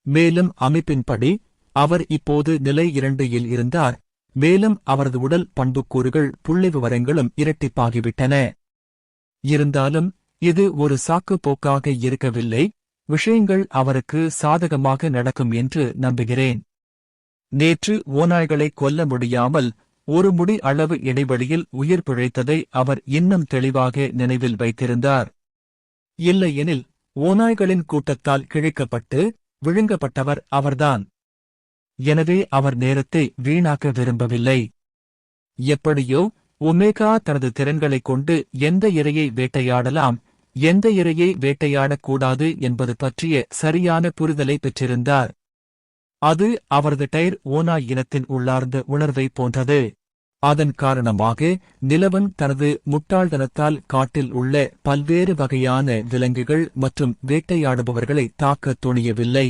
மேலும் அமைப்பின்படி அவர் இப்போது நிலை 2 இருந்தார். மேலும் அவரது உடல் பண்புக்கூறுகள் புள்ளிவிவரங்களும் இரட்டிப்பாகிவிட்டன. இருந்தாலும் இது ஒரு சாக்கு போக்காக இருக்கவில்லை. விஷயங்கள் அவருக்கு சாதகமாக நடக்கும் என்று நம்புகிறேன். நேற்று ஓநாய்களை கொல்ல முடியாமல் ஒரு முடி அளவு இடைவெளியில் உயிர் பிழைத்ததை அவர் இன்னும் தெளிவாக நினைவில் வைத்திருந்தார். இல்லையெனில் ஓநாய்களின் கூட்டத்தால் கிழிக்கப்பட்டு விழுங்கப்பட்டவர் அவர்தான். எனவே அவர் நேரத்தை வீணாக்க விரும்பவில்லை. எப்படியோ ஒமேகா தனது திறன்களைக் கொண்டு எந்த இரையை வேட்டையாடலாம், எந்த இரையை வேட்டையாடக்கூடாது என்பது பற்றிய சரியான புரிதலை பெற்றிருந்தார். அது அவரது டயர் ஓநாய் இனத்தின் உள்ளார்ந்த உணர்வை போன்றது. அதன் காரணமாக நிலவன் தனது முட்டாள்தனத்தால் காட்டில் உள்ள பல்வேறு வகையான விலங்குகள் மற்றும் வேட்டையாடுபவர்களை தாக்கத் துணியவில்லை.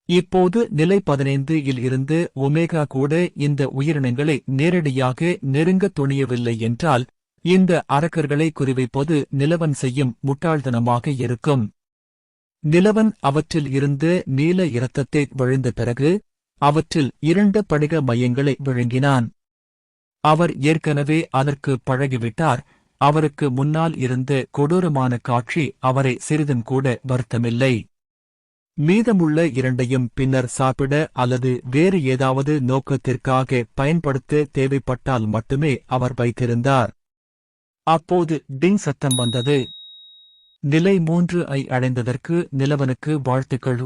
இப்போது நிலை 15 இல் இருந்து ஒமேகா கூட இந்த உயிரினங்களை நேரடியாக நெருங்கத் துணியவில்லை என்றால் இந்த அரக்கர்களை குறிவைப்பது நிலவன் செய்யும் முட்டாள்தனமாக இருக்கும். நிலவன் அவற்றில் இருந்து நீல இரத்தத்தை விழுந்த பிறகு அவற்றில் 2 படிக மையங்களை விழுங்கினான். அவர் ஏற்கனவே அதற்கு பழகிவிட்டார். அவருக்கு முன்னால் இருந்த கொடூரமான காட்சி அவரை சிறிதும் கூட வருத்தமில்லை. மீதமுள்ள 2ஐயும் பின்னர் சாப்பிட அல்லது வேறு ஏதாவது நோக்கத்திற்காக பயன்படுத்த தேவைப்பட்டால் மட்டுமே அவர் வைத்திருந்தார். அப்போது டிங் சத்தம் வந்தது. நிலை 3ஐ அடைந்ததற்கு நிலவனுக்கு வாழ்த்துக்கள்.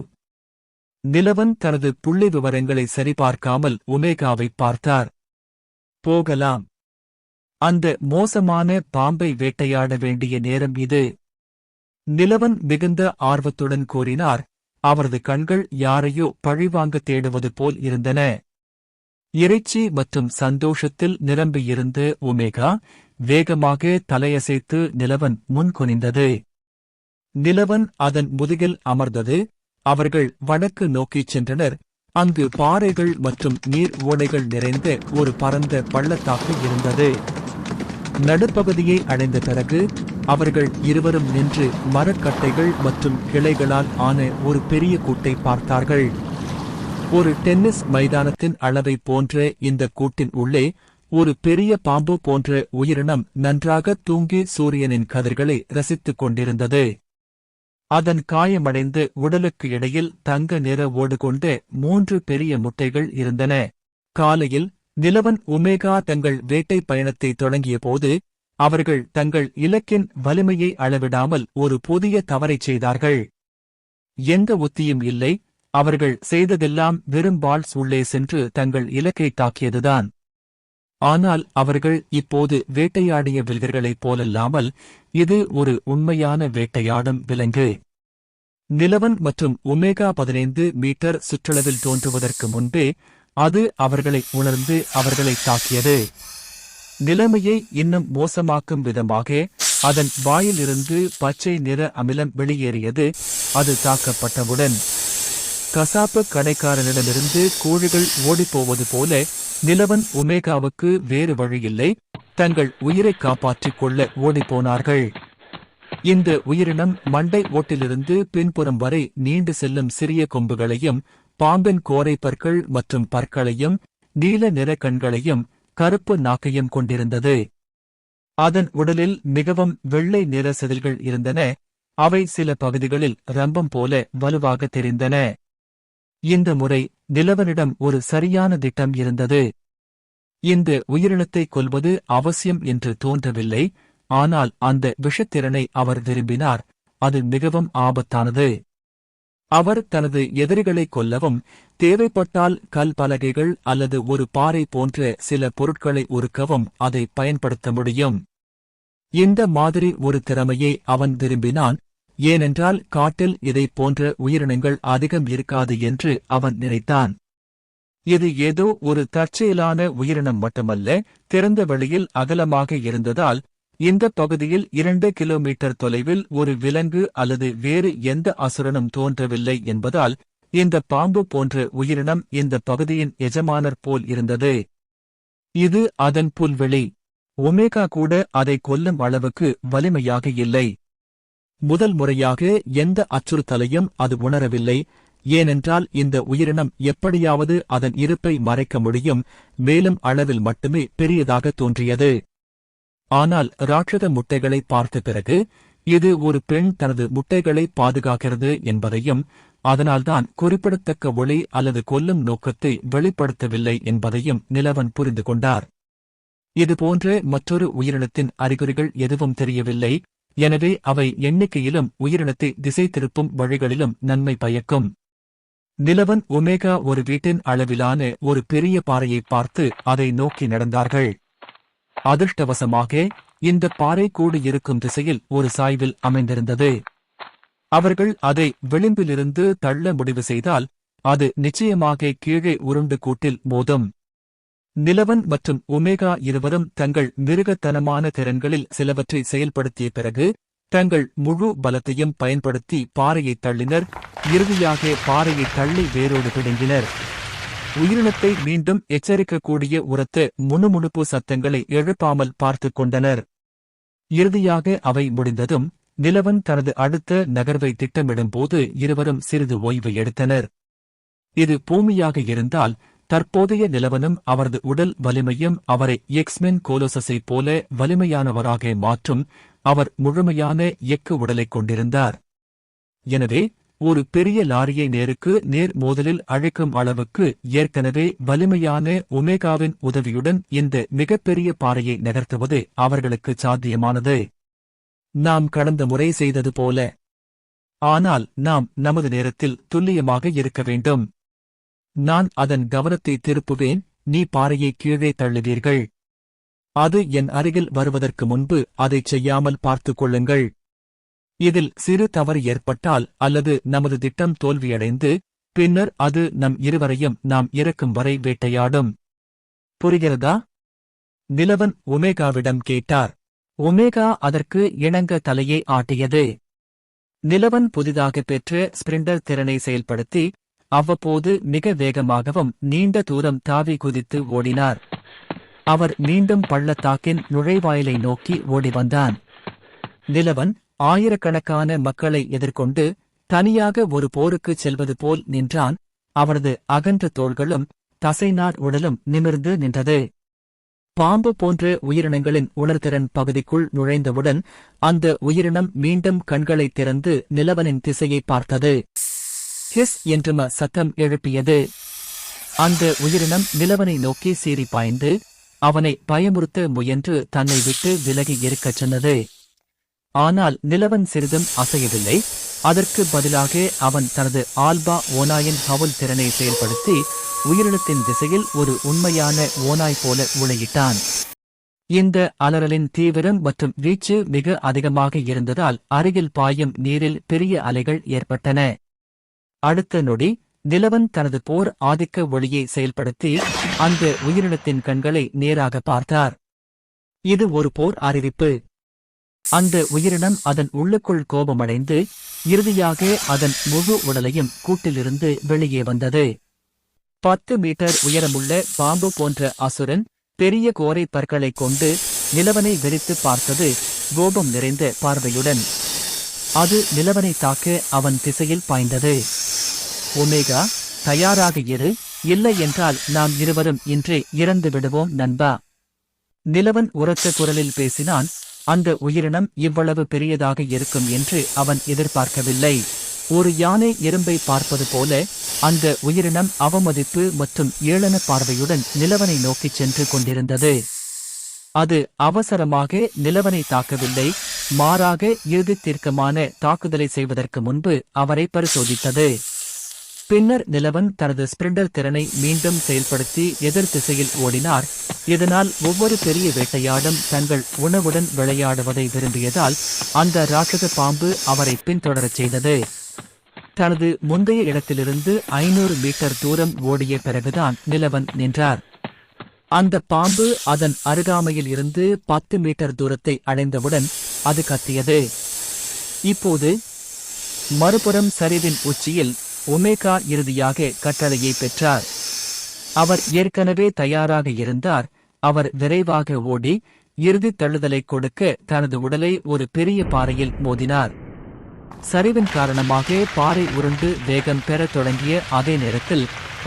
நிலவன் தனது புள்ளி விவரங்களை சரிபார்க்காமல் ஒமேகாவை பார்த்தார். போகலாம். அந்த மோசமான பாம்பை வேட்டையாட வேண்டிய நேரம் இது. நிலவன் மிகுந்த ஆர்வத்துடன் கூறினார். அவரது கண்கள் யாரையோ பழிவாங்க தேடுவது போல் இருந்தன. இறைச்சி மற்றும் சந்தோஷத்தில் நிரம்பியிருந்த ஒமேகா வேகமாக தலையசைத்து நிலவன் முன் குனிந்தது. நிலவன் அதன் முதுகில் அமர்ந்தது. அவர்கள் வடக்கு நோக்கிச் சென்றனர். அங்கு பாறைகள் மற்றும் நீர் ஓடைகள் நிறைந்த ஒரு பரந்த பள்ளத்தாக்கு இருந்தது. நடுப்பகுதியை அடைந்த பிறகு அவர்கள் இருவரும் நின்று மரக்கட்டைகள் மற்றும் கிளைகளால் ஆன ஒரு பெரிய கூட்டை பார்த்தார்கள். ஒரு டென்னிஸ் மைதானத்தின் அளவை போன்ற இந்த கூட்டின் உள்ளே ஒரு பெரிய பாம்பு போன்ற உயிரினம் நன்றாக தூங்கி சூரியனின் கதிர்களை ரசித்துக் கொண்டிருந்தது. அதன் காயமடைந்த உடலுக்கு இடையில் தங்க நிற ஓடு கொண்ட 3 பெரிய முட்டைகள் இருந்தன. காலையில் நிலவன் ஒமேகா தங்கள் வேட்டை பயணத்தை தொடங்கியபோது அவர்கள் தங்கள் இலக்கின் வலிமையை அளவிடாமல் ஒரு புதிய தவறைச் செய்தார்கள். எந்த உத்தியும் இல்லை. அவர்கள் செய்ததெல்லாம் வெறும் பால்ஸ் உள்ளே சென்று தங்கள் இலக்கை தாக்கியதுதான். ஆனால் அவர்கள் இப்போது வேட்டையாடிய விலங்குகளைப் போலல்லாமல் இது ஒரு உண்மையான வேட்டையாடும் விலங்கு. நிலவன் மற்றும் ஒமேகா 15 மீட்டர் சுற்றளவில் தோன்றுவதற்கு முன்பே அது அவர்களை உணர்ந்து அவர்களை தாக்கியது. நிலைமையை இன்னும் மோசமாக்கும் விதமாக அதன் வாயிலிருந்து பச்சை நிற அமிலம் வெளியேறியது. அது தாக்கப்பட்டவுடன் கசாப்பு கடைக்காரனிடமிருந்து கோழிகள் ஓடிப்போவது போல நிலவன் ஒமேகாவுக்கு வேறு வழியில்லை. தங்கள் உயிரை காப்பாற்றிக் கொள்ள ஓடிப்போனார்கள். இந்த உயிரினம் மண்டை ஓட்டிலிருந்து பின்புறம் வரை நீண்டு செல்லும் சிறிய கொம்புகளையும் பாம்பின் கோரை பற்கள் மற்றும் பற்களையும் நீல நிற கண்களையும் கருப்பு நாக்கையும் கொண்டிருந்தது. அதன் உடலில் மிகவும் வெள்ளை நிற செதில்கள் இருந்தன. அவை சில பகுதிகளில் ரம்பம் போல வலுவாக தெரிந்தன. இந்த முறை நிலவனிடம் ஒரு சரியான திட்டம் இருந்தது. இந்த உயிரினத்தை கொல்வது அவசியம் என்று தோன்றவில்லை. ஆனால் அந்த விஷத்திறனை அவர் விரும்பினார். அது மிகவும் ஆபத்தானது. அவர் தனது எதிரிகளை கொல்லவும் தேவைப்பட்டால் கல் பலகைகள் அல்லது ஒரு பாறை போன்ற சில பொருட்களை உருக்கவும் அதை பயன்படுத்த முடியும். இந்த மாதிரி ஒரு திறமையை அவன் விரும்பினான். ஏனென்றால் காட்டில் இதை போன்ற உயிரினங்கள் அதிகம் இருக்காது என்று அவன் நினைத்தான். இது ஏதோ ஒரு தற்செயலான உயிரினம் மட்டுமல்ல, திறந்த வெளியில் அகலமாக இருந்ததால் இந்த பகுதியில் 2 கிலோமீட்டர் தொலைவில் ஒரு விலங்கு அல்லது வேறு எந்த அசுரனும் தோன்றவில்லை என்பதால் இந்த பாம்பு போன்ற உயிரினம் இந்த பகுதியின் எஜமானர் போல் இருந்தது. இது அதன் புல்வெளி. ஒமேகா கூட அதை கொல்லும் அளவுக்கு வலிமையாக இல்லை. முதல் முறையாக எந்த அச்சுறுத்தலையும் அது உணரவில்லை. ஏனென்றால் இந்த உயிரினம் எப்படியாவது அதன் இருப்பை மறைக்க முடியும், மேலும் அளவில் மட்டுமே பெரியதாக தோன்றியது. ஆனால் ராட்சத முட்டைகளை பார்த்த பிறகு இது ஒரு பெண் தனது முட்டைகளை பாதுகாக்கிறது என்பதையும், அதனால்தான் குறிப்பிடத்தக்க ஒளி அல்லது கொல்லும் நோக்கத்தை வெளிப்படுத்தவில்லை என்பதையும் நிலவன் புரிந்து கொண்டார். இதுபோன்ற மற்றொரு உயிரினத்தின் அறிகுறிகள் எதுவும் தெரியவில்லை, எனவே அவை எண்ணிக்கையிலும் உயிரினத்தை திசை திருப்பும் வழிகளிலும் நன்மை பயக்கும். நிலவன் ஒமேகா ஒரு வீட்டின் அளவிலான ஒரு பெரிய பாறையை பார்த்து அதை நோக்கி நடந்தார்கள். அதிர்ஷ்டவசமாக இந்த பாறை கூடு இருக்கும் திசையில் ஒரு சாய்வில் அமைந்திருந்தது. அவர்கள் அதை விளிம்பிலிருந்து தள்ள முடிவு செய்தால் அது நிச்சயமாக கீழே உருண்டு கூட்டில் மோதும். நிலவன் மற்றும் ஒமேகா இருவரும் தங்கள் மிருகத்தனமான திறன்களில் சிலவற்றை செயல்படுத்திய பிறகு தங்கள் முழு பலத்தையும் பயன்படுத்தி பாறையை தள்ளினர். இறுதியாக பாறையை தள்ளி வேரோடு பிடுங்கினர். உயிரினத்தை மீண்டும் எச்சரிக்கக்கூடிய உரத்த முணுமுணுப்பு சத்தங்களை எழுப்பாமல் பார்த்துக் கொண்டனர். இறுதியாக அவை முடிந்ததும் நிலவன் தனது அடுத்த நகர்வை திட்டமிடும்போது இருவரும் சிறிது ஓய்வு எடுத்தனர். இது பூமியாக இருந்தால் தற்போதைய நிலவனும் அவரது உடல் வலிமையும் அவரை எக்ஸ்மென் கோலோசஸைப் போல வலிமையானவராக மாற்றும். அவர் முழுமையான எஃகு உடலைக் கொண்டிருந்தார். எனவே ஒரு பெரிய லாரியை நேருக்கு நேர் மோதலில் அழைக்கும் அளவுக்கு ஏற்கனவே வலிமையான ஒமேகாவின் உதவியுடன் இந்த மிகப்பெரிய பாறையை நகர்த்துவது அவர்களுக்கு சாத்தியமானது. நாம் கடந்த முறை செய்தது போல. ஆனால் நாம் நமது நேரத்தில் துல்லியமாக இருக்க வேண்டும். நான் அதன் கவனத்தை திருப்புவேன், நீ பாறையை கீழே தள்ளுவீர்கள். அது என் அருகில் வருவதற்கு முன்பு அதைச் செய்யாமல் பார்த்துக் கொள்ளுங்கள். இதில் சிறு தவறு ஏற்பட்டால் அல்லது நமது திட்டம் தோல்வியடைந்து பின்னர் அது நம் இருவரையும் நாம் இறக்கும் வரை வேட்டையாடும். புரிகிறதா? நிலவன் ஒமேகாவிடம் கேட்டார். ஒமேகா அதற்கு இணங்க தலையை ஆட்டியது. நிலவன் புதிதாக பெற்ற ஸ்பிரிண்டர் திறனை செயல்படுத்தி அவ்வப்போது மிக வேகமாகவும் நீண்ட தூரம் தாவி குதித்து ஓடினார். அவர் மீண்டும் பள்ளத்தாக்கின் நுழைவாயிலை நோக்கி ஓடி வந்தான். நிலவன் ஆயிரக்கணக்கான மக்களை எதிர்கொண்டு தனியாக ஒரு போருக்குச் செல்வது போல் நின்றான். அவரது அகன்ற தோள்களும் தசைநார் உடலும் நிமிர்ந்து நின்றது. பாம்பு போன்ற உயிரினங்களின் உணர்திறன் பகுதிக்குள் நுழைந்தவுடன் அந்த உயிரினம் மீண்டும் கண்களை திறந்து நிலவனின் திசையை பார்த்தது. ஹிஸ் என்று சத்தம் எழுப்பியது. அந்த உயிரினம் நிலவனை நோக்கி சீறி பாய்ந்து அவனை பயமுறுத்த முயன்று தன்னை விட்டு விலகி இருக்கச் சொன்னது. ஆனால் நிலவன் சிறிதும் அசையவில்லை. அதற்கு பதிலாக அவன் தனது ஆல்பா ஓநாயின் ஹவுல் திறனை செயல்படுத்தி உயிரினத்தின் திசையில் ஒரு உண்மையான ஓநாய் போல உளையிட்டான். இந்த அலறலின் தீவிரம் மற்றும் வீச்சு மிக அதிகமாக இருந்ததால் அருகில் பாயும் நீரில் பெரிய அலைகள் ஏற்பட்டன. அடுத்த நொடி நிலவன் தனது போர் ஆதிக்க ஒளியை செயல்படுத்தி அந்த உயிரினத்தின் கண்களை நேராக பார்த்தார். இது ஒரு போர் அறிவிப்பு. அந்த உயிரினம் அதன் உள்ளுக்குள் கோபமடைந்து இறுதியாக அதன் முழு உடலையும் கூட்டிலிருந்து வெளியே வந்தது. 10 மீட்டர் உயரமுள்ள பாம்பு போன்ற அசுரன் பெரிய கோரை பற்களைக் கொண்டு நிலவனை வெறித்து பார்த்தது கோபம் நிறைந்த பார்வையுடன். அது நிலவனை தாக்க அவன் திசையில் பாய்ந்தது. ஒமேகா, தயாராக இரு, இல்லை என்றால் நாம் இருவரும் இன்றே இறந்து விடுவோம் நண்பா. நிலவன் உரத்த குரலில் பேசினான். அந்த உயிரினம் இவ்வளவு பெரியதாக இருக்கும் என்று அவன் எதிர்பார்க்கவில்லை. ஒரு யானை எறும்பை பார்ப்பது போல அந்த உயிரினம் அவமதிப்பு மற்றும் ஏளன பார்வையுடன் நிலவனை நோக்கிச் சென்று கொண்டிருந்தது. அது அவசரமாக நிலவனை தாக்கவில்லை, மாறாக இறுதி தீர்க்கமான தாக்குதலை செய்வதற்கு முன்பு அவரை பரிசோதித்தது. பின்னர் நிலவன் தனது ஸ்பிரிண்டர் திறனை மீண்டும் செயல்படுத்தி எதிர் திசையில் ஓடினார். இதனால் ஒவ்வொரு பெரிய வேட்டையாடும் தங்கள் உணவுடன் விளையாடுவதை விரும்பியதால் அந்த ராட்சத பாம்பு அவரை பின்தொடரச் செய்தது. தனது முந்தைய இடத்திலிருந்து 500 மீட்டர் தூரம் ஓடிய பிறகுதான் நிலவன் நின்றார். அந்த பாம்பு அதன் அருகாமையில் இருந்து 10 மீட்டர் தூரத்தை அடைந்தவுடன் அது கத்தியது. இப்போது மறுபுறம் சரிவின் உச்சியில் ஒமேகா இறுதியாக கட்டளையை பெற்றார். அவர் ஏற்கனவே தயாராக இருந்தார். அவர் விரைவாக ஓடி இறுதித் தள்ளுதலை கொடுக்க தனது உடலை ஒரு பெரிய பாறையில் மோதினார். சரிவின் காரணமாக பாறை உருண்டு வேகம் பெறத் தொடங்கிய அதே நேரத்தில்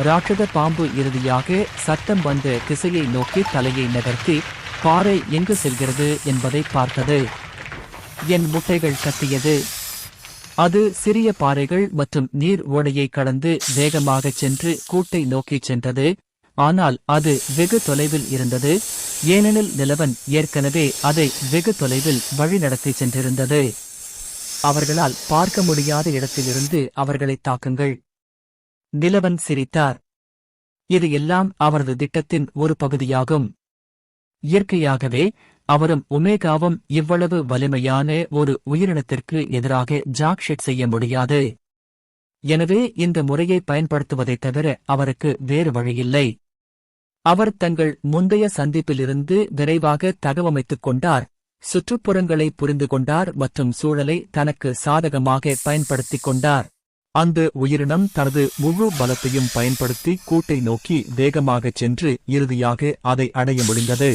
ராட்சத பாம்பு இறுதியாக சத்தம் வந்த திசையை நோக்கி தலையை நகர்த்தி பாறை எங்கு செல்கிறது என்பதை பார்த்தது. என் முட்டைகள் கத்தியது. அது சிறிய பாறைகள் மற்றும் நீர் ஓடையை கடந்து வேகமாகச் சென்று கூட்டை நோக்கிச் சென்றது. ஆனால் அது வெகு தொலைவில் இருந்தது, ஏனெனில் நிலவன் ஏற்கனவே அதை வெகு தொலைவில் வழிநடத்திச் சென்றிருந்தது. அவர்களால் பார்க்க முடியாத இடத்திலிருந்து அவர்களைத் தாக்குங்கள். நிலவன் சிரித்தார். இது எல்லாம் அவரது திட்டத்தின் ஒரு பகுதியாகும். இயற்கையாகவே அவரும் ஒமேகாவும் இவ்வளவு வலிமையான ஒரு உயிரினத்திற்கு எதிராக ஜாக்ஷெட் செய்ய முடியாது. எனவே இந்த முறையை பயன்படுத்துவதைத் தவிர அவருக்கு வேறு வழியில்லை. அவர் தங்கள் முந்தைய சந்திப்பிலிருந்து விரைவாக தகவமைத்துக் கொண்டார், சுற்றுப்புறங்களை புரிந்து கொண்டார் மற்றும் சூழலை தனக்கு சாதகமாக பயன்படுத்திக் கொண்டார். அந்த உயிரினம் தனது முழு பலத்தையும் பயன்படுத்தி கூட்டை நோக்கி வேகமாகச் சென்று இறுதியாக அதை அடைய முடிந்தது.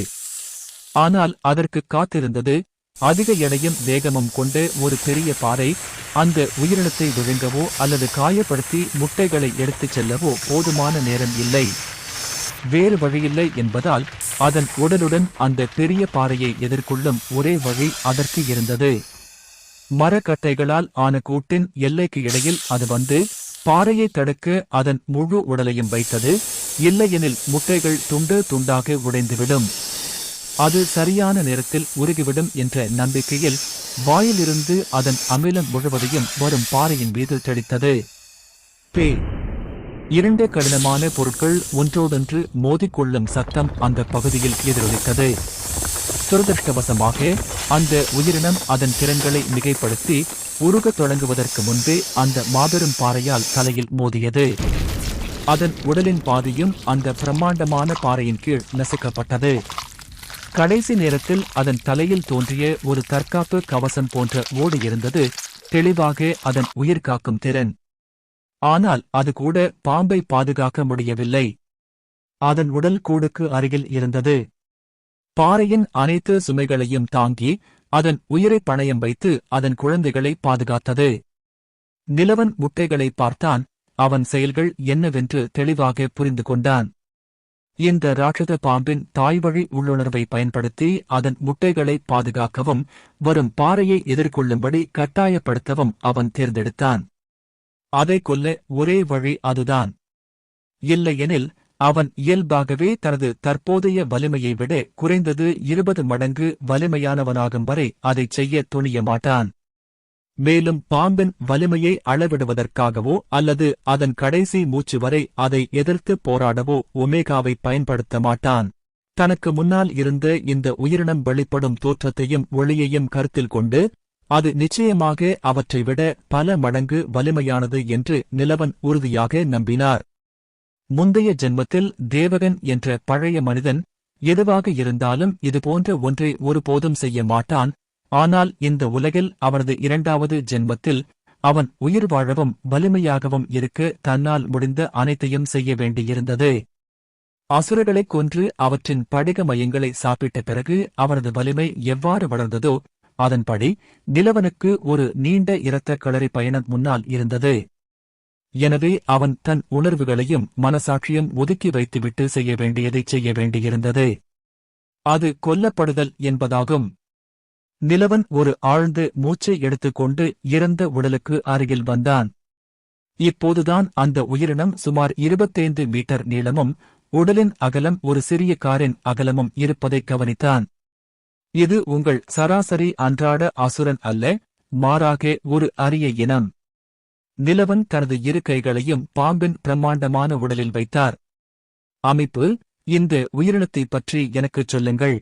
ஆனால் அதற்கு காத்திருந்தது அதிக எடையும் வேகமும் கொண்ட ஒரு பெரிய பாறை. அந்த உயிரினத்தை விழுங்கவோ அல்லது காயப்படுத்தி முட்டைகளை எடுத்துச் செல்லவோ போதுமான நேரம் இல்லை. வேறு வழியில்லை என்பதால் அதன் உடலுடன் அந்த பெரிய பாறையை எதிர்கொள்ளும் ஒரே வழி அதற்கு இருந்தது. மரக்கட்டைகளால் ஆன கூட்டின் எல்லைக்கு இடையில் அது வந்து பாறையை தடுக்க அதன் முழு உடலையும் வைத்தது. இல்லையெனில் முட்டைகள் துண்டு துண்டாக உடைந்துவிடும். அது சரியான நேரத்தில் உருகிவிடும் என்ற நம்பிக்கையில் வாயிலிருந்து அதன் அமிலம் முழுவதையும் வரும் பாறையின் மீது தெளித்தது. இரண்டு கடினமான பொருட்கள் ஒன்றோடொன்று மோதிக்கொள்ளும் சத்தம் அந்த பகுதியில் எதிரொலித்தது. துரதிருஷ்டவசமாக அந்த உயிரினம் அதன் திறன்களை மிகைப்படுத்தி உருகத் தொடங்குவதற்கு முன்பே அந்த மாபெரும் பாறையால் தலையில் மோதியது. அதன் உடலின் பாதியும் அந்த பிரம்மாண்டமான பாறையின் கீழ் நசுக்கப்பட்டது. கடைசி நேரத்தில் அதன் தலையில் தோன்றிய ஒரு தற்காப்பு கவசம் போன்ற ஓடு இருந்தது, தெளிவாக அதன் உயிர்காக்கும் திறன். ஆனால் அது கூட பாம்பை பாதுகாக்க முடியவில்லை. அதன் உடல் கூடுக்கு அருகில் இருந்தது. பாறையின் அனைத்து சுமைகளையும் தாங்கி அதன் உயிரை பணயம் வைத்து அதன் குழந்தைகளை பாதுகாத்தது. நிலவன் முட்டைகளை பார்த்தான். அவன் செயல்கள் என்னவென்று தெளிவாக புரிந்து கொண்டான். இந்த ராட்சத பாம்பின் தாய்வழி உள்ளுணர்வை பயன்படுத்தி அதன் முட்டைகளை பாதுகாக்கவும் வரும் பாறையை எதிர்கொள்ளும்படி கட்டாயப்படுத்தவும் அவன் தேர்ந்தெடுத்தான். அதை கொல்ல ஒரே வழி அதுதான். இல்லையெனில் அவன் இயல்பாகவே தனது தற்போதைய வலிமையை விட குறைந்தது 20 மடங்கு வலிமையானவனாகும் வரை அதைச் செய்ய துணிய மாட்டான். மேலும் பாம்பின் வலிமையை அளவிடுவதற்காகவோ அல்லது அதன் கடைசி மூச்சு வரை அதை எதிர்த்து போராடவோ ஒமேகாவை பயன்படுத்த மாட்டான். தனக்கு முன்னால் இருந்த இந்த உயிரினம் வெளிப்படும் தோற்றத்தையும் ஒளியையும் கருத்தில் கொண்டு அது நிச்சயமாக அவற்றை விட பல மடங்கு வலிமையானது என்று நிலவன் உறுதியாக நம்பினார். முந்தைய ஜென்மத்தில் தேவகன் என்ற பழைய மனிதன் எதுவாக இருந்தாலும் இதுபோன்ற ஒன்றை ஒருபோதும் செய்ய மாட்டான். ஆனால் இந்த உலகில் அவனது இரண்டாவது ஜென்மத்தில் அவன் உயிர் வாழவும் வலிமையாகவும் இருக்க தன்னால் முடிந்த அனைத்தையும் செய்ய வேண்டியிருந்தது. அசுரர்களைக் கொன்று அவற்றின் படிக மையங்களை சாப்பிட்ட பிறகு அவனது வலிமை எவ்வாறு வளர்ந்ததோ அதன்படி நிலவனுக்கு ஒரு நீண்ட இரத்த களரி பயணம் முன்னால் இருந்தது. எனவே அவன் தன் உணர்வுகளையும் மனசாட்சியும் ஒதுக்கி வைத்துவிட்டு செய்ய வேண்டியதைச் செய்ய வேண்டியிருந்தது. அது கொல்லப்படுதல் என்பதாகும். நிலவன் ஒரு ஆழ்ந்த மூச்சை எடுத்துக்கொண்டு இறந்த உடலுக்கு அருகில் வந்தான். இப்போதுதான் அந்த உயிரினம் சுமார் 25 மீட்டர் நீளமும் உடலின் அகலம் ஒரு சிறிய காரின் அகலமும் இருப்பதைக் கவனித்தான். இது உங்கள் சராசரி அன்றாட அசுரன் அல்ல, மாறாக ஒரு அரிய இனம். நிலவன் தனது இரு கைகளையும் பாம்பின் பிரம்மாண்டமான உடலில் வைத்தார். அமைப்பு, இந்த உயிரினத்தைப் பற்றி எனக்குச் சொல்லுங்கள்.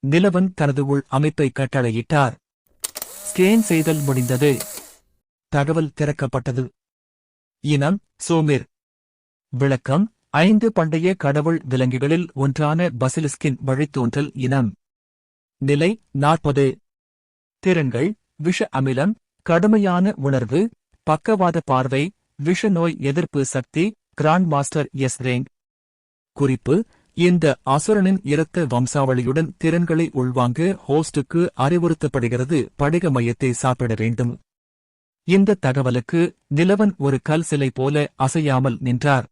நிலவன் தனது உள் அமைப்பை கட்டளையிட்டார். ஸ்கேன் செய்தல் முடிந்தது. தகவல் திறக்கப்பட்டது. இனம் சோமிர். விளக்கம்: 5 பண்டைய கடவுள் விலங்குகளில் ஒன்றான பசிலிஸ்கின் வழித்தோன்றல் இனம். நிலை 40. திறன்கள்: விஷ அமிலம், கடுமையான உணர்வு, பக்கவாத பார்வை, விஷ நோய் எதிர்ப்பு சக்தி, கிராண்ட் மாஸ்டர் எஸ் ரேங்க். குறிப்பு: இந்த அசுரனின் இரத்த வம்சாவளியுடன் திறன்களை உள்வாங்க ஹோஸ்டுக்கு அறிவுறுத்தப்படுகிறது. படிக மையத்தை சாப்பிட வேண்டும். இந்த தகவலுக்கு நிலவன் ஒரு கல் சிலை போல அசையாமல் நின்றார்.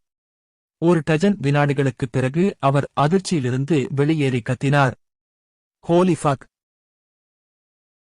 ஒரு டஜன் வினாடிகளுக்குப் பிறகு அவர் அதிர்ச்சியிலிருந்து வெளியேறி கத்தினார். ஹோலி ஃபக்!